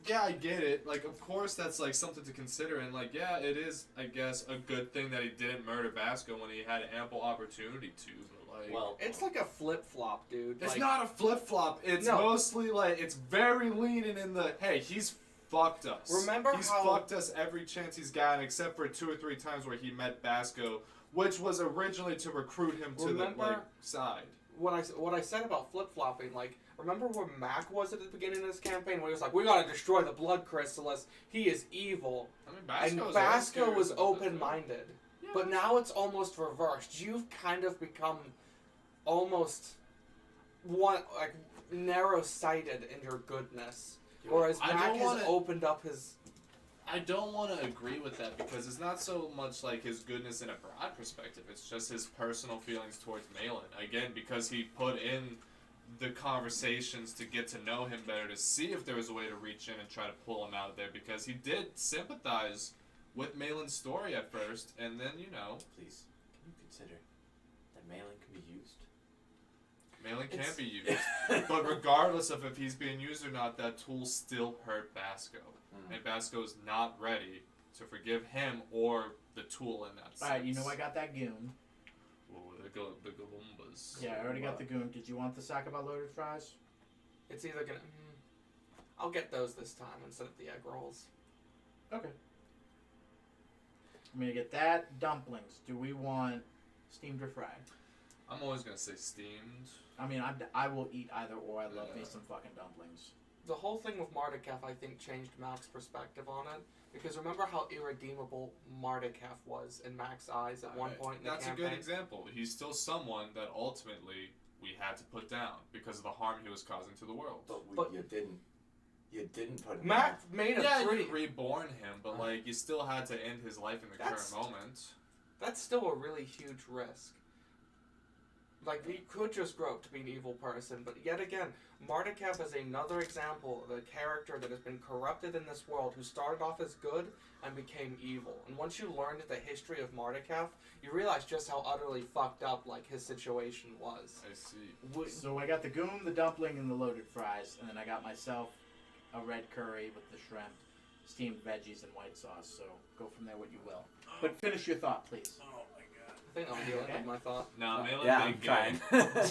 Yeah, I get it. Like, of course, that's like something to consider, and like, yeah, it is, I guess, a good thing that he didn't murder Basco when he had ample opportunity to. But like, Well, It's like a flip flop, dude. it's Like, not a flip flop. It's No. mostly like it's very leaning in the hey, he's fucked us. Remember he's how- fucked us every chance he's gotten, except for 2 or 3 times where he met Basco, which was originally to recruit him to Remember- the like side. what I said about flip flopping. Like, remember where Mac was at the beginning of this campaign, where he was like, "We gotta destroy the Blood Chrysalis. He is evil." I mean, And Basco's Basco was always open minded. But now it's almost reversed. You've kind of become almost narrow sighted in your goodness. Whereas I Mac don't has wanna- opened up his. I don't want to agree with that because it's not so much like his goodness in a broad perspective. It's just his personal feelings towards Malin. Again, because he put in the conversations to get to know him better, to see if there was a way to reach in and try to pull him out of there, because he did sympathize with Malin's story at first, and then, you know, please, can you consider that Malin can be used? Malin can It's- be used. But regardless of if he's being used or not, that tool still hurt Basco. And Basco is not ready to forgive him or the tool in that sense. Alright, you know I got that goon. Ooh, the Goombas. Yeah, I already got the goon. Did you want the sack about loaded fries? It's either gonna. I'll get those this time instead of the egg rolls. Okay. I'm gonna get that. Dumplings. Do we want steamed or fried? I'm always gonna say steamed. I mean, I will eat either or. I love me Yeah. some fucking dumplings. The whole thing with Mardukaf, I think, changed Mac's perspective on it. Because remember how irredeemable Mardekaf was in Mac's eyes at one point in the That's campaign? a good example. He's still someone that ultimately we had to put down because of the harm he was causing to the world. But- you didn't. You didn't put him Mac made a Yeah, pretty... you reborn him, but like you still had to end his life in the That's- current moment. That's still a really huge risk. Like, he could just grow up to be an evil person, but yet again, Mardekaf is another example of a character that has been corrupted in this world, who started off as good and became evil. And once you learned the history of Mardekaf, you realize just how utterly fucked up, like, his situation was. I see. So I got the goon, the dumpling, and the loaded fries, and then I got myself a red curry with the shrimp, steamed veggies, and white sauce. So go from there what you will. But finish your thought, please. Oh my god. I think I'm dealing with my thought. Nah, Malin Yeah, I'm big trying. gay.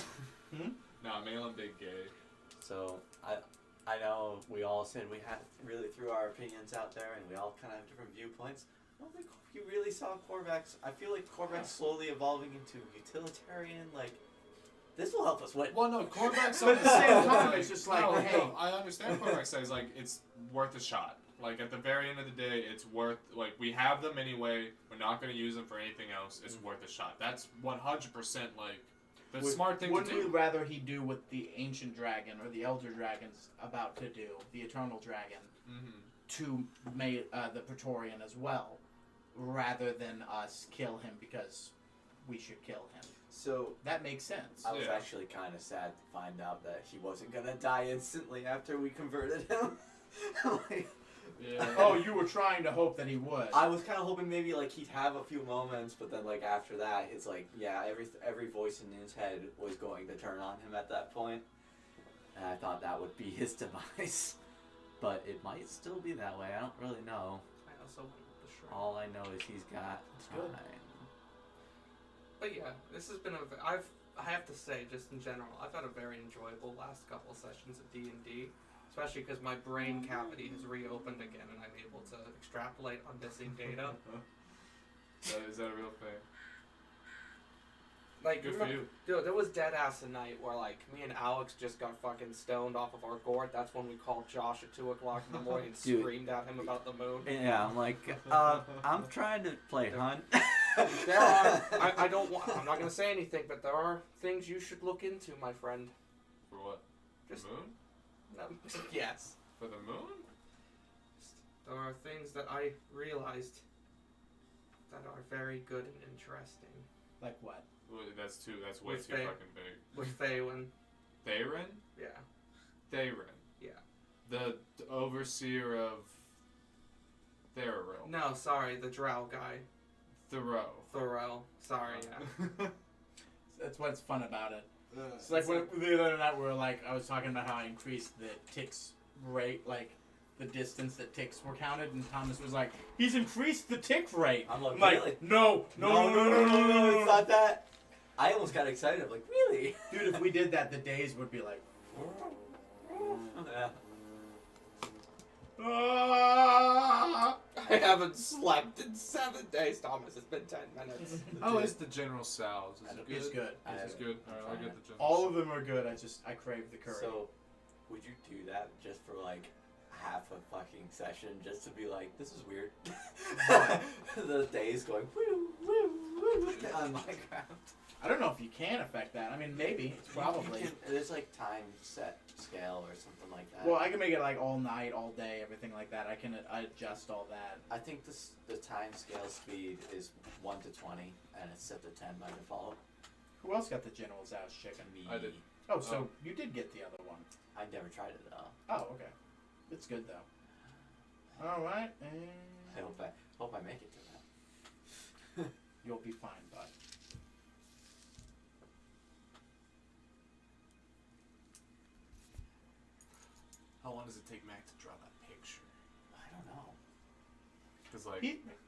Nah, Malin big gay. So I know we all said we had really threw our opinions out there, and we all kind of have different viewpoints. I don't think you really saw Korvax. I feel like Korvax slowly evolving into utilitarian. Like, this will help us win. Well, no, Korvax But at the same time, it's just like, no, hey. no, I understand Korvax says like it's worth a shot. Like at the very end of the day, it's worth. Like we have them anyway. We're not going to use them for anything else. It's worth a shot. That's 100% like the smart thing to Wouldn't we do. rather he do what the ancient dragon or the elder dragon's about to do, the eternal dragon, Mm-hmm. to the Praetorian as well, rather than us kill him because we should kill him? So That makes sense. I was Yeah. actually kind of sad to find out that he wasn't gonna die instantly after we converted him. Like, Yeah. Oh, you were trying to hope that he would. I was kind of hoping maybe like he'd have a few moments, but then like after that, it's like every voice in his head was going to turn on him at that point, and I thought that would be his demise. But it might still be that way. I don't really know. I also went with the shrimp. All I know is he's got good. time. But yeah, this has been I have to say, just in general, I've had a very enjoyable last couple sessions of D&D, especially because my brain cavity has reopened again and I'm able to extrapolate on missing data. Is that a real thing? Like, Good for remember- you. dude, there was dead ass a night where like me and Alex just got fucking stoned off of our gourd. That's when we called Josh at 2 o'clock in the morning and Dude. screamed at him about the moon. Yeah, I'm like, I'm trying to play hunt. There are, I'm not gonna say anything, but there are things you should look into, my friend. For what? Just The moon? no, yes. For the moon? There are things that I realized that are very good and interesting. Like what? Well, that's way With too Faye. fucking big. With Faywin. Thayrin? Yeah. Thayrin. Yeah. The overseer of Therill. No, sorry, the drow guy. Thoreau. Sorry, yeah. That's what's fun about it. It's like when, the other night we were like, I was talking about how I increased the ticks rate, like the distance that ticks were counted, and Thomas was like, he's increased the tick rate. I'm like, I'm like, really? no, It's not that. I almost got excited. I'm like, really? Dude, if we did that, the days would be like, Yeah. ah! I haven't slept in 7 days, Thomas. It's been 10 minutes. Oh, it's the General Sal's. Is it good? It's good. This is good. Alright, I'll get the General All of them are good. I crave the curry. So, would you do that just for like half a fucking session, just to be like, this is weird? The days going woo woo woo on Minecraft. I don't know if you can affect that. I mean, maybe. It's probably. There's like time set scale or something like that. Well, I can make it like all night, all day, everything like that. I can adjust all that. I think the time scale speed is 1 to 20, and it's set to 10 by default. Who else got the General's House chicken? Me, I did. Oh, so Oh. you did get the other one. I never tried it though. Oh, okay. It's good though. All right, and I hope I make it to that. you'll be fine, bud. How long does it take Mac to draw that picture? I don't know. Because like,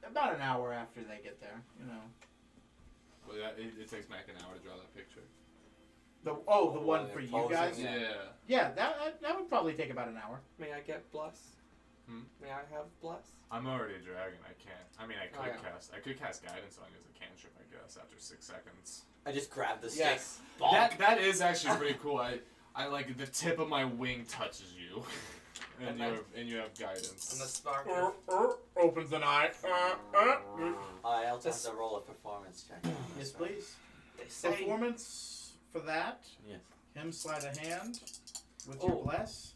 About an hour after they get there, you know. well, it takes Mac an hour to draw that picture. The one Well, for you posing, guys. Yeah. Yeah, that would probably take about an hour. May I get bless? Hmm? May I have bless? I'm already a dragon. I can't. I mean, I could Oh, yeah. cast. I could cast guidance on you as a cantrip, I guess, after 6 seconds. I just grabbed the stick. Yes. Bonk. That is actually pretty cool. I like the tip of my wing touches you. And you have guidance. And the spark. Opens an eye. I also have to roll a performance check. Yes, please. They say. Performance for that. Yes. Him slide a hand with your Oh. bless.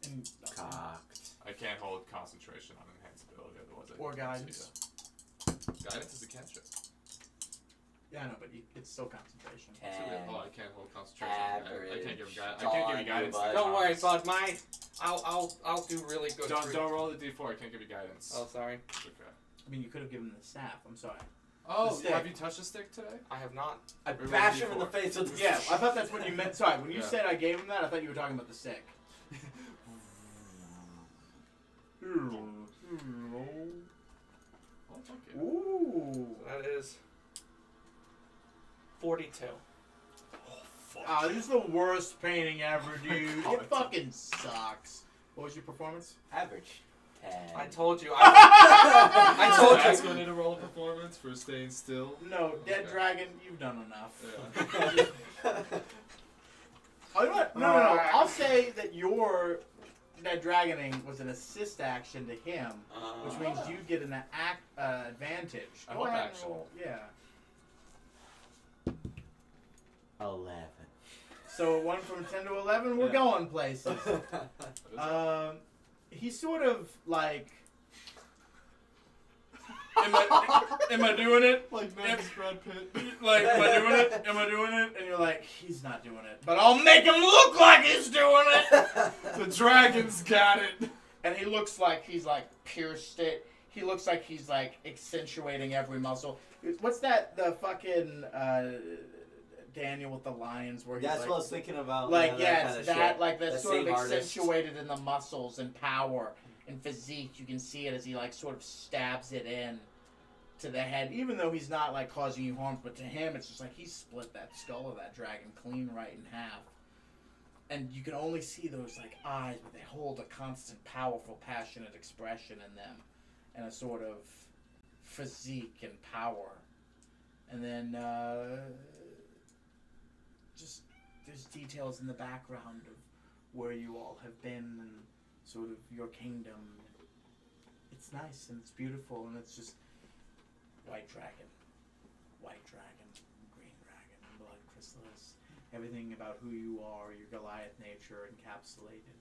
And Cocked. I can't hold concentration on enhanced ability, otherwise I or can guidance. see that. Guidance is a cantrip. Yeah, I know, but it's still concentration. So, And I can't hold concentration. I average. can't give It's I can't give on you you, guidance. bud. Don't worry, bud. I'll do really good. Don't roll the d4. I can't give you guidance. Oh, sorry. It's okay. I mean, you could have given him the staff. I'm sorry. Oh, The stick. have you touched a stick today? I have not. I Roll bash the him in the D4. face with the Yeah, I thought that's what you meant. Sorry, when you Yeah. said I gave him that, I thought you were talking about the stick. Oh, okay. Ooh. That is 42. This is the worst painting ever, dude. It fucking sucks. What was your performance? Average. 10. I told you. I told That's you. going to roll a performance for staying still. No, Dead Okay. Dragon, you've done enough. Yeah. Oh, you know what? No. I'll say that your Dead Dragoning was an assist action to him, which means you get an advantage. I Go hope ahead and action. roll. Yeah. 11. So it went from 10 to 11. We're Yeah. going places. He's sort of like. Am I doing it? Like next Brad Pitt. Like, am I doing it? Am I doing it? And you're like, he's not doing it. But I'll make him look like he's doing it! The dragon's got it. And he looks like he's like pierced it. He looks like he's like accentuating every muscle. What's that? The fucking Daniel with the lions where he's That's like, what I was thinking about. like that yeah, kind it's of that shit. like that's That sort of same artist. accentuated in the muscles and power and physique. You can see it as he like sort of stabs it in to the head, even though he's not like causing you harm. But to him, it's just like he split that skull of that dragon clean right in half. And you can only see those like eyes, but they hold a constant, powerful, passionate expression in them, and a sort of physique and power. And then just there's details in the background of where you all have been and sort of your kingdom. It's nice and it's beautiful, and it's just white dragon, green dragon, blood chrysalis. Everything about who you are, your Goliath nature encapsulated.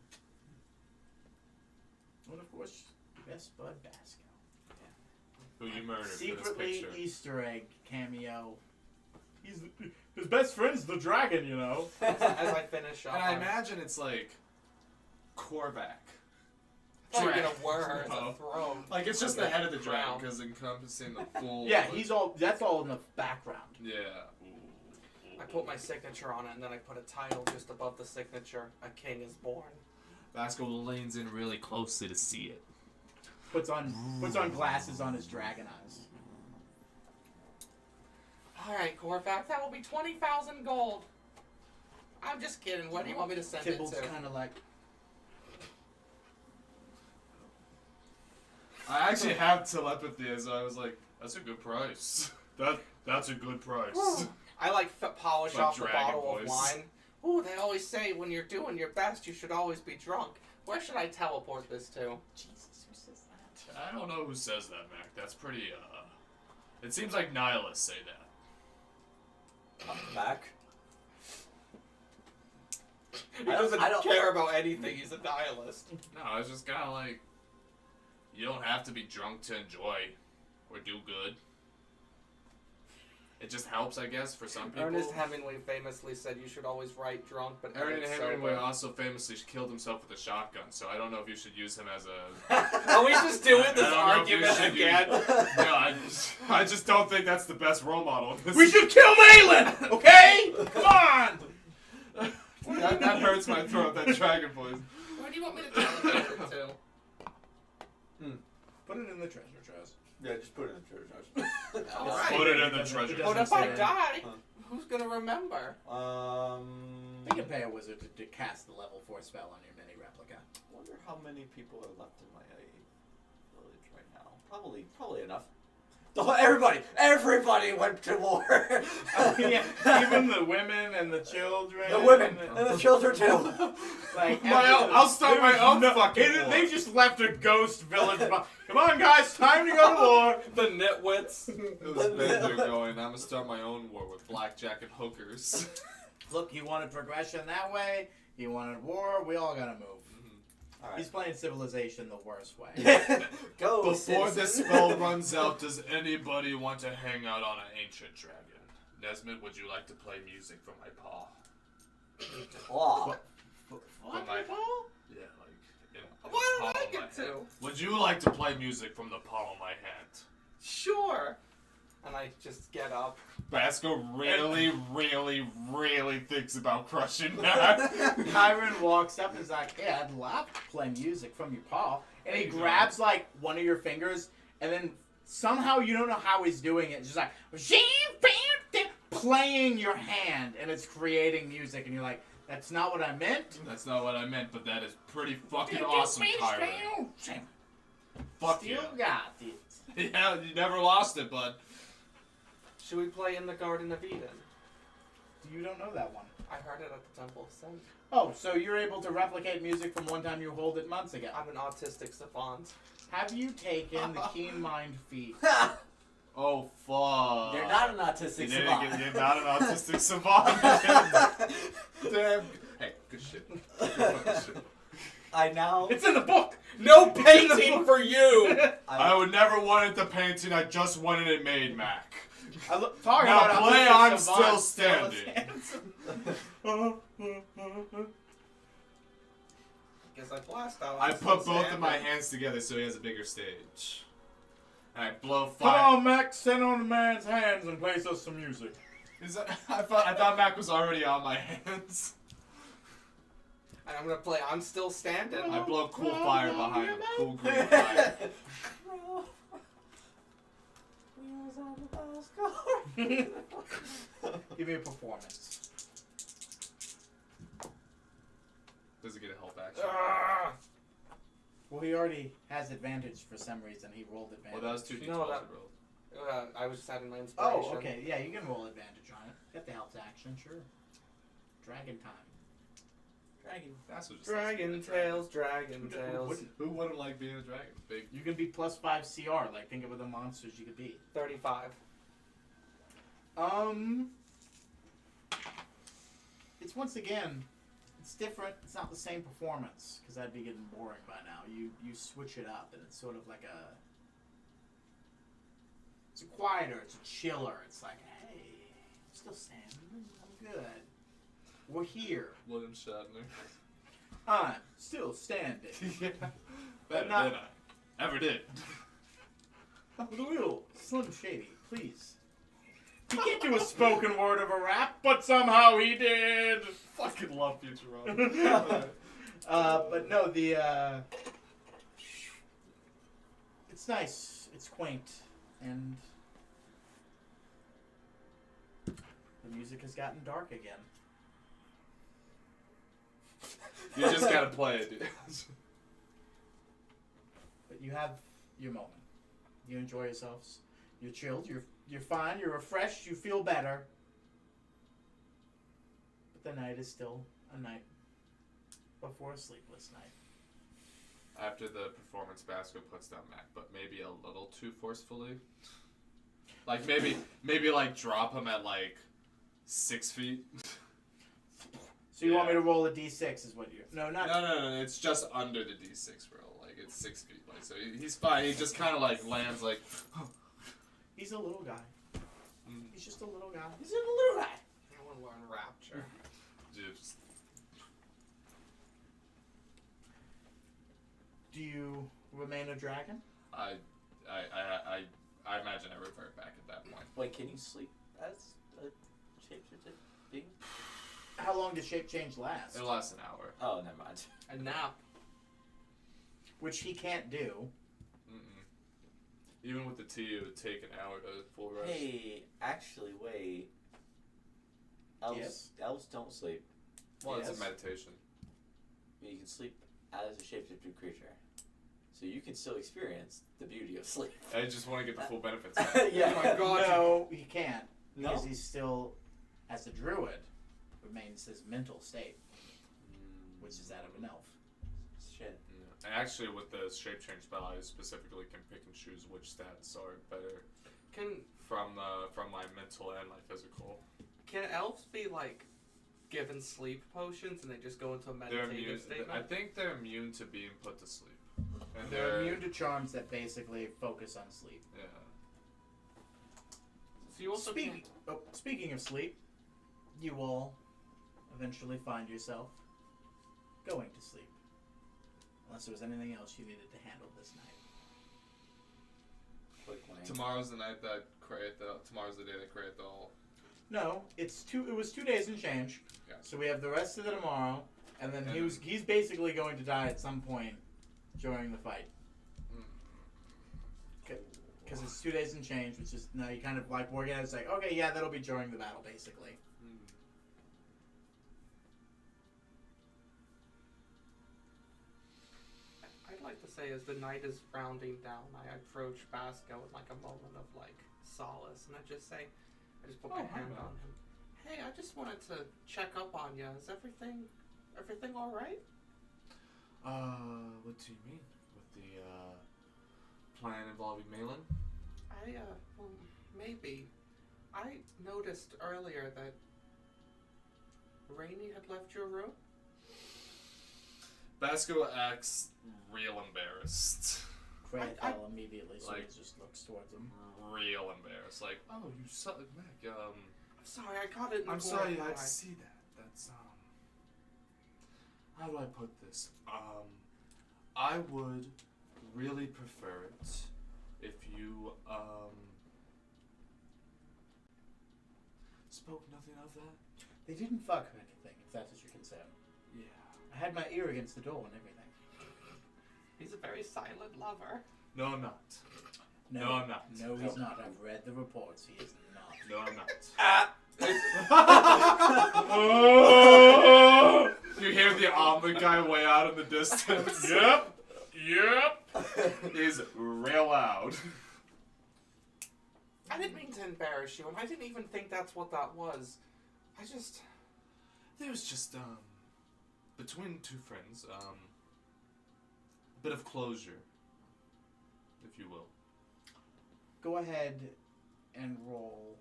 And of course, your best bud, Basco. Who you murdered for Secretly this picture. Easter egg cameo. His best friend's the dragon, you know. As I finish up. And I imagine it's like Korvac. I thought you were Dragon. gonna wear her as No. a throne. Like it's just the head of the dragon Crown. because encompassing the full. Yeah, that's all in the background. Yeah. I put my signature on it, and then I put a title just above the signature. A king is born. Vasco leans in really closely to see it. Puts on glasses on his dragon eyes. All right, Corvax, that will be 20,000 gold. I'm just kidding. What do you want me to send Tibble's it to? kind of like, I actually have telepathy, as I was like, "That's a good price. That's a good price." I like polish Like off the dragon bottle voice. of wine. Ooh, they always say when you're doing your best, you should always be drunk. Where should I teleport this to? Jesus, who says that? I don't know who says that, Mac. That's pretty. It seems like nihilists say that. Back. He doesn't I don't- care about anything. He's a nihilist. No, it's just kind of like you don't have to be drunk to enjoy or do good. It just helps, I guess, for some people. Ernest Hemingway famously said you should always write drunk, but Ernest edit Hemingway sober. also famously killed himself with a shotgun, so I don't know if you should use him as a. Are we just doing this I don't know if you argument should again? No, I just don't think that's the best role model. We should kill Malin, okay? Come on. that hurts my throat. That dragon voice. Where do you want me to teleport it to? Put it in the treasure chest. Yeah, just put it in the treasure chest. Alright. Put it in the treasure It What doesn't if I say- die? Huh. Who's gonna remember? They can pay a wizard to cast the level 4 spell on your mini replica. Wonder how many people are left in my village right now. Probably enough. Everybody went to war. Yeah, even the women and the children. The women and and the children too. Like, I'll start my own fucking war. They just left a ghost village. Come on, guys, time to go to war. The nitwits. It was Bender going, I'm gonna start my own war with blackjack and hookers. Look, you wanted progression that way. You wanted war. We all gotta move. All He's right. playing Civilization the worst way. Go. Before this citizen. spell runs out, does anybody want to hang out on an ancient dragon? Desmond, would you like to play music from my paw? Claw. What, my- Paul? Yeah, like in the Why palm don't I of my get to? hand. Would you like to play music from the palm of my hand? Sure. And I just get up. Basco really, really, really thinks about crushing that. Kyron walks up and is like, "Yeah, I'd love to play music from your paw." And he grabs like one of your fingers, and then somehow you don't know how he's doing it. It's just like playing your hand, and it's creating music, and you're like, "That's not what I meant." That's not what I meant, but that is pretty fucking awesome, Kyron. Fuck Still yeah. got it. Yeah, you never lost it, bud. Should we play in the Garden of Eden? You don't know that one. I heard it at the Temple of Sin. Oh, so you're able to replicate music from one time you hold it months ago. I'm an autistic savant. Have you taken the Keen Mind feat? Oh, fuck. You're not an autistic You're savant. not an autistic savant. Damn. Hey, good shit. Good fucking shit. I now. It's in the book. No painting for you! I would never wanted the painting, I just wanted it made, Mac. Talking Now about play autistic I'm savant, Still Standing. Guess I blast out. I I'm put still both of my standing. hands together so he has a bigger stage. And I blow Come fire. on, Mac, stand on the man's hands and play us some music. Is that, I thought Mac was already on my hands. And I'm gonna play I'm Still Standing. I blow cool fire behind him. Cool green fire. Give me a performance. Does it get a help action? Ah! Well, he already has advantage for some reason. He rolled advantage. Well, that was 2d12 No, that- rolled. I was just having my inspiration. Oh, okay. Yeah, you can roll advantage on it. Get the help action, sure. Dragon time. Dragon. That's what just Dragon Tales, Dragon Tales. Who wouldn't like being a dragon? Big. You can be +5 CR. Like, think of the monsters you could be. 35. It's once again, it's different. It's not the same performance because that'd be getting boring by now. You switch it up and it's sort of like it's a quieter, it's a chiller. It's like, hey, I'm still standing. I'm good. We're here. William Shatner. I'm still standing. Yeah. Better not- than I ever did. Little Slim Shady, please. He can't do a spoken word of a rap, but somehow he did. Fucking love Futurama. But no, it's nice. It's quaint, and the music has gotten dark again. You just gotta play it, dude. But you have your moment. You enjoy yourselves. You're chilled. You're fine. You're refreshed. You feel better. But the night is still a night before a sleepless night. After the performance, Basco puts down Mac, but maybe a little too forcefully. Like maybe like drop him at like 6 feet. So you want me Yeah. to roll a d6 is what you... No, not... No. It's just under the D6 roll. Like it's 6 feet. Like so he's fine. He just kind of like lands like. He's a little guy. He's just a little guy. He's in a little guy. I want to learn Rapture. Just, Do you remain a dragon? I imagine I revert back at that point. Wait, can you sleep as a shapeshifted being? How long does shape change last? It lasts an hour. Oh, never mind. A nap. Which he can't do. Mm-mm. Even with the tea, it would take an hour to full rest. Hey, actually, wait. Elves don't sleep. Well, it's Yes. a meditation. You can sleep as a shapeshifted creature. so you can still experience the beauty of sleep. I just want to get the full benefits. Yeah. Oh my God. No, he can't. No? Because he's still, as a druid, remains his mental state, which is that of an elf. Shit. And actually, with the shape change spell, I specifically can pick and choose which stats are better Can from my mental and my physical. elves be like given sleep potions and they just go into a They're meditative immune. statement? I think they're immune to being put to sleep. And They're immune to charms that basically focus on sleep. Yeah. So you also Speaking of sleep, you all eventually find yourself going to sleep. Unless there was anything else you needed to handle this night. Quick lane. Tomorrow's the night that tomorrow's the day that Kraethal. No, it was 2 days and change. Yeah. So we have the rest of the tomorrow, and then And he's basically going to die at some point during the fight. Because it's 2 days and change, which is now you kind of like working out. It's like, okay, yeah, that'll be during the battle, basically. I'd like to say as the night is rounding down, I approach Basco with like a moment of like solace, and I just put my Oh, hi, hand man. on him. Hey, I just wanted to check up on you. Is everything all right? What do you mean with the plan involving Malin? Well, maybe. I noticed earlier that Rainey had left your room. Basco acts real embarrassed. Krathal immediately sort like- of just looks towards him. Real embarrassed. Like, oh, you saw Mac. I'm sorry, I caught it in the I'm corner sorry, of my I had to eye. see that. That's how do I put this? I would really prefer it if you spoke nothing of that. They didn't fuck or anything, if that's what you're concerned. Yeah. I had my ear against the door and everything. He's a very silent lover. No, I'm not. No, No, I'm not. No, he's not. I've read the reports. He is not. No, I'm not. You hear the omelet guy way out in the distance. Yep. He's real loud. I didn't mean to embarrass you, and I didn't even think that's what that was. There's just between two friends, a bit of closure, if you will. Go ahead and roll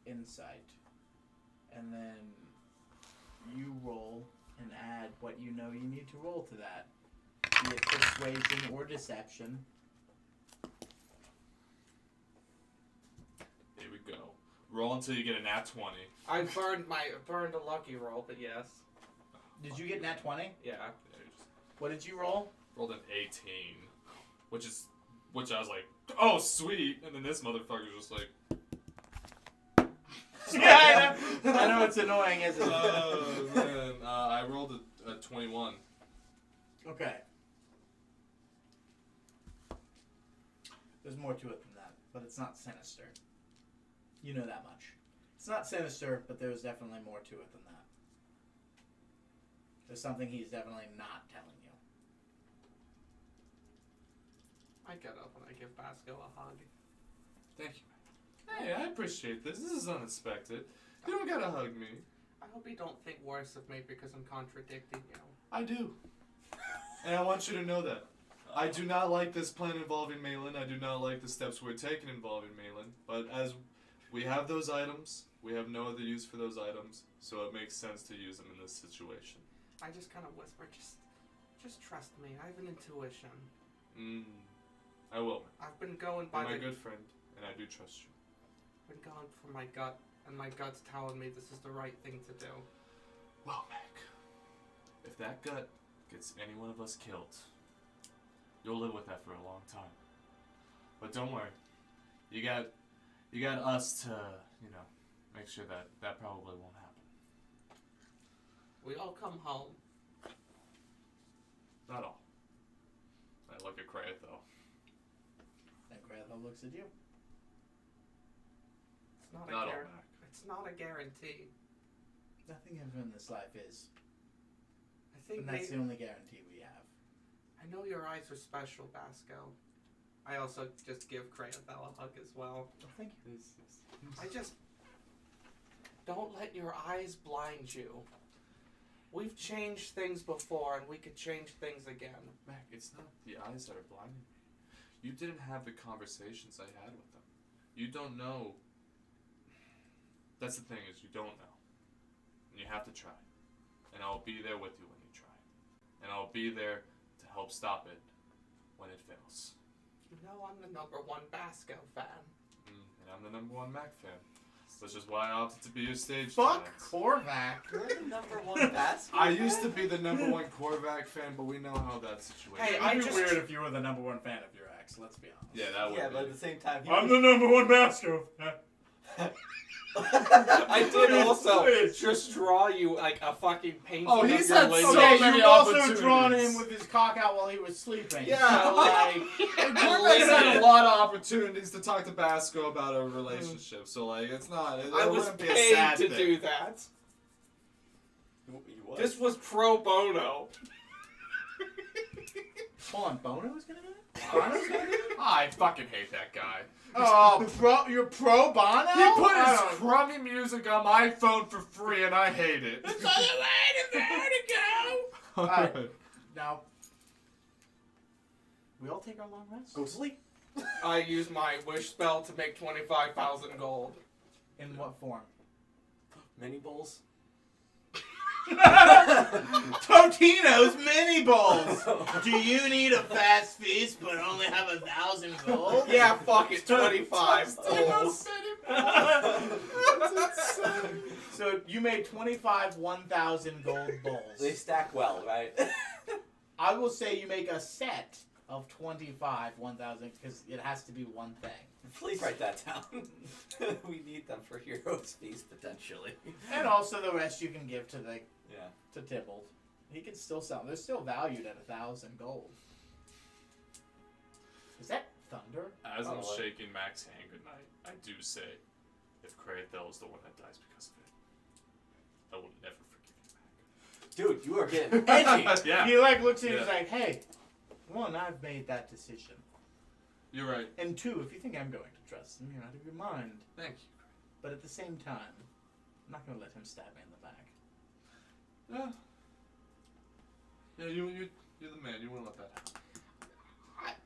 insight. And then you roll and add what you know you need to roll to that. Be it persuasion or deception. Here we go. Roll until you get a nat 20. I burned a lucky roll, but yes. Did you get nat 20? Yeah. Yeah, you just What did you roll? rolled an 18, which I was like, oh sweet, and then this motherfucker's just like, Yeah, I know it's annoying, isn't it? oh man, I rolled a 21. Okay. There's more to it than that, but it's not sinister. You know that much. It's not sinister, but there's definitely more to it than that. There's something he's definitely not telling you. I get up and I give Basco a hug. Thank you. Hey, I appreciate this. This is unexpected. You don't gotta hug me. I hope you don't think worse of me because I'm contradicting you. I do. And I want you to know that. I do not like this plan involving Malin. I do not like the steps we're taking involving Malin. But as we have those items, we have no other use for those items, so it makes sense to use them in this situation. I just kind of whisper, just trust me. I have an intuition. I will. I've been going by You're my the good friend, and I do trust you. been going for my gut, and my gut's telling me this is the right thing to do. Well, Mac, if that gut gets any one of us killed, you'll live with that for a long time. But don't worry, you got us to, make sure that probably won't happen. We all come home. Not all. I look at Kraethal. And Krathal looks at you. It's not, Not a all, Mac. It's not a guarantee. Nothing ever in this life is. I think And that's the only guarantee we have. I I know your eyes are special, Basco. I also just give Crayothel a hug as well. Oh, thank you. I just... Don't let your eyes blind you. We've changed things before, and we could change things again. Mac, it's not the eyes that are blinding me. You didn't have the conversations I had with them. You don't know. That's the thing, is you don't know. And you have to try. And I'll be there with you when you try. And I'll be there to help stop it when it fails. You know I'm the #1 Basco fan. And I'm the #1 Mac fan. Which is why I opted to be your stage Fuck talent. Korvac. You're the #1 basket. I used to be the #1 Korvac fan, but we know how that situation. Hey, It I would be just- weird if you were the #1 fan of your ex. Let's be honest. Yeah, that would Yeah, be. but at the same time, he I'm was- the #1 Basco fan. I did also just draw you like a fucking painting Oh, of he's your had lady. so Okay, many you've also opportunities. drawn him with his cock out while he was sleeping. Yeah. So, like, Korvac's had a lot of opportunities to talk to Basco about a relationship, so like it's not. It I was wouldn't be a paid sad to thing. do that. You what? This was pro bono. hold on, Bono's gonna do it? Bono's gonna do it? I fucking hate that guy. Oh, you're pro Bono? He put I his don't- crummy music on my phone for free, and I hate it. That's all the way to go. Alright. Now, we all take our long rest. Go sleep. I used my wish spell to make 25,000 gold. In what form? Mini bowls. Totino's mini bowls. Do you need a fast feast but only have 1,000 gold? Yeah, fuck it, 25 Totino's gold. So you made 25 1,000 gold bowls. They stack well, right? I will say you make a set of 25 1,000 because it has to be one thing. Please write that down. We need them for Heroes Feast potentially. And also the rest you can give to the Yeah. to Tybalt. He can still sell. They're still valued at 1,000 gold. Is that thunder? As I'm Probably. shaking Mac's hand goodnight, I do say, if Crayothel is the one that dies because of it, I will never forgive Dude, you are getting edgy. you, Mac. Yeah, He like looks at you and Yeah. he's like, hey, one, I've made that decision. you're right. And two, if you think I'm going to trust him, you're out of your mind. Thank you. But at the same time, I'm not going to let him stab me in the back. Yeah. Yeah, you're the man. You wouldn't let that happen.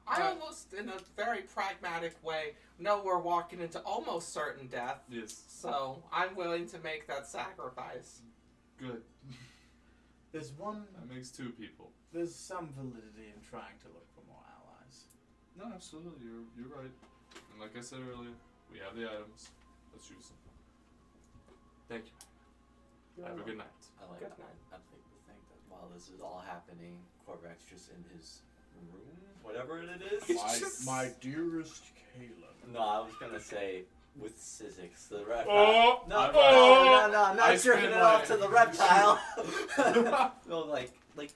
I almost, in a very pragmatic way, know we're walking into almost certain death. Yes. So I'm willing to make that sacrifice. Good. There's That makes two people. there's some validity in trying to look for more allies. No, absolutely. You're right. And like I said earlier, we have the items. Let's use them. Thank you. Have a good night. I like Good that. night. I think that while this is all happening, Korvac's just in his room, whatever it is. My dearest Caleb. No, I was gonna say with Sizzix, the reptile. Oh! No, Oh! no, not I jerking spin it off my- to the reptile. No, like, like,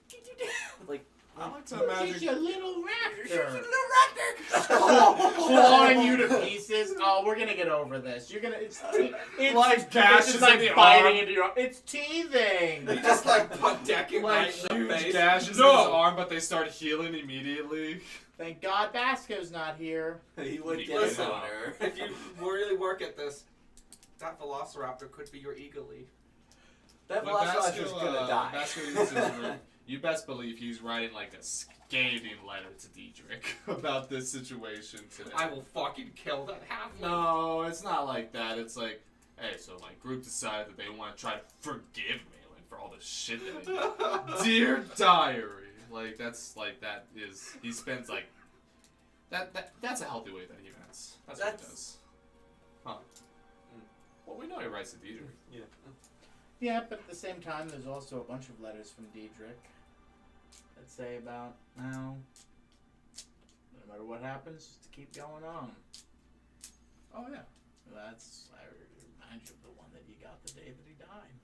I like to She's imagine. a little raptor. Oh. Clawing you to pieces. Oh, we're gonna get over this. You're gonna. It's Like gashes it's like in the biting arm. into your arm. It's teething. You just like put decking Like right in the huge face. gashes in No! his arm, but they start healing immediately. Thank God Basco's not here. He would get Listen, it on her. if you really work at this, that Velociraptor could be your eagle-y. That When Velociraptor's gonna die. Basco uses his room, you best believe he's writing like a scathing letter to Diedrich about this situation today. I will fucking kill that halfling. No, it's not like that. It's like, hey, so my group decided that they want to try to forgive Malin for all the shit that he did. Dear diary, like that is he spends like that's a healthy way that he vents. That's what he That's- does. Huh. Well, we know he writes to Diedrich. Yeah. Yeah, but at the same time, there's also a bunch of letters from Diedrich that say about how no matter what happens, just to keep going on. Oh yeah. That's I remind you of the one that you got the day that he died.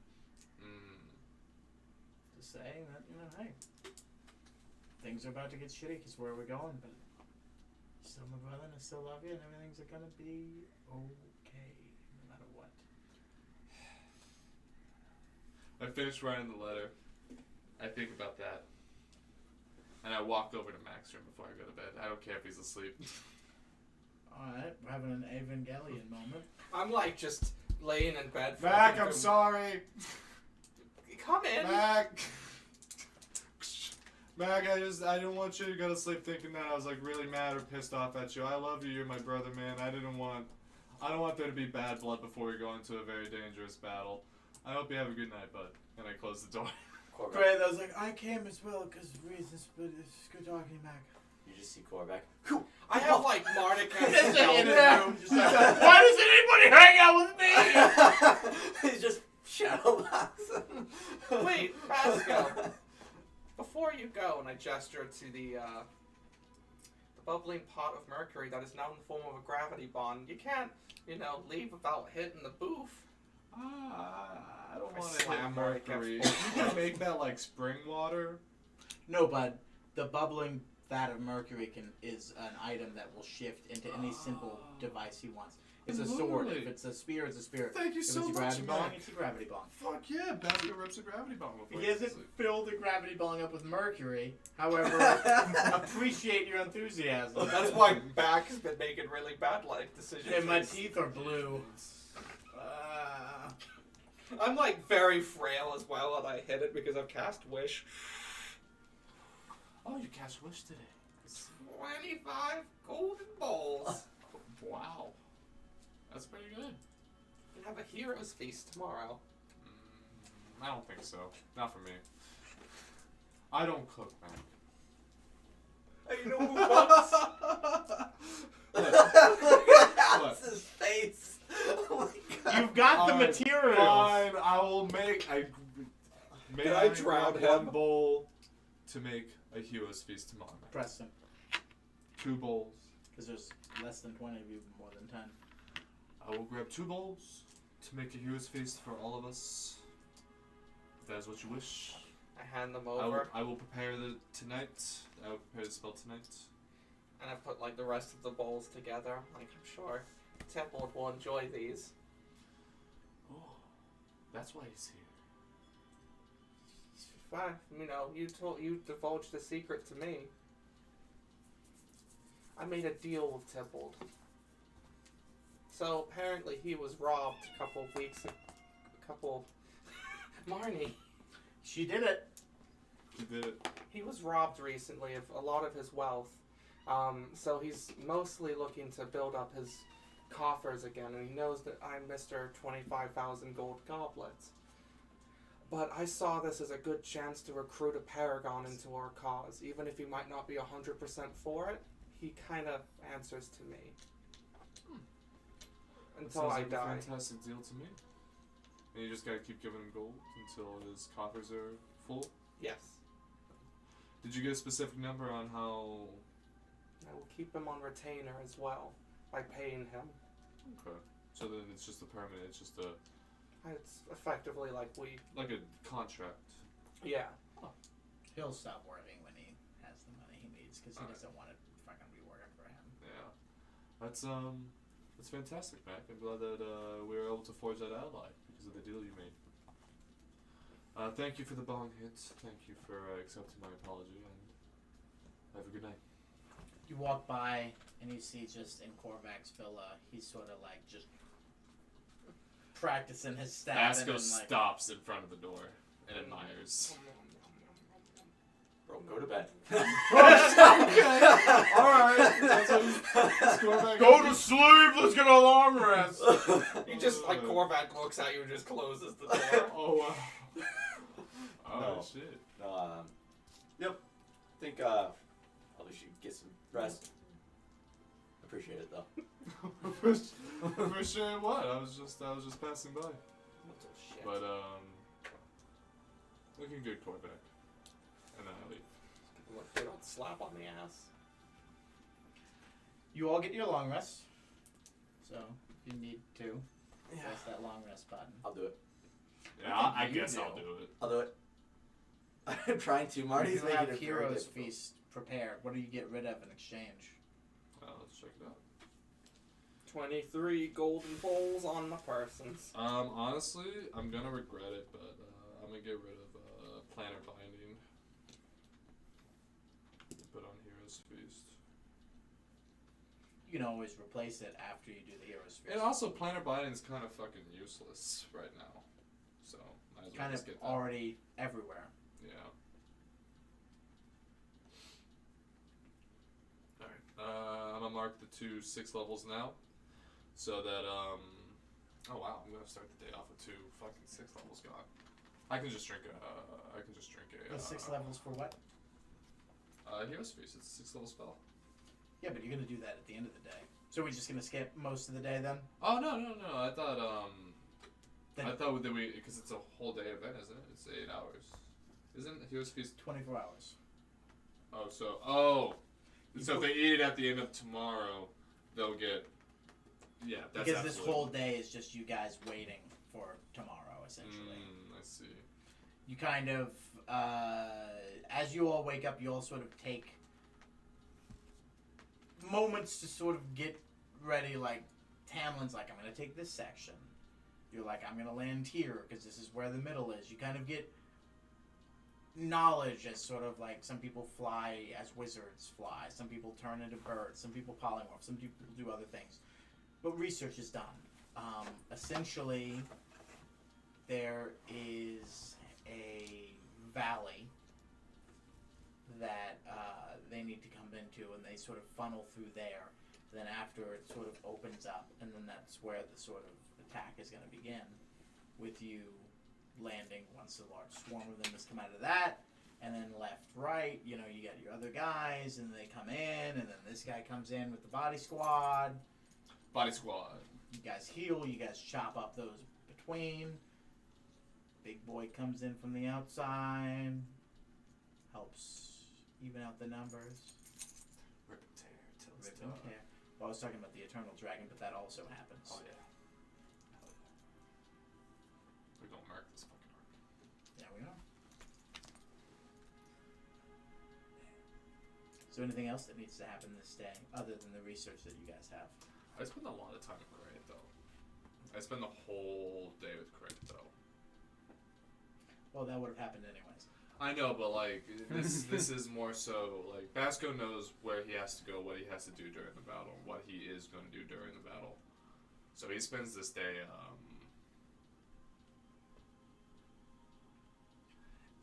To say that hey, things are about to get shitty because where we're going, but you're still my brother and I still love you and everything's gonna be okay no matter what. I finished writing the letter. I think about that. And I walk over to Mac's room before I go to bed. I don't care if he's asleep. Alright, we're having an Evangelion moment. I'm like just laying in bed. Mac, fucking I'm sorry. Come in. Mac. Mac, I didn't want you to go to sleep thinking that I was like really mad or pissed off at you. I love you. You're my brother, man. I don't want there to be bad blood before we go into a very dangerous battle. I hope you have a good night, bud. And I close the door. Korvac. Great, I was like, I came as well because reasons, but it's good talking to you, Mac. You just see Korvac. I have like Marduk Just like in his and room, just like, why does anybody hang out with me? He's just shadow boxing. Wait, Pascal. Before you go, and I gesture to the bubbling pot of mercury that is now in the form of a gravity bond. You can't, leave without hitting the booth. I don't I want to slam hit Marduk mercury. against You can make that like spring water. No, bud. The bubbling vat of mercury is an item that will shift into any simple device he wants. It's a sword. Lovely. If it's a spear, it's a spear. Thank you If so it's a much, gravity bong, Mac. it's a gravity bong. Fuck yeah, Basket rips a gravity bomb before He goes to hasn't sleep. filled the gravity bong up with mercury. However, appreciate your enthusiasm. That's why back has been making really bad life decisions. And my teeth are blue. I'm like very frail as well, and I hit it because I've cast Wish. Oh, you cast Wish today. 25 golden balls. Wow. That's pretty good. We have a hero's feast tomorrow. I don't think so. Not for me. I don't cook, man. Hey, you know who cooks? That's his face. Oh my god. You've got the Alright, materials. Fine, I will make. May Did I drown grab him? one bowl to make a hero's feast tomorrow night. Preston, 2 bowls. because there's less than 20 of you, more than 10. I will grab 2 bowls to make a hero's feast for all of us. If that is what you wish. I hand them I will, over, I will prepare tonight. I will prepare the spell tonight. and I put like the rest of the bowls together. Like, I'm sure Temple will enjoy these. Oh, that's why he's here. Fine, you divulged the secret to me. I made a deal with Temple. So apparently he was robbed a couple. Marnie. She did it. You did it. He was robbed recently of a lot of his wealth. So he's mostly looking to build up his coffers again, and he knows that I'm Mr. 25,000 gold goblets. But I saw this as a good chance to recruit a paragon into our cause. Even if he might not be 100% for it, he kind of answers to me. That Until sounds I like die. a fantastic deal to me. And you just gotta keep giving him gold until his coffers are full. Yes. Did you get a specific number on how? I will keep him on retainer as well, by paying him. Okay. So then it's just a permanent. It's just a It's effectively like like a contract. yeah. He'll stop worrying when he has the money he needs, because he Alright. doesn't want it fucking be working for him. Yeah. That's fantastic, Mac. I'm glad that we were able to forge that ally because of the deal you made. Thank you for the bong hit. Thank you for accepting my apology, and have a good night. You walk by and you see just in Korvac's villa, he's sort of like just practicing his stabbing. Basco and like, stops in front of the door and admires. Bro, go to bed. Alright. That's what you score back. Go to sleep. Let's get a long rest. He just like Korvac looks at you and just closes the door. Oh wow. Oh No. shit. Yep. I think probably should get some rest. Appreciate it though. Appreciate what? I was just passing by. Shit. But looking good, Korvac. And then I leave. Look, they don't slap on the ass. you all get your long rest. So if you need to, press that long rest button. I'll do it. Yeah, I You guess do. I'll do it. I'll do it. I'm trying to. Marty's you making have it very Hero's difficult. Feast prepared. What do you get rid of in exchange? Let's check it out. 23 golden bowls on my persons. Honestly, I'm gonna regret it, but I'm gonna get rid of planner binding. Hero's Feast. You can always replace it after you do the Heroes Feast. And also, Planar Binding's kind of fucking useless right now. So, might as well Kind just of get that. already everywhere. Yeah. Alright. I'm gonna mark the 2 6 levels now. So that, oh wow, I'm gonna start the day off with 2 fucking 6 levels gone. I can just drink a. The 6 levels for what? Hero's Feast. It's a 6 level spell. Yeah, but you're gonna do that at the end of the day. So we're just gonna skip most of the day then? Oh no. I thought Then- I thought that we because it's a whole day event, isn't it? It's 8 hours. Isn't Hero's Feast? 24 hours. So if they eat it at the end of tomorrow, they'll get. Yeah, that's Because this absolutely- whole day is just you guys waiting for tomorrow, essentially. I see. You kind of, as you all wake up, you all sort of take moments to sort of get ready. Like, Tamlin's like, I'm going to take this section. You're like, I'm going to land here because this is where the middle is. You kind of get knowledge as sort of like some people fly as wizards fly. Some people turn into birds. Some people polymorph. Some people do other things. But research is done. Essentially, there is a valley that they need to come into, and they sort of funnel through there. Then after it sort of opens up, and then that's where the sort of attack is going to begin, with you landing once a large swarm of them has come out of that, and then left, right, you know, you got your other guys, and they come in, and then this guy comes in with the body squad. Body Squad. You guys heal, you guys chop up those between. Big boy comes in from the outside, helps even out the numbers. Rip and tear till it's Rip and done. tear. Well, I was talking about the Eternal Dragon, but that also happens. Oh yeah. Hell yeah. We're gonna mark this fucking arc. Yeah, we are. So anything else that needs to happen this day, other than the research that you guys have? I spend a lot of time with Kraid though. I spend the whole day with Kraid though. Well, that would have happened anyways. I know, but like this is more so like Basco knows where he has to go, what he has to do during the battle, what he is going to do during the battle. So he spends this day.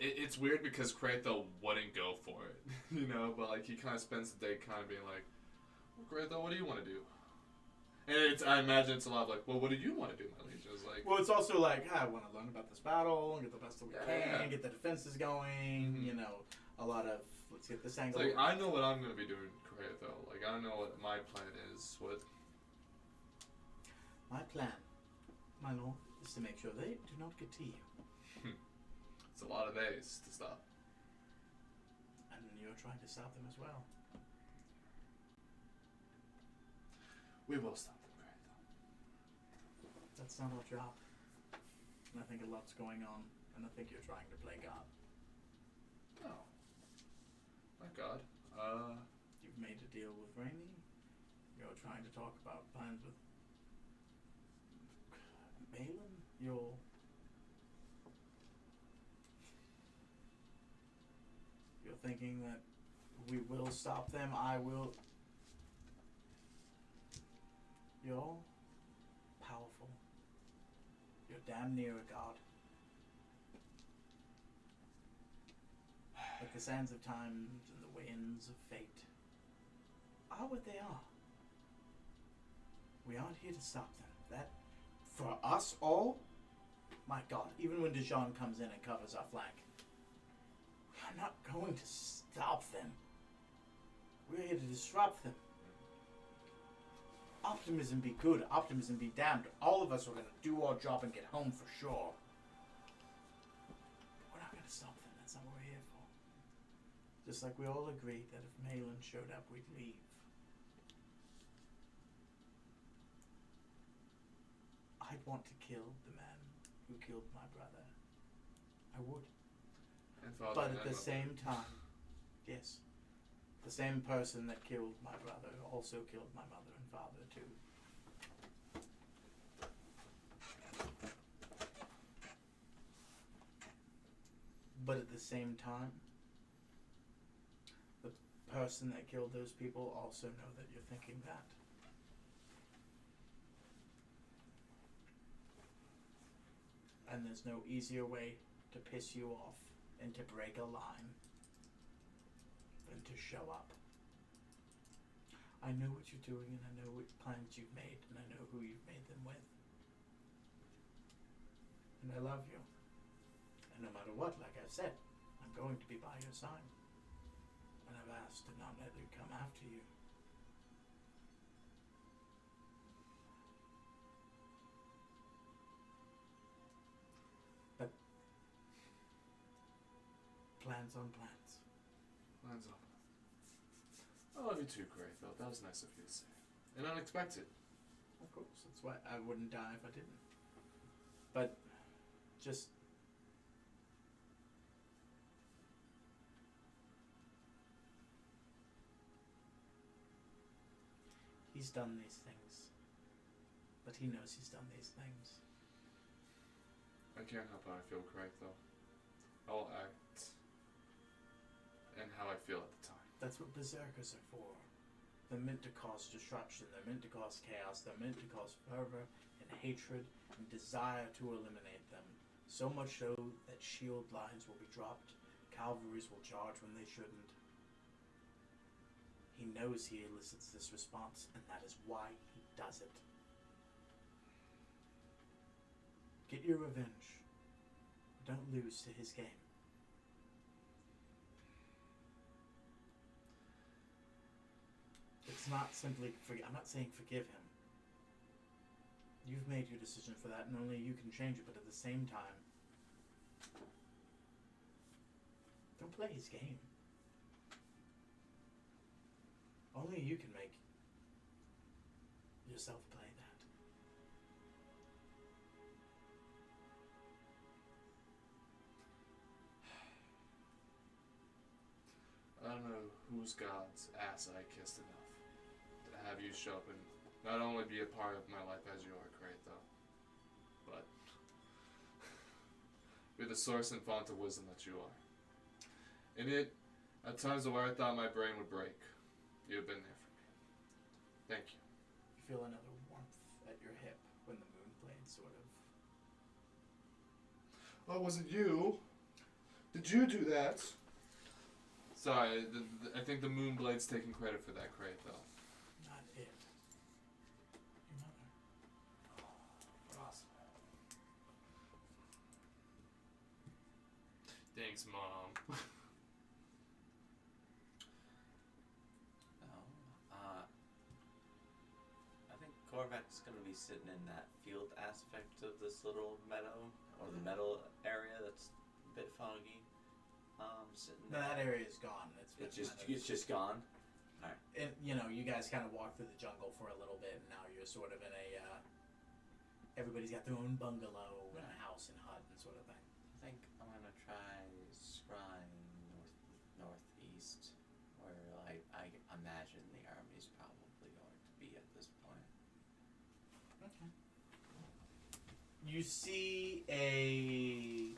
It's weird because Kratos wouldn't go for it, you know, but like he kind of spends the day kind of being like, well, Kratos, what do you want to do? And I imagine it's a lot of like, well, what do you want to do, my liege? It's like, Well, it's also like, I want to learn about this battle, and get the best that we Yeah. can, get the defenses going, Mhm. you know, a lot of, let's get this it's angle. like I know what I'm gonna be doing, Kratos. Like I know what my plan is. What My plan, my lord, is to make sure they do not get to you. it's a lot of days to stop. And you're trying to stop them as well. We will stop them, Kratos. That's not our job. And I think a lot's going on, and I think you're trying to play God. No. My God. You've made a deal with Rainey. You're trying to talk about plans with Balin. You're thinking that we will stop them. I will. You're powerful. You're damn near a god. Like the sands of time and the winds of fate are what they are. We aren't here to stop them. That, for us all, my God, even when Dijon comes in and covers our flank, we are not going to stop them. We're here to disrupt them. Optimism be good, optimism be damned. All of us are going to do our job and get home for sure. But we're not going to stop them. That's not what we're here for. Just like we all agreed that if Malin showed up, we'd leave. I'd want to kill the man who killed my brother. I would. And Father But and at the Mother. same time, yes, the same person that killed my brother also killed my mother and father too. But at the same time, the person that killed those people also know that you're thinking that. And there's no easier way to piss you off and to break a line than to show up. I know what you're doing, and I know what plans you've made, and I know who you've made them with. And I love you. And no matter what, like I've said, I'm going to be by your side. And I've asked to not let it come after you. But plans on plans. Plans on. I love you too, Greyfield. That was nice of you to say. And unexpected. Of course, that's why I wouldn't die if I didn't. But just he's done these things. But he knows he's done these things. I can't help how I feel, Greyfield. I'll act and how I feel at the time. That's what berserkers are for. They're meant to cause destruction, they're meant to cause chaos, they're meant to cause fervor and hatred and desire to eliminate them. So much so that shield lines will be dropped, cavalries will charge when they shouldn't. He knows he elicits this response, and that is why he does it. Get your revenge. Don't lose to his game. It's not simply I'm not saying forgive him. You've made your decision for that, and only you can change it. But at the same time, don't play his game. Only you can make yourself play that. I don't know whose god's ass I kissed enough to have you show up and not only be a part of my life as you are, Kratos, but be the source and font of wisdom that you are. In it, at times where I thought my brain would break, you've been there for me. Thank you. You feel another warmth at your hip when the moonblade sort of. Oh, it wasn't you. Did you do that? Sorry, I think the Moonblade's taking credit for that, Kratos. Not it. Your mother. Awesome. Thanks, Mom. I think Korvac's gonna be sitting in that field aspect of this little meadow, or the meadow area that's a bit foggy. Sitting No, there. that area is gone. It's just gone. It, you know, you guys kind of walk through the jungle for a little bit, and now you're sort of in a. Everybody's got their own bungalow and a house and hut and sort of thing. I think I'm gonna try scrying northeast, where I imagine the army's probably going to be at this point. Okay. You see a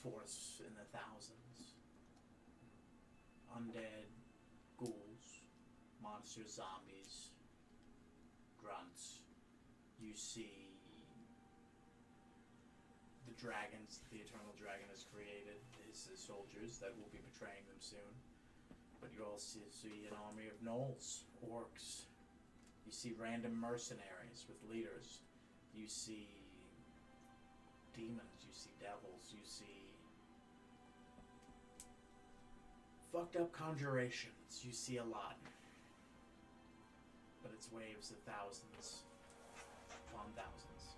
force in the thousands. Undead, ghouls, monsters, zombies, grunts. You see the dragons that the Eternal Dragon has created, his soldiers that will be betraying them soon. But you also see an army of gnolls, orcs. You see random mercenaries with leaders. You see demons, you see devils, you see fucked up conjurations. You see a lot. But it's waves of thousands upon thousands.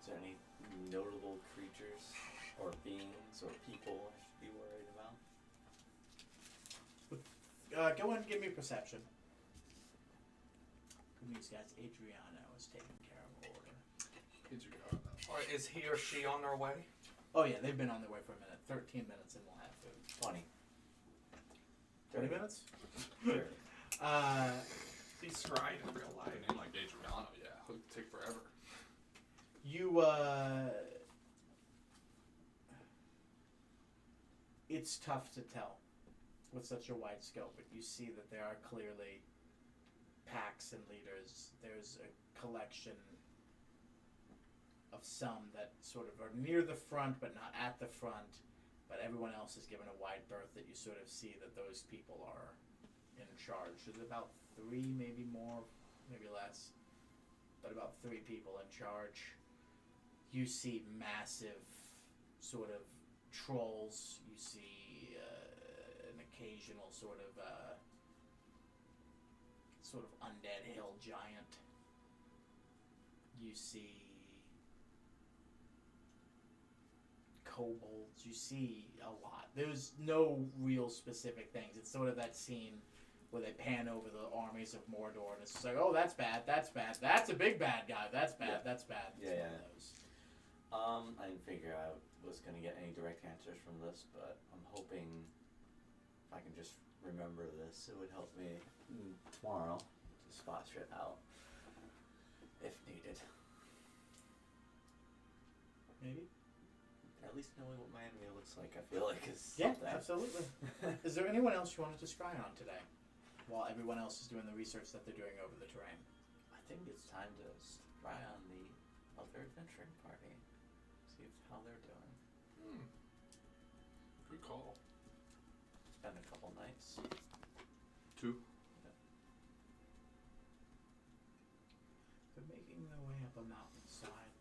Is there any notable creatures or beings or people I should be worried about? Go ahead and give me perception. Good news, guys. Adriano is taking care of order. Adriano. Or is he or she on their way? Oh yeah, they've been on their way for a minute. 13 minutes and we'll have food. 20. 20 minutes? 30. He's scrying in real A life. name like Adriano, yeah, it would take forever. You, it's tough to tell with such a wide scope, but you see that there are clearly packs and leaders. There's a collection of some that sort of are near the front but not at the front, but everyone else is given a wide berth that you sort of see that those people are in charge. There's about 3, maybe more, maybe less, but about 3 people in charge. You see massive sort of trolls. You see an occasional sort of undead hill giant. You see kobolds. You see a lot. There's no real specific things. It's sort of that scene where they pan over the armies of Mordor and it's just like, oh, that's bad, that's bad, that's a big bad guy, that's bad, Yeah. that's bad. It's Yeah, one yeah. of those. I didn't figure I was gonna get any direct answers from this, but I'm hoping if I can just remember this, it would help me tomorrow to spot shit out if needed. Maybe? At least knowing what my enemy looks like, I feel like is Yeah, something. absolutely. Is there anyone else you wanted to scry on today? While everyone else is doing the research that they're doing over the terrain. I think it's time to try on the other adventuring party. See how they're doing. Good call. It's been a couple nights. 2. They're making their way up a mountainside.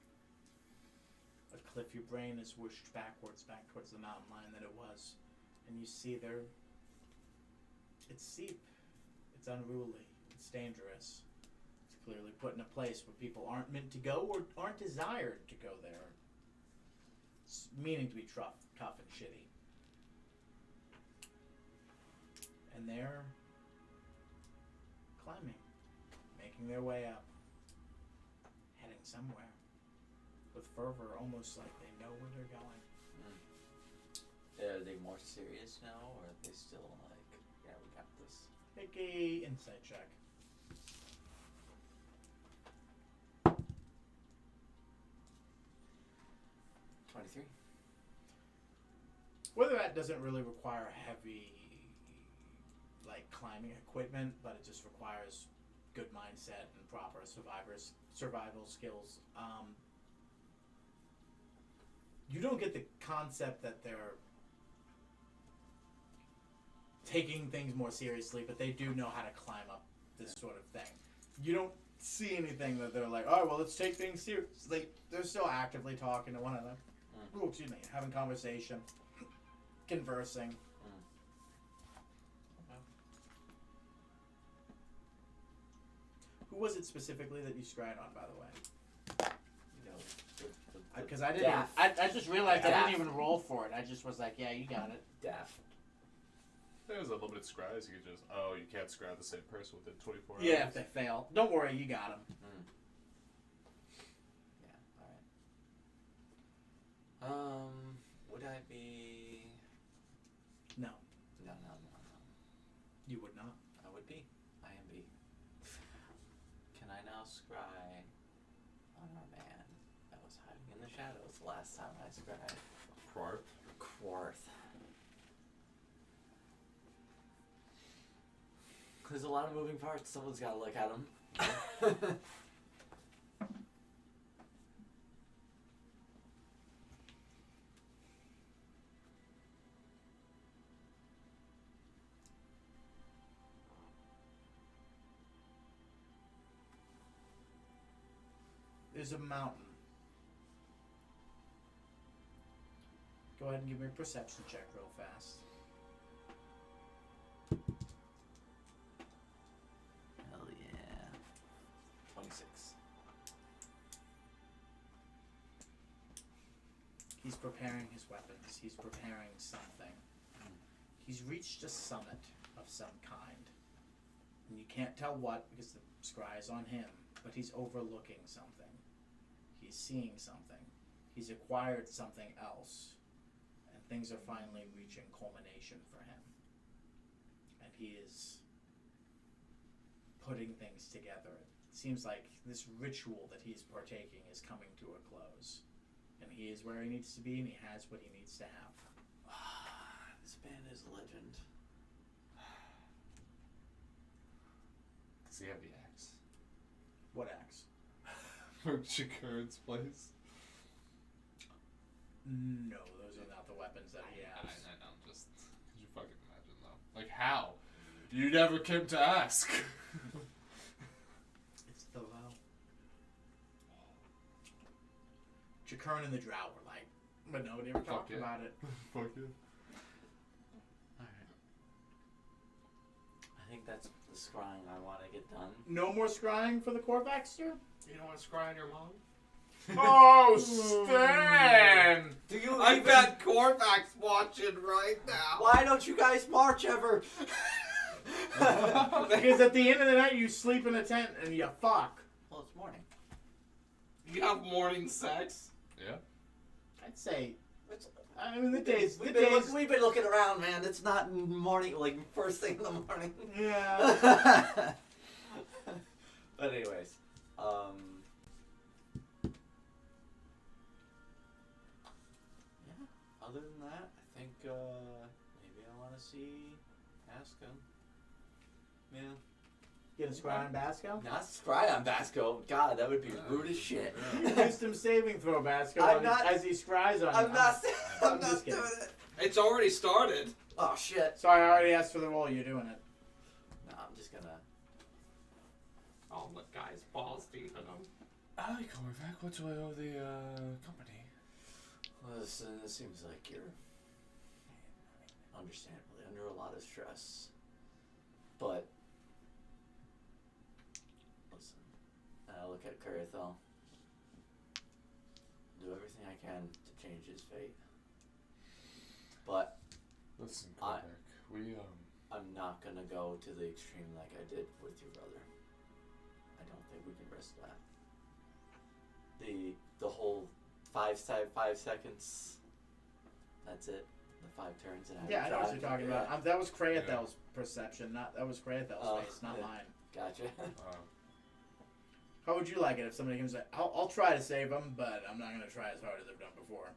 A cliff, your brain is whooshed backwards, back towards the mountain line that it was. And you see it's steep, it's unruly, it's dangerous. It's clearly put in a place where people aren't meant to go or aren't desired to go there. It's meaning to be tough and shitty. And they're climbing, making their way up, heading somewhere with fervor, almost like they know where they're going. Are they more serious now, or are they still like, yeah, we got this? Make a insight check. 23. Whether that doesn't really require heavy, like, climbing equipment, but it just requires good mindset and proper survival skills. You don't get the concept that they're taking things more seriously, but they do know how to climb up this sort of thing. You don't see anything that they're like, oh, well, let's take things seriously. They're still actively talking to one another. Oh, excuse me, having conversation, conversing. Who was it specifically that you scried on, by the way? You know, Because I didn't. Daff. I just realized I Daff. didn't even roll for it. I just was like, yeah, you got it. Daff. There's a limited scries. You could just, you can't scry the same person within 24 hours. Yeah, if they fail, don't worry, you got them. Yeah, alright. Would I be... No, No. you would not. I would be. I am be. Can I now scry on our man that was hiding in the shadows last time I scried? Quarth. Quarth. There's a lot of moving parts. Someone's got to look at them. There's a mountain. Go ahead and give me a perception check real fast. Hell yeah. 26. He's preparing his weapons. He's preparing something. He's reached a summit of some kind. And you can't tell what because the scry is on him, but he's overlooking something. He's seeing something. He's acquired something else. And things are finally reaching culmination for him. And he is putting things together. It seems like this ritual that he's partaking is coming to a close. And he is where he needs to be, and he has what he needs to have. This man is a legend. Does he have the axe? What axe? From Chikurn's place. No, those are not the weapons that he I has. know. Just could you fucking imagine though? Like how? You never came to ask. It's the vow. Chikurn and the Drow were like, but nobody ever talked yeah. about it. Fuck you. Alright. I think that's the scrying I want to get done. No more scrying for the Corvaxter? You don't want to scry on your mom? Oh, Stan! Do you I've even- got Corvax watching right now. Why don't you guys march ever? Because at the end of the night, you sleep in a tent and you fuck. Well, it's morning. You have morning sex. Yeah. I'd say, It's, I mean, the days. we've been looking around, man. It's not morning, like first thing in the morning. Yeah. But anyways, yeah. Other than that, I think maybe I want to see Basco. Yeah. Get a scry on Basco? Not scry on Basco. God, that would be rude as shit. You wisdom saving throw Basco I'm on not- as he scries on I'm you. not. I'm I'm just not kidding. doing it. It's already started. Oh shit. Sorry, I already asked for the roll. You're doing it. No, I'm just gonna. Oh, the guy's balls deep in him. Hi, Corvac. What do I owe the company? Listen, it seems like you're understandably under a lot of stress. But listen, I look at Kurithel. Do everything I can to change his fate. But Listen, I- Corvac. We I'm not gonna go to the extreme like I did with your brother. I don't think we can risk that. The whole 5 seconds. That's it. The 5 turns and I Yeah, I know what drive. you're talking Yeah. about. That was Kraethel's perception. That was Kraethel's Oh, face, not yeah. mine. Gotcha. How would you like it if somebody comes like, I'll try to save him, but I'm not gonna try as hard as I've done before.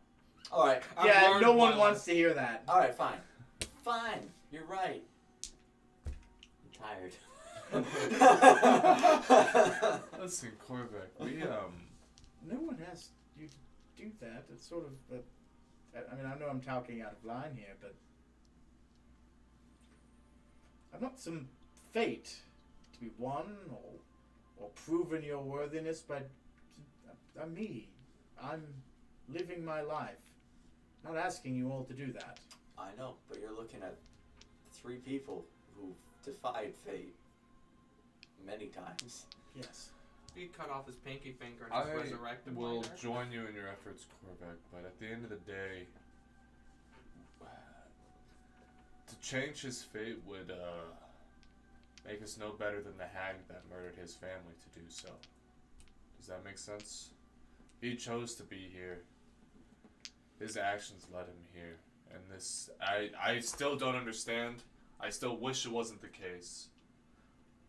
All right. Yeah, no one wants to hear that. All right. Fine. Fine. You're right. I'm tired. Listen, Corvac. We No one has you do that. It's sort of. I mean, I know I'm talking out of line here, but I'm not some fate to be won or proven your worthiness, but I'm me. I'm living my life. Not asking you all to do that. I know, but you're looking at 3 people who defied fate many times. Yes. He cut off his pinky finger and I just resurrected will later. join you in your efforts, Corvac. But at the end of the day, to change his fate would make us no better than the hag that murdered his family to do so. Does that make sense? He chose to be here. His actions led him here. And this, I still don't understand. I still wish it wasn't the case.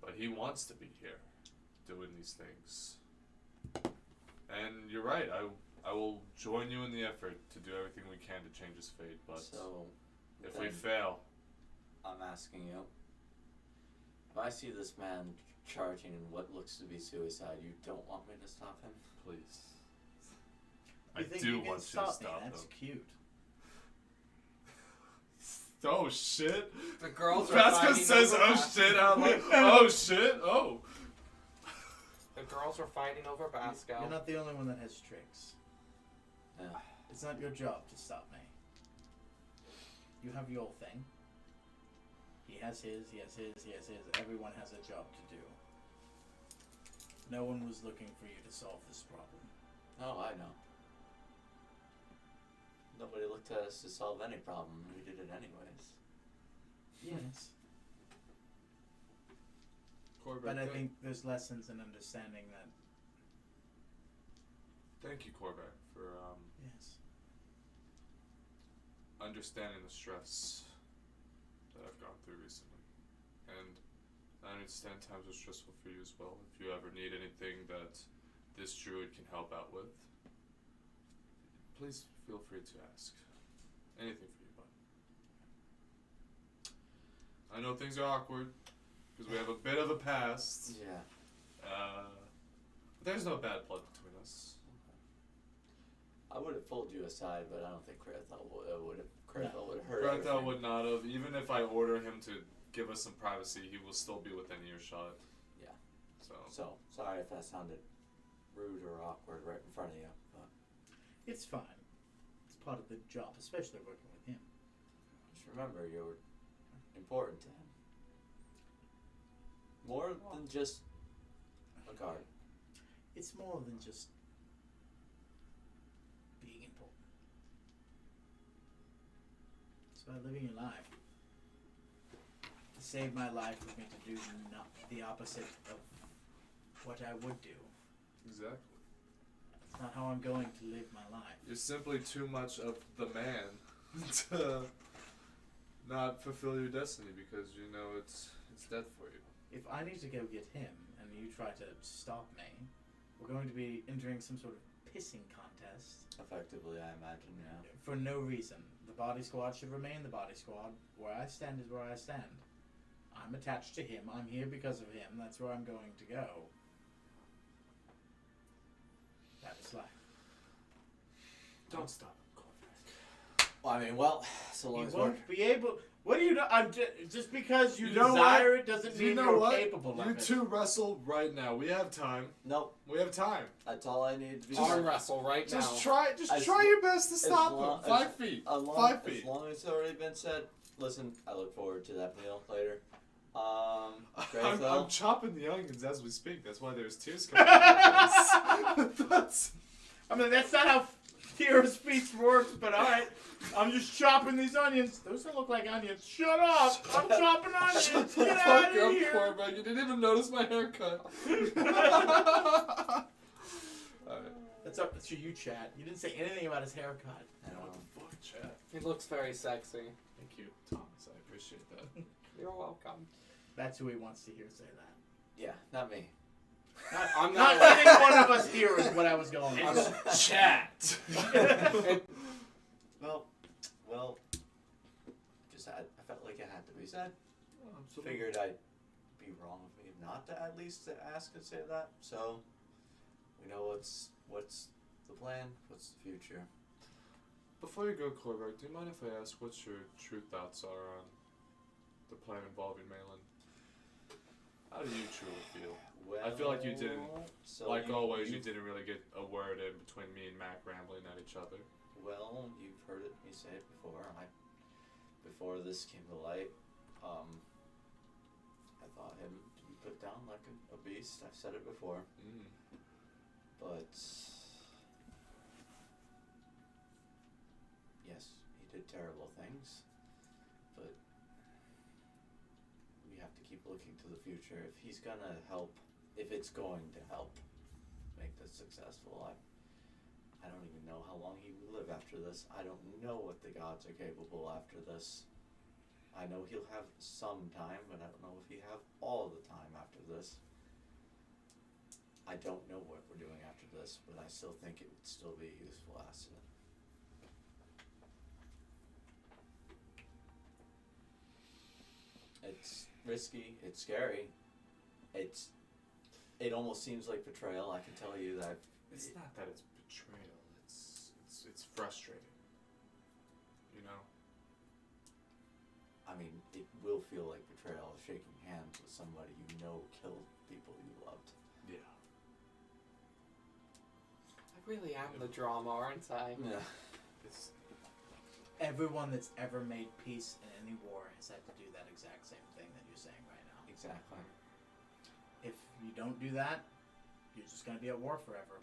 But he wants to be here, doing these things. And you're right, I will join you in the effort to do everything we can to change his fate. But So, if then we fail, I'm asking you. If I see this man charging in what looks to be suicide, you don't want me to stop him? please. You I think do you can want you to stop stop me? That's him. cute. Oh shit! The girls are Vasco fighting says, over "Oh Basco. shit!" I'm like, "Oh shit! Oh." The girls are fighting over Basco. You're not the only one that has tricks. Yeah. It's not your job to stop me. You have your thing. He has his, he has his, he has his. Everyone has a job to do. No one was looking for you to solve this problem. Oh, I know. Nobody looked at us to solve any problem. We did it anyways. Yes. Corvac, But I think there's lessons in understanding that. Thank you, Corvac, for Yes. understanding the stress that I've gone through recently. And I understand times are stressful for you as well. If you ever need anything that this druid can help out with, please feel free to ask. Anything for you, bud. I know things are awkward because we have a bit of a past. Yeah. There's no bad blood between us. I would have pulled you aside, but I don't think Krathel would have heard Krathel everything. would not have. Even if I order him to give us some privacy, he will still be within earshot. Yeah. So. So, sorry if that sounded rude or awkward right in front of you. But It's fine. It's part of the job, especially working with him. just remember, you're important to him. More than just a guard. It's more than just being important. It's about living your life. To save my life would mean to do not the opposite of what I would do. Exactly. It's not how I'm going to live my life. You're simply too much of the man to not fulfill your destiny because you know it's dead for you. If I need to go get him and you try to stop me, we're going to be entering some sort of pissing contest Effectively, I imagine, yeah. for no reason. The body squad should remain the body squad. Where I stand is where I stand. I'm attached to him. I'm here because of him. That's where I'm going to go. That is life. Don't stop. Well, I mean, well, so long You as we're... won't be able. What do you know? Just because you, You know desire what? it doesn't You mean know you're what? capable You of it. two wrestle right now. We have time. Nope, We have time. that's all I need to be. Arm wrestle right Just now. try. As- Try your best to as stop long- him. 5 feet. As long, 5 feet. As long as it's already been said, listen, I look forward to that meal later. I'm Krathel, chopping the onions as we speak. That's why there's tears coming out of my face. That's I mean, that's not how fear of speech works, but alright. I'm just chopping these onions. Those don't look like onions. Shut up! I'm chopping onions! Shut the Get fuck out up, of here! Cormac. You didn't even notice my haircut. Alright. That's up to you, Chad. You didn't say anything about his haircut. What the fuck, chat? He looks very sexy. Thank you, Thomas. I appreciate that. You're welcome. That's who he wants to hear say that. yeah, not me. I'm Not not. any one of us here is what I was going for. Chat. Well, I felt like it had to be said. Absolutely. Figured I'd be wrong of me not to at least to ask and say that. So we know what's the plan, what's the future. Before you go, Corvac, do you mind if I ask what your true thoughts are on the plan involving Malin? How do you truly feel? Well, I feel like you didn't- So Like always, you didn't really get a word in between me and Mac rambling at each other. Well, you've heard me say it before. Before this came to light, I thought him to be put down like a beast. I've said it before, but yes, he did terrible things. But we have to keep looking to the future. If he's gonna help, if it's going to help make this successful, I don't even know how long he will live after this. I don't know what the gods are capable after this. I know he'll have some time, but I don't know if he have all the time after this. I don't know what we're doing after this, but I still think it would still be a useful asset. It's risky, it's scary. It almost seems like betrayal. I can tell you that It's not that it's betrayal. It's frustrating. You know. I mean, it will feel like betrayal shaking hands with somebody you know killed people you loved. Yeah. I really am the drama, aren't I? Yeah. It's Everyone that's ever made peace in any war has had to do that exact same thing that you're saying right now. Exactly. If you don't do that, you're just going to be at war forever,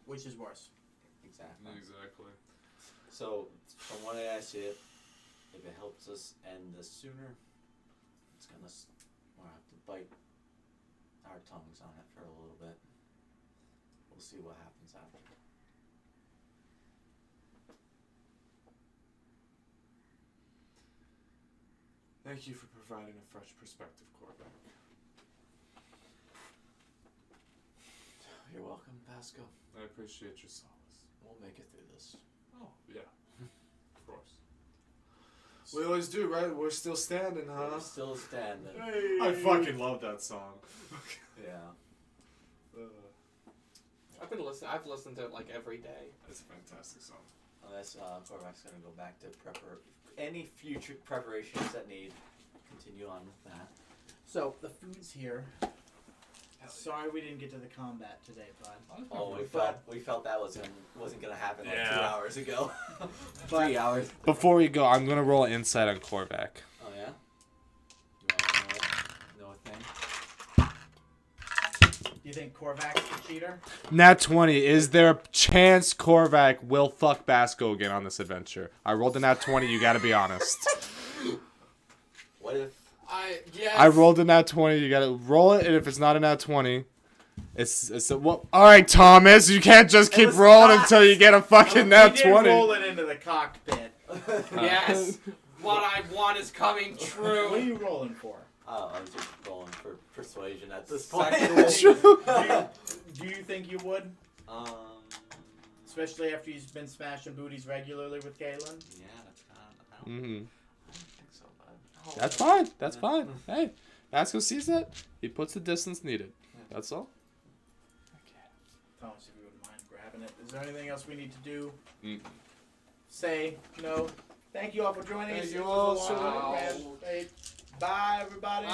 which is worse. Exactly. exactly. So, from what I see it, if it helps us end this sooner, it's gonna we'll have to bite our tongues on it for a little bit. We'll see what happens after. Thank you for providing a fresh perspective, Corvac. You're welcome, Pasco. I appreciate your solace. We'll make it through this. Oh, yeah. Of course. We always do, right? We're still standing, huh? We're still standing. I fucking love that song. Yeah. I've listened to it like every day. It's a fantastic song. Unless Korvac's gonna go back to any future preparations that need. Continue on with that. So the food's here. Sorry we didn't get to the combat today, bud. Oh, we felt that wasn't gonna happen like 2 Yeah. hours ago. But- 3 hours. Before we go, I'm gonna roll an insight on Korvac. Oh yeah. You wanna know a thing? Do you think Korvac's the cheater? Nat 20. Is there a chance Korvac will fuck Basco again on this adventure? I rolled a nat 20. You gotta be honest. What if? Yes. I rolled a nat 20. You gotta roll it, and if it's not a nat 20, it's a well. All right, Thomas. You can't just keep was rolling not. until you get a fucking nat We did 20. roll it into the cockpit. Yes. What I want is coming What are true. you rolling for? Oh, I was just rolling for persuasion at this Second point. roll. Do you think you would? um. Especially after you've been smashing booties regularly with Galen? Yeah, that's kind of. I Mm-hmm. don't think so, bud. That's fine. That's fine. Hey, Basco sees that. He puts the distance needed. That's all. Thomas, if you wouldn't mind grabbing it. Is there anything else we need to do? Mm. Say no. Thank you all for joining us. Thank you It was all a long so one, man. Hey, bye, everybody.